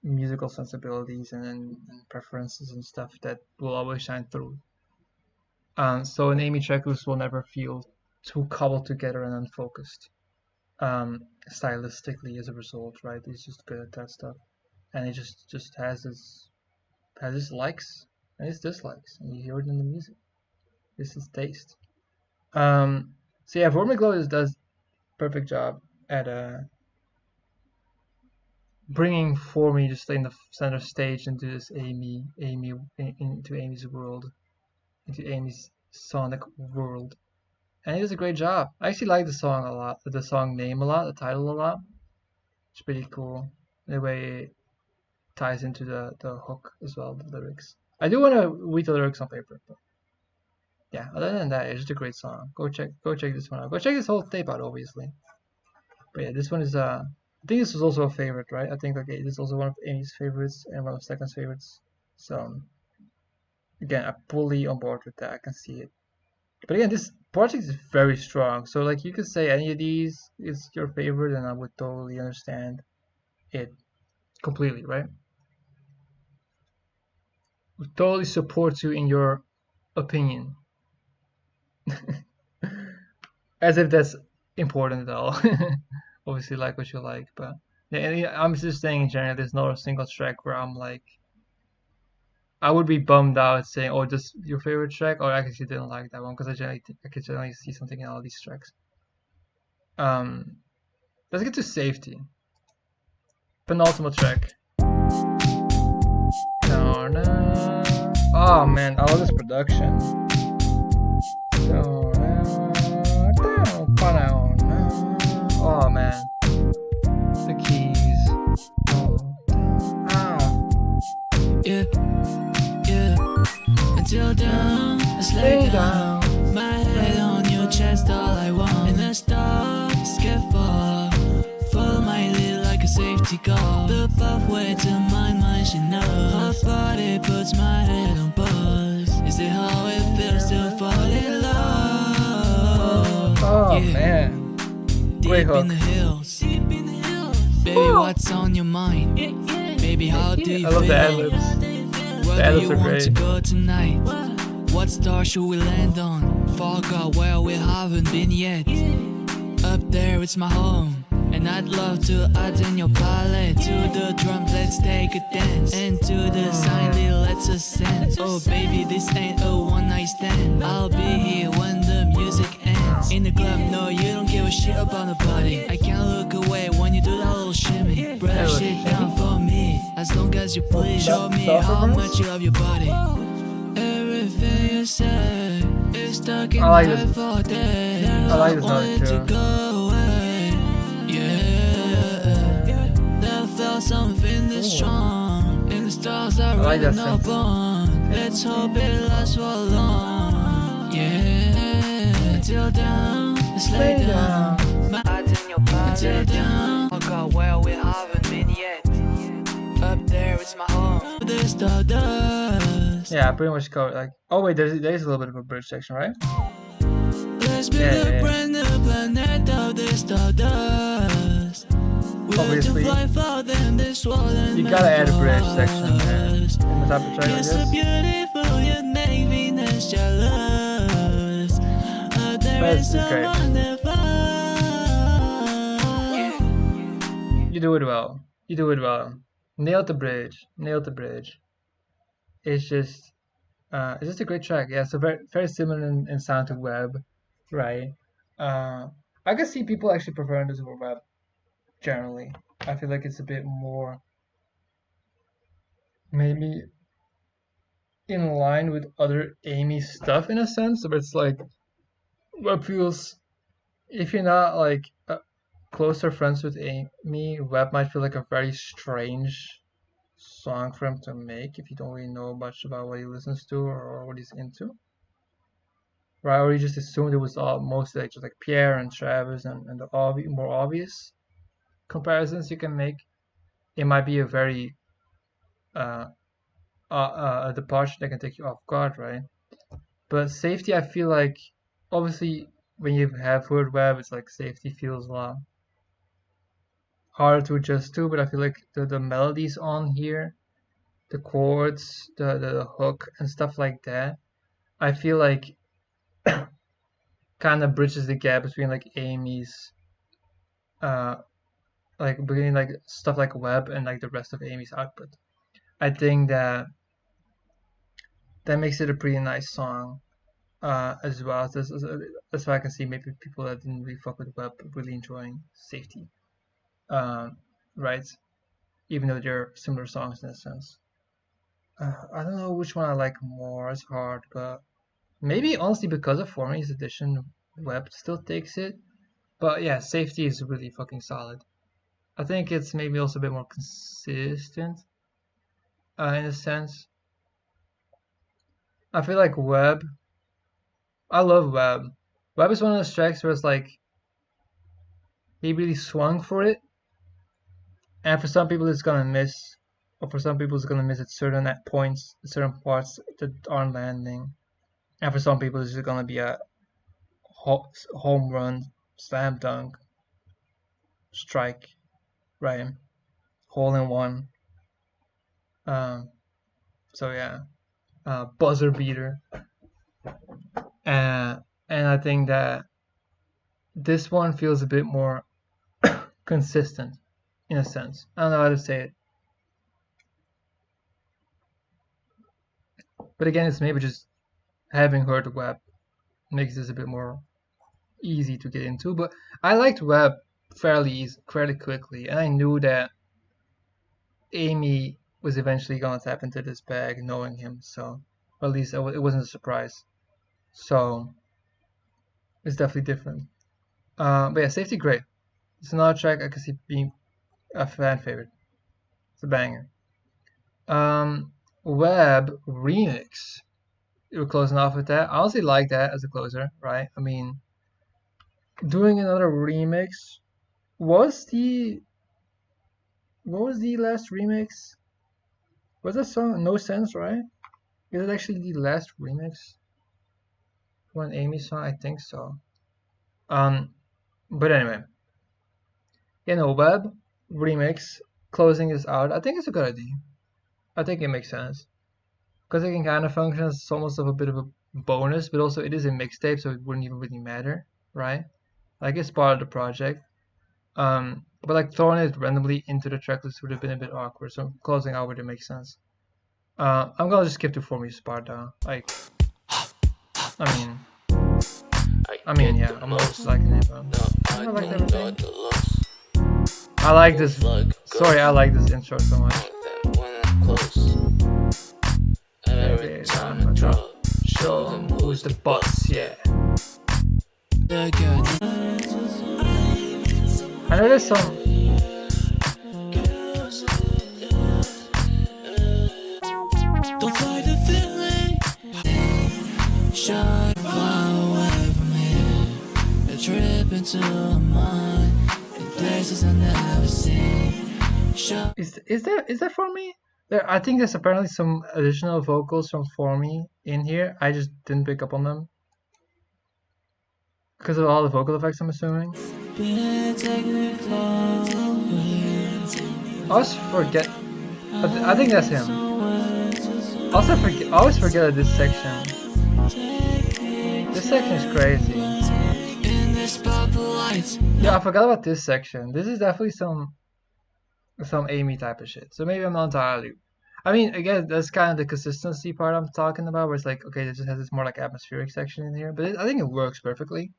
musical sensibilities and preferences and stuff that will always shine through. So an Amy track will never feel too cobbled together and unfocused. Stylistically, as a result, right? He's just good at that stuff, and he just has his likes and his dislikes, and you hear it in the music. This is taste. So yeah, Vormiglo does perfect job at bringing For Me just in the center stage into this into Amy's world, into Amy's sonic world, and he does a great job. I actually like the song a lot, the song name a lot, the title a lot. It's pretty cool the way it ties into the hook as well, the lyrics. I do want to read the lyrics on paper, but yeah, other than that, it's just a great song. Go check this one out. Go check this whole tape out, obviously. But yeah, this one is I think this was also a favorite, right? I think like this is also one of Amy's favorites and one of Second's favorites. So again, I'm fully on board with that. I can see it. But again, this project is very strong. So like you could say any of these is your favorite, and I would totally understand it completely, right? Would totally support you in your opinion. As if that's important at all. Obviously, like what you like, but yeah, I'm just saying in general, there's not a single track where I'm like, I would be bummed out saying, "Oh, this your favorite track," or I actually didn't like that one because I could generally see something in all these tracks. Let's get to Safety. Penultimate track. No, no. Oh man, I love this production. No, no, no, no. Let's lay down. My head on your chest, all I want. In the stars, get far. Follow my lead like a safety car. The pathway to my mind, she knows. Her body puts my head on pause. Is it how it feels to fall in love? Oh Yeah. man, great Deep in hook. the hills. Baby, what's on your mind? Baby, how do you I love the feel? ad-libs. Where The do ad-libs you are want to great. go tonight? What star should we land on? Forgot where we haven't been yet. Up there, it's my home. And I'd love to add in your palette. To the drums, let's take a dance. And to the silently, let's ascend. Oh baby, this ain't a one night stand. I'll be here when the music ends. In the club, no, you don't give a shit about the party. I can't look away when you do that little shimmy. Brush it down for me. As long as you please show me how much you love your body. Everything you say is stuck in I my like head this. for days. I like this want it to note too. go away. Yeah, there felt something this strong. In the stars are I like that written up synth. on. Let's hope it lasts for long. Yeah, until down, let's lay down. My heart's in your body. Until down, forgot where we haven't been yet. Up there, it's my home. The stardust. Yeah, I pretty much covered. Like, oh wait, there's a little bit of a bridge section, right? Let's build a brand new planet of the stardust. We have to Obviously, fly farther than this world and you gotta add a bridge section in us. the top of the track like You're so this. beautiful, you make Venus jealous. There But is this is great. someone divine. You do it well. You do it well. Nailed the bridge. Nailed the bridge. It's just a great track. Yeah, so very very similar in sound to Web, right? I can see people actually preferring this over Web generally. I feel like it's a bit more maybe in line with other Amy stuff in a sense, but it's like Web feels if you're not like closer friends with Amy, Web might feel like a very strange song for him to make if you don't really know much about what he listens to or what he's into. Right? Or you just assumed it was all mostly like just like Pierre and Travis and the more obvious comparisons you can make. It might be a very a departure that can take you off guard, right? But Safety, I feel like obviously when you have heard Web, it's like Safety feels a lot harder to adjust to, but I feel like the melodies on here, the chords, the hook and stuff like that, I feel like kind of bridges the gap between like Amy's like between like stuff like Web and like the rest of Amy's output. I think that makes it a pretty nice song as well. That's why I can see maybe people that didn't really fuck with Web really enjoying Safety, right? Even though they're similar songs in a sense. I don't know which one I like more. It's hard, but maybe honestly because of Former's edition, Web still takes it. But yeah, Safety is really fucking solid. I think it's maybe also a bit more consistent in a sense. I feel like Web. I love Web. Web is one of those tracks where it's like he really swung for it, and for some people it's gonna miss, or for some people it's gonna miss at certain points, certain parts that aren't landing, and for some people it's just gonna be a home run, slam dunk, strike, right, hole in one. So yeah, buzzer beater, and I think that this one feels a bit more consistent in a sense. I don't know how to say it, but again, it's maybe just having heard the Web makes this a bit more easy to get into. But I liked Web fairly quickly, and I knew that Amy was eventually gonna tap into this bag, knowing him. So, or at least it wasn't a surprise. So it's definitely different. But yeah, Safety great. It's another track I can see being a fan favorite. It's a banger. Web remix. we're closing off with that. I honestly like that as a closer, right? I mean, doing another remix was the last remix? Was that song No Sense, right? Is it actually the last remix? One Amy song? I think so. But anyway, web remix closing this out. I think it's a good idea. I think it makes sense because it can kind of function as almost of a bit of a bonus, but also it is a mixtape, so it wouldn't even really matter, right? Like it's part of the project. But like throwing it randomly into the tracklist would have been a bit awkward. So closing out would make sense. I'm gonna just skip to For Me part down. Like, I mean, yeah, I'm always liking it, but I don't like everything. I like this. Sorry, I like this intro so much. Every time I drop, show them who's the boss, yeah. I know there's some. Don't fight the feeling. Shine far away from here. A trip into my mind in places I never seen. Is that For Me? I think there's apparently some additional vocals from For Me in here. I just didn't pick up on them because of all the vocal effects, I'm assuming. I always forget. I think that's him. I always forget that this section. This section is crazy. Yeah, I forgot about this section. This is definitely some Amy type of shit. So maybe I'm not entirely. I mean, again, that's kind of the consistency part I'm talking about, where it's like, okay, it just has this more like atmospheric section in here, but I think it works perfectly.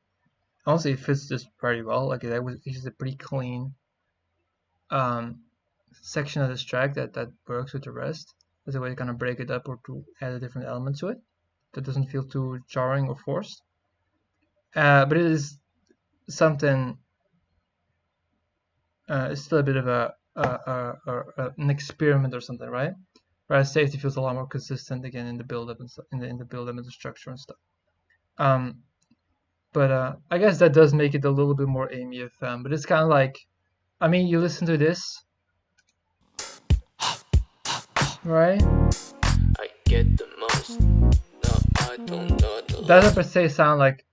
Honestly, it fits just very well. Like it's just a pretty clean section of this track that works with the rest. There's a way to kind of break it up or to add a different element to it that doesn't feel too jarring or forced. But it is something. It's still a bit of an experiment or something, right? Whereas Safety feels a lot more consistent again in the build-up and stuff, in the build-up and the structure and stuff. But I guess that does make it a little bit more Amy FM. But it's kind of like, I mean, you listen to this, right? I get the most. No, I don't know the Doesn't per se sound like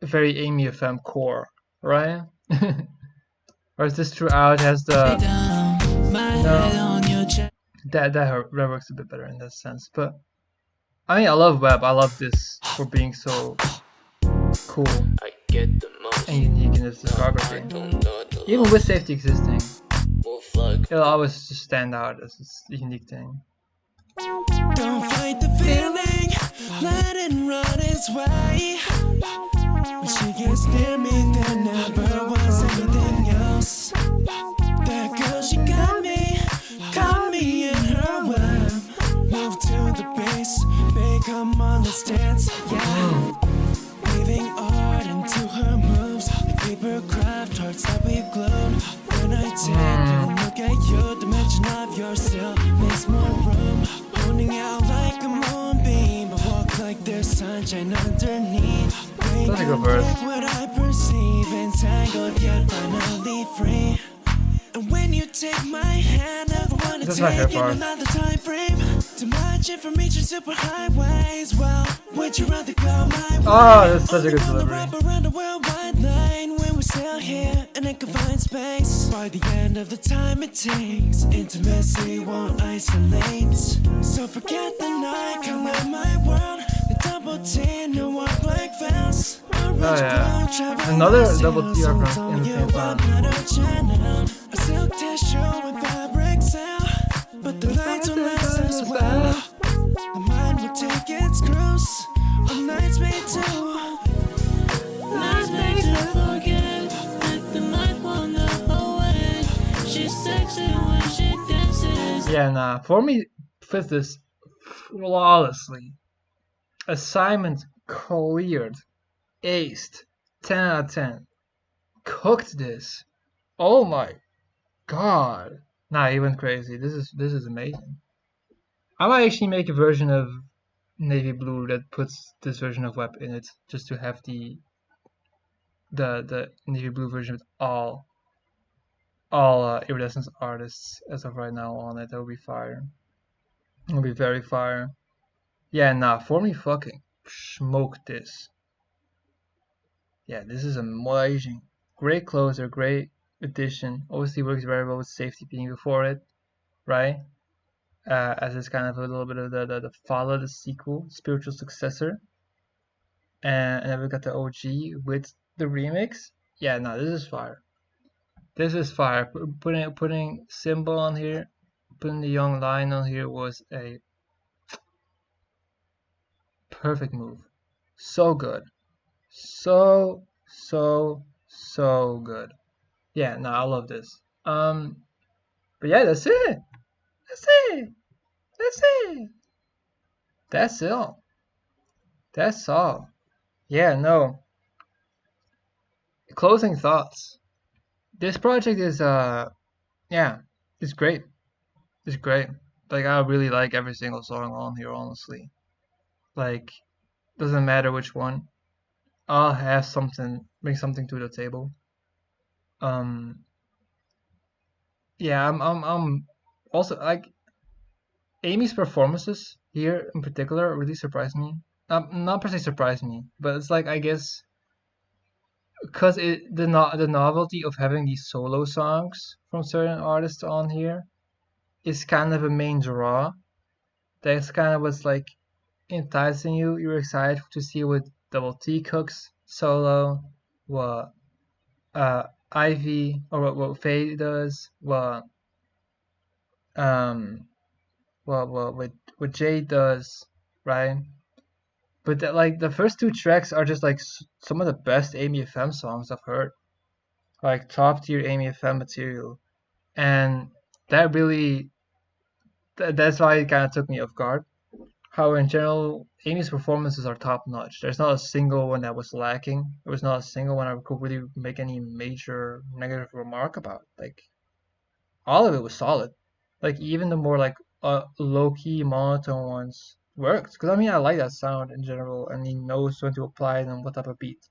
a very Amy FM core, right? Whereas this throughout has the that works a bit better in that sense. But I mean, I love Web. I love this for being so cool and unique in its discography. Even with Safety existing, it'll always just stand out as a unique thing. Don't fight the feeling, let it run its way. When she gets near me, there never was anything else. That girl, she got me in her web. Move to the bass, babe, come on, let's dance, yeah. Weaving art into her moves, the paper craft hearts that we've glued. When I take a look at you, the mention of yourself makes more room. Holding out like a moonbeam, but walk like there's sunshine underneath. That's a good verse. What I perceive, entangled yet finally free. And when you take my hand, I don't wanna take in another time frame. Too much information, super highways. Well, would you rather go my way? Oh, that's such a good delivery. Around the worldwide line when we're still here in a confined space. By the end of the time it takes, intimacy won't isolate. So forget the night, come out my world. The double T, no more black veils. Oh yeah, another double T from in the same song. A silk tissue and fabric cell, but the lights will last as well. The mind will take its cruise on nights made to. Nights made to forget, like the night wander away. She's sexy when she dances. Yeah, nah, For Me fits this flawlessly. Assignment cleared, aced, 10 out of 10. Cooked this. Oh my god. Nah, he went crazy. This is amazing. I might actually make a version of navy blue that puts this version of Web in it, just to have the navy blue version with all Iridescence artists as of right now on it. That would be fire. It would be very fire. Yeah, nah, for me fucking smoke this. Yeah, this is amazing. Great closer, great addition. Obviously works very well with safety being before it, right? As it's kind of a little bit of the follow, the sequel, spiritual successor. And then we got the OG with the remix. Yeah, no, this is fire. This is fire. Putting Symbol on here, putting the Young Lion on here was a perfect move. So good. So good. Yeah, no, I love this. But yeah, that's it. That's it. That's it. That's all. That's all. Yeah, no. Closing thoughts. This project is yeah, it's great. It's great. Like I really like every single song on here, honestly. Like doesn't matter which one. I'll have something, bring something to the table. Um, yeah, I'm also like Amy's performances here in particular really surprised me. Not per se surprised me, but it's like I guess because the novelty of having these solo songs from certain artists on here is kind of a main draw. That's kind of what's like enticing you. You're excited to see what Double T cooks solo, what Ivy or what Faye does, um what Jade does, right? But that, like the first two tracks are just like some of the best Amy FM songs I've heard, like top tier Amy FM material, and that really that's why it kind of took me off guard. How in general Amy's performances are top notch. There's not a single one that was lacking. There was not a single one I could really make any major negative remark about. Like all of it was solid. Like even the more like low key monotone ones worked. Because I mean I like that sound in general, and he knows when to apply it and what type of beat.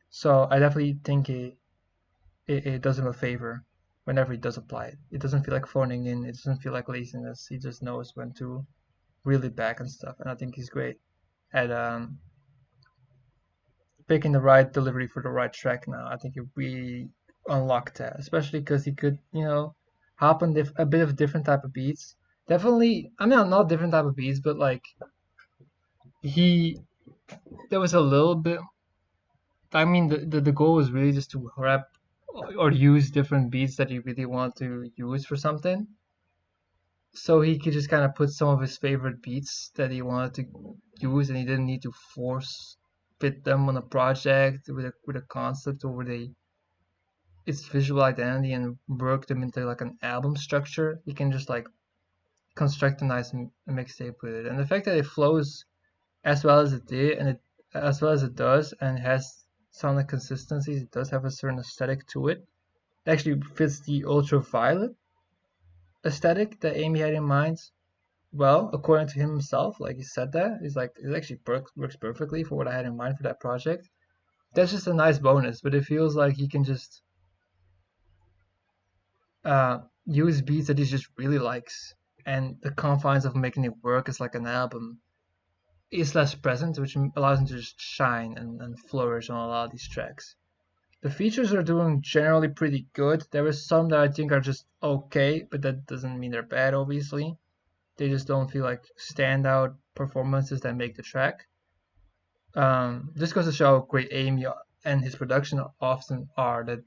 So I definitely think it does him a favor whenever he does apply it. It doesn't feel like phoning in. It doesn't feel like laziness. He just knows when to reel it back and stuff. And I think he's great at picking the right delivery for the right track now. I think he really unlocked that, especially because he could, hop on a bit of different type of beats. Definitely, I mean, not different type of beats, but like he, there was a little bit. I mean, the goal was really just to rap or use different beats that you really want to use for something. So he could just kind of put some of his favorite beats that he wanted to use, and he didn't need to force fit them on a project with a concept or with its visual identity and work them into like an album structure. You can just like construct a nice mixtape with it, and the fact that it flows as well as it did, and it as well as it does, and has sonic consistencies, it does have a certain aesthetic to it. It actually fits the ultraviolet aesthetic that Amy had in mind. Well, according to himself, like he said that, he's like it actually works perfectly for what I had in mind for that project. That's just a nice bonus, but it feels like he can just use beats that he just really likes, and the confines of making it work as like an album is less present, which allows him to just shine and flourish on a lot of these tracks. The features are doing generally pretty good. There are some that I think are just okay, but that doesn't mean they're bad, obviously. They just don't feel like standout performances that make the track. Just goes to show how great Amy and his production often are, that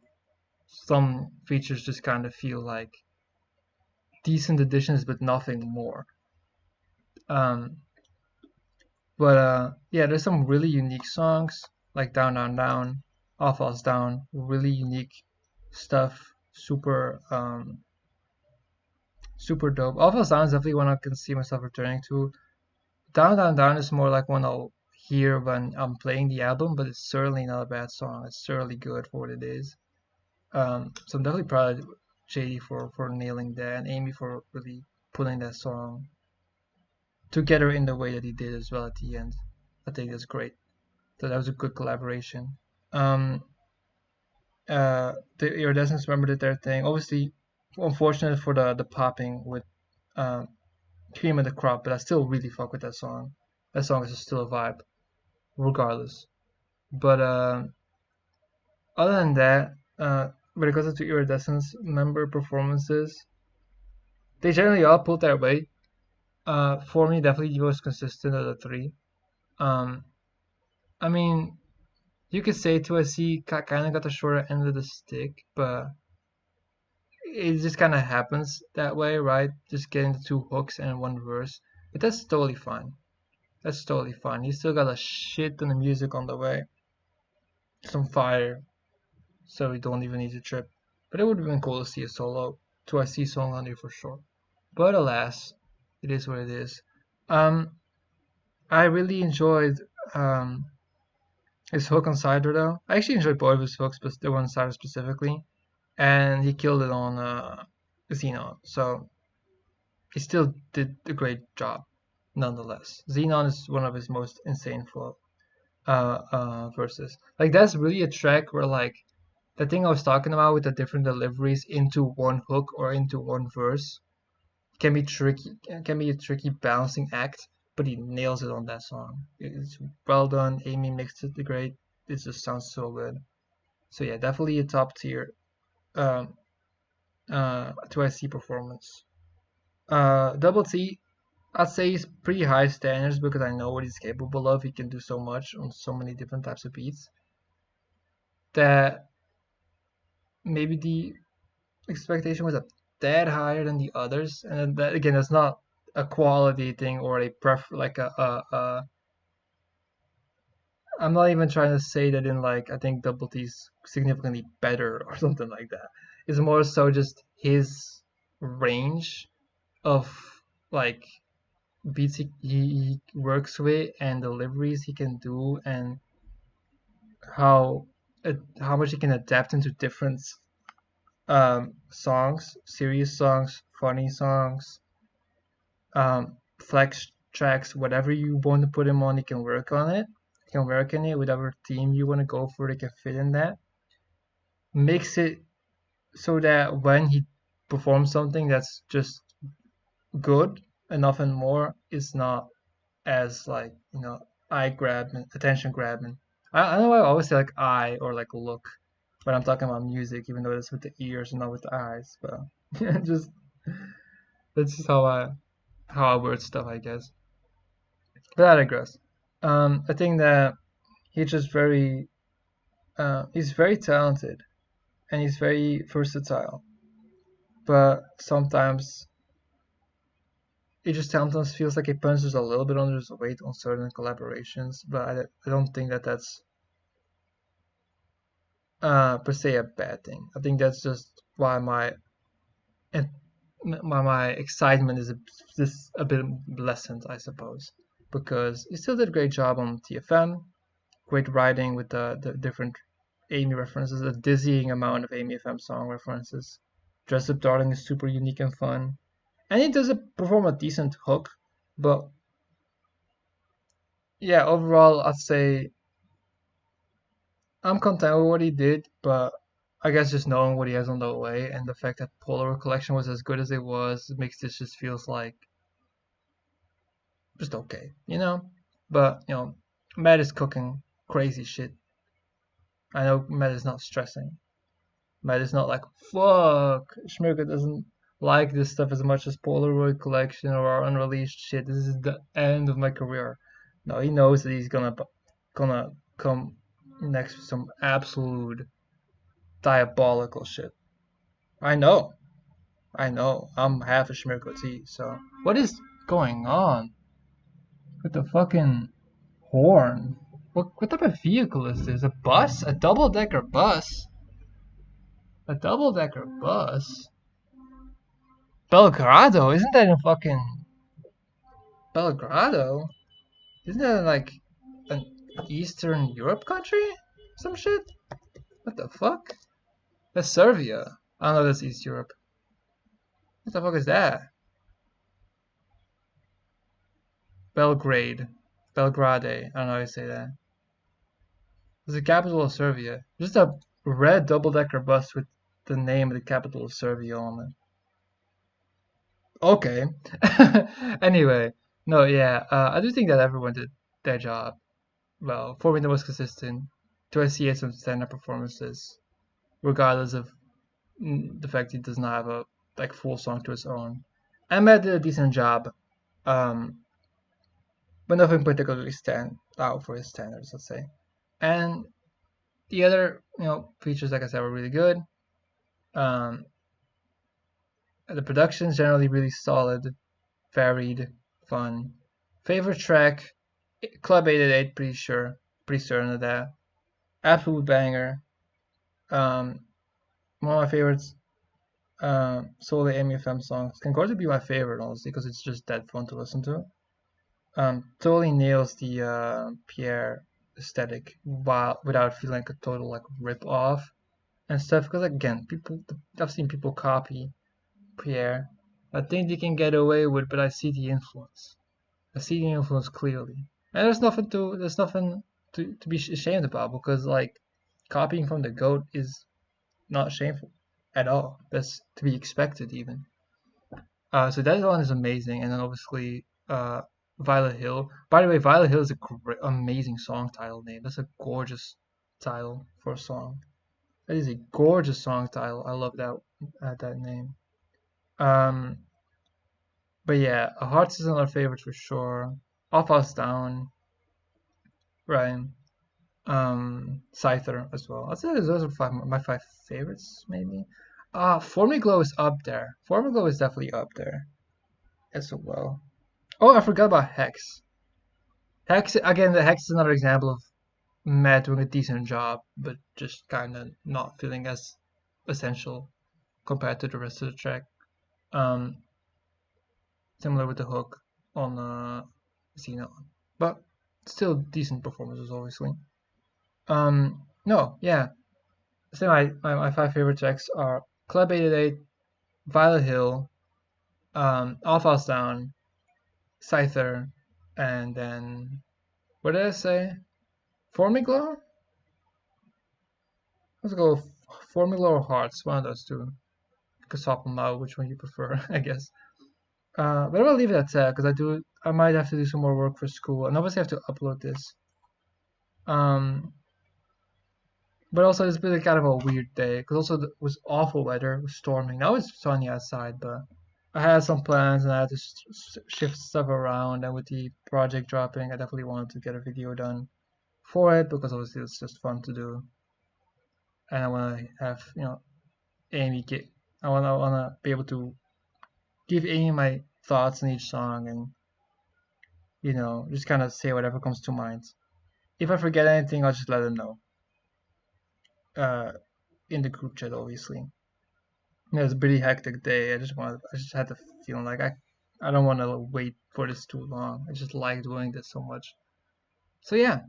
some features just kind of feel like decent additions but nothing more. Yeah, there's some really unique songs like Down Down Down, Off Us Down, really unique stuff. Super dope. Off Us Down is definitely one I can see myself returning to. Down Down Down is more like one I'll hear when I'm playing the album, but it's certainly not a bad song. It's certainly good for what it is. So I'm definitely proud of JD for nailing that, and Amy for really pulling that song together in the way that he did as well at the end. I think that's great. So that was a good collaboration. Um, the Iridescence Remember did their thing. Obviously, unfortunate for the popping with um, Cream of the Crop, but I still really fuck with that song. That song is still a vibe, regardless. But other than that, when it comes to Iridescence member performances, they generally all pulled their weight. For me, definitely the most consistent of the three. Um, I mean, you could say 2SC kind of got the shorter end of the stick, but it just kind of happens that way, right? Just getting the two hooks and one verse. But that's totally fine. That's totally fine. He still got a shit ton of music on the way. Some fire. So we don't even need to trip. But it would have been cool to see a solo 2SC song on there for sure. But alas, it is what it is. Um, I really enjoyed his hook on Cider though. I actually enjoyed both of his hooks, but the one on Cider specifically. And he killed it on Xenon. So he still did a great job, nonetheless. Xenon is one of his most insane flow verses. Like that's really a track where like the thing I was talking about with the different deliveries into one hook or into one verse can be tricky. Can be a tricky balancing act, but he nails it on that song. It's well done. Amy mixed it great. It just sounds so good. So yeah, definitely a top tier um, 2SC performance. Double T, I'd say he's pretty high standards because I know what he's capable of. He can do so much on so many different types of beats that maybe the expectation was a tad higher than the others. And that again, that's not a quality thing or a like I'm not even trying to say that in like I think Double T's significantly better or something like that. It's more so just his range of like beats he works with and deliveries he can do and how how much he can adapt into different songs, serious songs, funny songs, flex tracks, whatever you want to put him on, he can work on it. He can work in it, whatever theme you want to go for, he can fit in that. Makes it so that when he performs something that's just good enough and more, it's not as like eye grabbing, attention grabbing. I know I always say like eye or like look when I'm talking about music, even though it's with the ears and not with the eyes. But just that's just how I word stuff, I guess. But I digress. I think that he's just very he's very talented and he's very versatile. But sometimes it just sometimes feels like he punches a little bit under his weight on certain collaborations. But I don't think that that's per se a bad thing. I think that's just why my excitement is just a bit lessened, I suppose, because he still did a great job on TFM. Great writing with the different Amy references, a dizzying amount of Amy FM song references. Dress Up Darling is super unique and fun, and he does perform a decent hook, but yeah, overall I'd say I'm content with what he did, but I guess just knowing what he has on the way and the fact that Polaroid Collection was as good as it was makes this just feels like just okay, you know? But, Matt is cooking crazy shit. I know Matt is not stressing. Matt is not like, fuck, Schmirka doesn't like this stuff as much as Polaroid Collection or our unreleased shit. This is the end of my career. No, he knows that he's gonna come next with some absolute diabolical shit. I know. I know. I'm half a Schmirko T, so. What is going on with the fucking horn? What type of vehicle is this? A bus? A double decker bus? A double decker bus? Belgrado? Isn't that in fucking Belgrado? Isn't that like an Eastern Europe country? Some shit? What the fuck? That's Serbia. I don't know, that's East Europe. What the fuck is that? Belgrade. Belgrade. I don't know how you say that. It's the capital of Serbia. Just a red double-decker bus with the name of the capital of Serbia on it. Okay. Anyway, no, yeah, I do think that everyone did their job well. Formula was consistent. 2SC had some stand-up performances, regardless of the fact he does not have a like full song to his own. Ahmed did a decent job, um, but nothing particularly stand out for his standards, let's say. And the other, features, like I said, were really good. Um, the production's generally really solid, varied, fun. Favorite track, Club 888, pretty certain of that. Absolute banger. One of my favorites, solo AMFM songs. Can go to be my favorite, honestly, because it's just that fun to listen to. Totally nails the Pierre aesthetic without feeling like a total like rip off and stuff. Because again, I've seen people copy Pierre. I think they can get away with, but I see the influence. I see the influence clearly, and there's nothing to be ashamed about, because like copying from the goat is not shameful at all. That's to be expected even. So that one is amazing, and then obviously Violet Hill. By the way, Violet Hill is a amazing song title name. That's a gorgeous title for a song. That is a gorgeous song title. I love that name. But yeah, Hearts is another favorite for sure. Off House Down, right? Scyther as well. I'd say those are my five favorites, maybe. Formiglow is up there. Formiglow is definitely up there as well. Oh, I forgot about Hex. Hex, again, the Hex is another example of Matt doing a decent job, but just kind of not feeling as essential compared to the rest of the track. Similar with the hook on Xenon, but still decent performances, obviously. No, yeah. So my five favorite tracks are Club 888, Violet Hill, Off House Down, Scyther, and then what did I say? Formiglow? Let's go Formiglow or Hearts, one of those two. You can swap them out, which one you prefer, I guess. But I'm gonna leave it at that, because I might have to do some more work for school, and obviously I have to upload this. But also it's been kind of a weird day, because also it was awful weather, it was storming. Now it's sunny outside, but I had some plans and I had to shift stuff around, and with the project dropping, I definitely wanted to get a video done for it, because obviously it's just fun to do. And I want to have, Amy I want to be able to give Amy my thoughts on each song, and just kind of say whatever comes to mind. If I forget anything, I'll just let her know in the group chat, obviously. It was a pretty hectic day. I just had the feeling like I don't want to wait for this too long. I just like doing this so much. So yeah,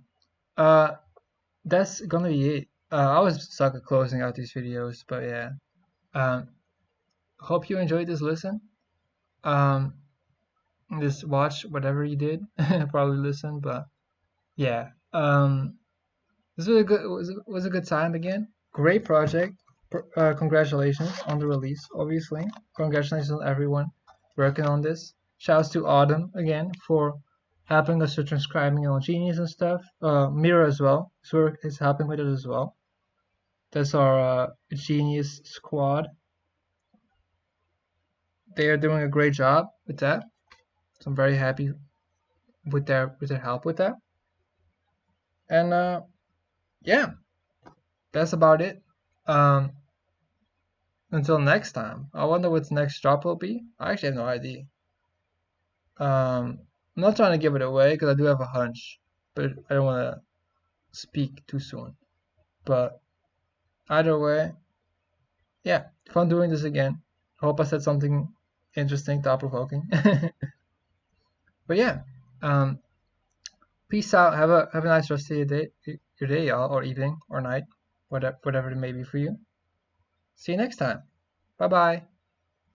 that's gonna be it. I always suck at closing out these videos, but yeah. Hope you enjoyed this listen. Just watch whatever you did. Probably listen, but yeah. This was a good time again. Great project. Congratulations on the release, obviously. Congratulations on everyone working on this. Shouts to Autumn again for helping us with transcribing on Genius and stuff. Mira as well. Is helping with it as well. That's our Genius squad. They are doing a great job with that. So I'm very happy with their help with that. And yeah, that's about it. Until next time. I wonder what the next drop will be. I actually have no idea. I'm not trying to give it away, because I do have a hunch, but I don't want to speak too soon. But either way, yeah, fun doing this again. I hope I said something interesting, thought-provoking. But yeah, peace out. Have a nice rest of your day, y'all, or evening, or night, whatever it may be for you. See you next time. Bye bye.